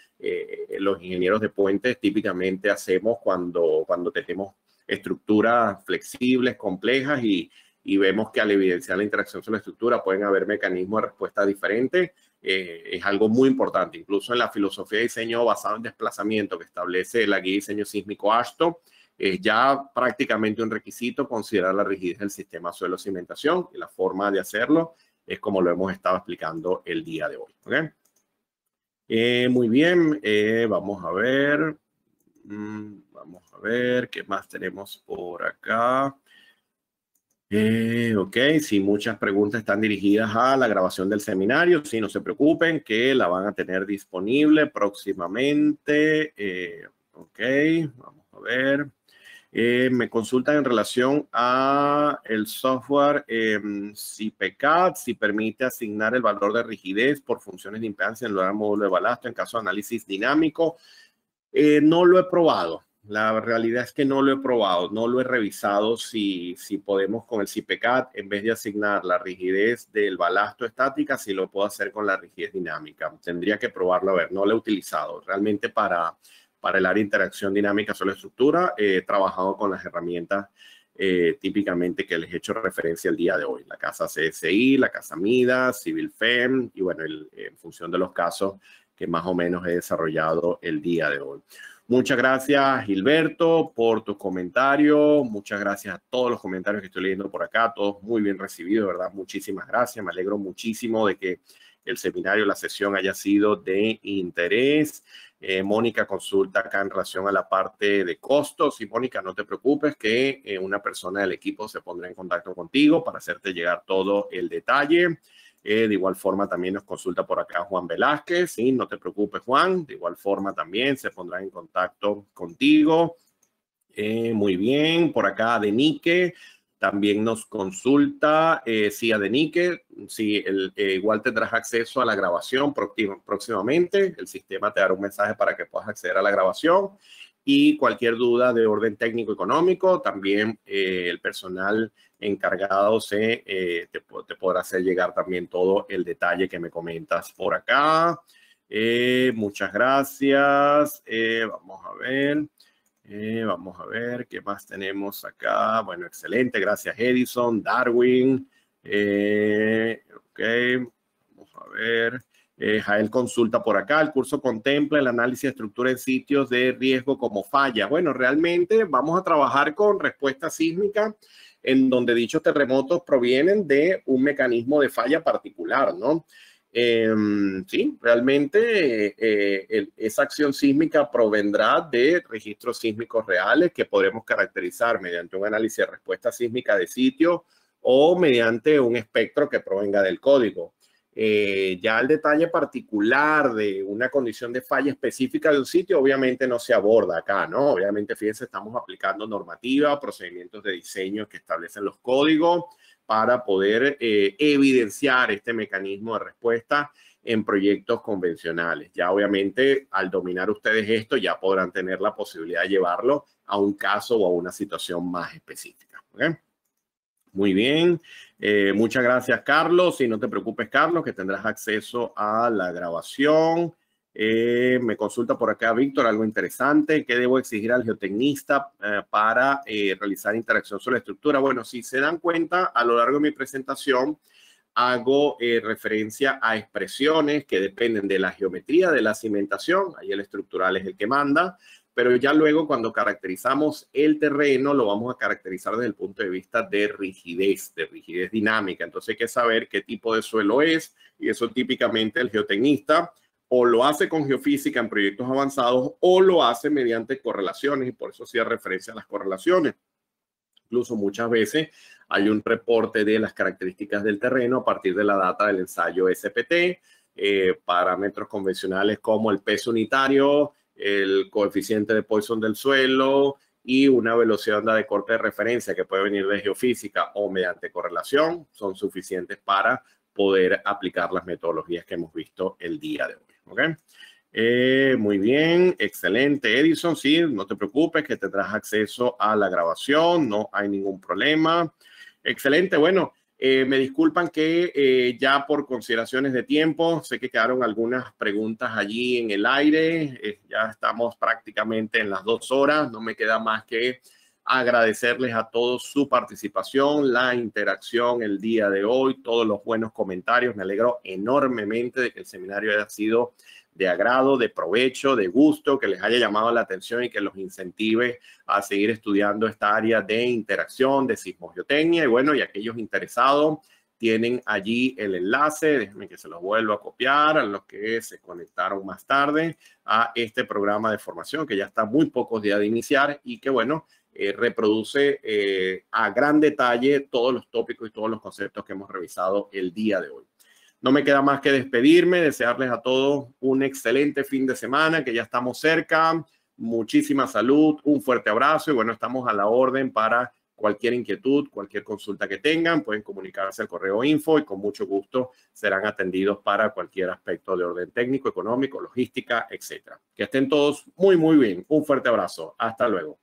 los ingenieros de puentes típicamente hacemos cuando tenemos estructuras flexibles, complejas y vemos que al evidenciar la interacción sobre la estructura pueden haber mecanismos de respuesta diferentes. Es algo muy importante. Incluso en la filosofía de diseño basado en desplazamiento que establece la guía de diseño sísmico AASHTO, es ya prácticamente un requisito considerar la rigidez del sistema suelo-cimentación y la forma de hacerlo es como lo hemos estado explicando el día de hoy. ¿Okay? Muy bien, vamos a ver. Vamos a ver qué más tenemos por acá. Ok, sí, muchas preguntas están dirigidas a la grabación del seminario. Sí, no se preocupen que la van a tener disponible próximamente. Ok, vamos a ver. Me consultan en relación a el software CPCAD, si permite asignar el valor de rigidez por funciones de impedancia en lugar del módulo de balasto en caso de análisis dinámico. No lo he probado. La realidad es que no lo he probado, no lo he revisado si podemos con el CPCAD, en vez de asignar la rigidez del balasto estática, si lo puedo hacer con la rigidez dinámica. Tendría que probarlo a ver, no lo he utilizado. Realmente para el área de interacción dinámica sobre la estructura, he trabajado con las herramientas típicamente que les he hecho referencia el día de hoy. La casa CSI, la casa Midas, Civil FEM y bueno, en función de los casos que más o menos he desarrollado el día de hoy. Muchas gracias, Gilberto, por tus comentarios. Muchas gracias a todos los comentarios que estoy leyendo por acá. Todos muy bien recibidos, ¿verdad? Muchísimas gracias. Me alegro muchísimo de que el seminario, la sesión haya sido de interés. Mónica consulta acá en relación a la parte de costos. Y Mónica, no te preocupes que una persona del equipo se pondrá en contacto contigo para hacerte llegar todo el detalle. De igual forma también nos consulta por acá Juan Velázquez. Sí, no te preocupes, Juan. De igual forma también se pondrá en contacto contigo. Muy bien. Por acá Denique también nos consulta. Sí, Denique. Sí, igual tendrás acceso a la grabación próximamente. El sistema te dará un mensaje para que puedas acceder a la grabación. Y cualquier duda de orden técnico económico, también el personal encargado te podrá hacer llegar también todo el detalle que me comentas por acá. Muchas gracias. Vamos a ver. Vamos a ver qué más tenemos acá. Bueno, excelente. Gracias, Edison, Darwin. Ok, vamos a ver. Jael consulta por acá. El curso contempla el análisis de estructura en sitios de riesgo como falla. Bueno, realmente vamos a trabajar con respuesta sísmica en donde dichos terremotos provienen de un mecanismo de falla particular, ¿no? Sí, realmente esa acción sísmica provendrá de registros sísmicos reales que podremos caracterizar mediante un análisis de respuesta sísmica de sitio o mediante un espectro que provenga del código. Ya el detalle particular de una condición de falla específica de un sitio obviamente no se aborda acá, ¿no? Obviamente, fíjense, estamos aplicando normativa, procedimientos de diseño que establecen los códigos para poder evidenciar este mecanismo de respuesta en proyectos convencionales. Ya obviamente al dominar ustedes esto ya podrán tener la posibilidad de llevarlo a un caso o a una situación más específica. ¿Okay? Muy bien, muchas gracias Carlos, y no te preocupes Carlos que tendrás acceso a la grabación. Me consulta por acá Víctor, algo interesante. ¿Qué debo exigir al geotecnista para realizar interacción sobre la estructura? Bueno, si se dan cuenta, a lo largo de mi presentación hago referencia a expresiones que dependen de la geometría de la cimentación. Ahí el estructural es el que manda. Pero ya luego cuando caracterizamos el terreno, lo vamos a caracterizar desde el punto de vista de rigidez dinámica. Entonces hay que saber qué tipo de suelo es, y eso típicamente el geotecnista o lo hace con geofísica en proyectos avanzados o lo hace mediante correlaciones, y por eso hacía referencia a las correlaciones. Incluso muchas veces hay un reporte de las características del terreno a partir de la data del ensayo SPT, parámetros convencionales como el peso unitario, el coeficiente de Poisson del suelo y una velocidad de onda de corte de referencia que puede venir de geofísica o mediante correlación, son suficientes para poder aplicar las metodologías que hemos visto el día de hoy. ¿Okay? Muy bien, excelente Edison, sí, no te preocupes que tendrás acceso a la grabación, no hay ningún problema. Excelente, bueno, me disculpan que ya por consideraciones de tiempo, sé que quedaron algunas preguntas allí en el aire, ya estamos prácticamente en las 2 horas, no me queda más que agradecerles a todos su participación, la interacción el día de hoy, todos los buenos comentarios. Me alegro enormemente de que el seminario haya sido de agrado, de provecho, de gusto, que les haya llamado la atención y que los incentive a seguir estudiando esta área de interacción, de sismogeotecnia. Y bueno, y aquellos interesados tienen allí el enlace, déjenme que se los vuelva a copiar a los que se conectaron más tarde a este programa de formación que ya está muy pocos días de iniciar y que bueno, reproduce a gran detalle todos los tópicos y todos los conceptos que hemos revisado el día de hoy. No me queda más que despedirme, desearles a todos un excelente fin de semana, que ya estamos cerca. Muchísima salud, un fuerte abrazo y bueno, estamos a la orden para cualquier inquietud, cualquier consulta que tengan. Pueden comunicarse al correo info y con mucho gusto serán atendidos para cualquier aspecto de orden técnico, económico, logística, etcétera. Que estén todos muy, muy bien. Un fuerte abrazo. Hasta luego.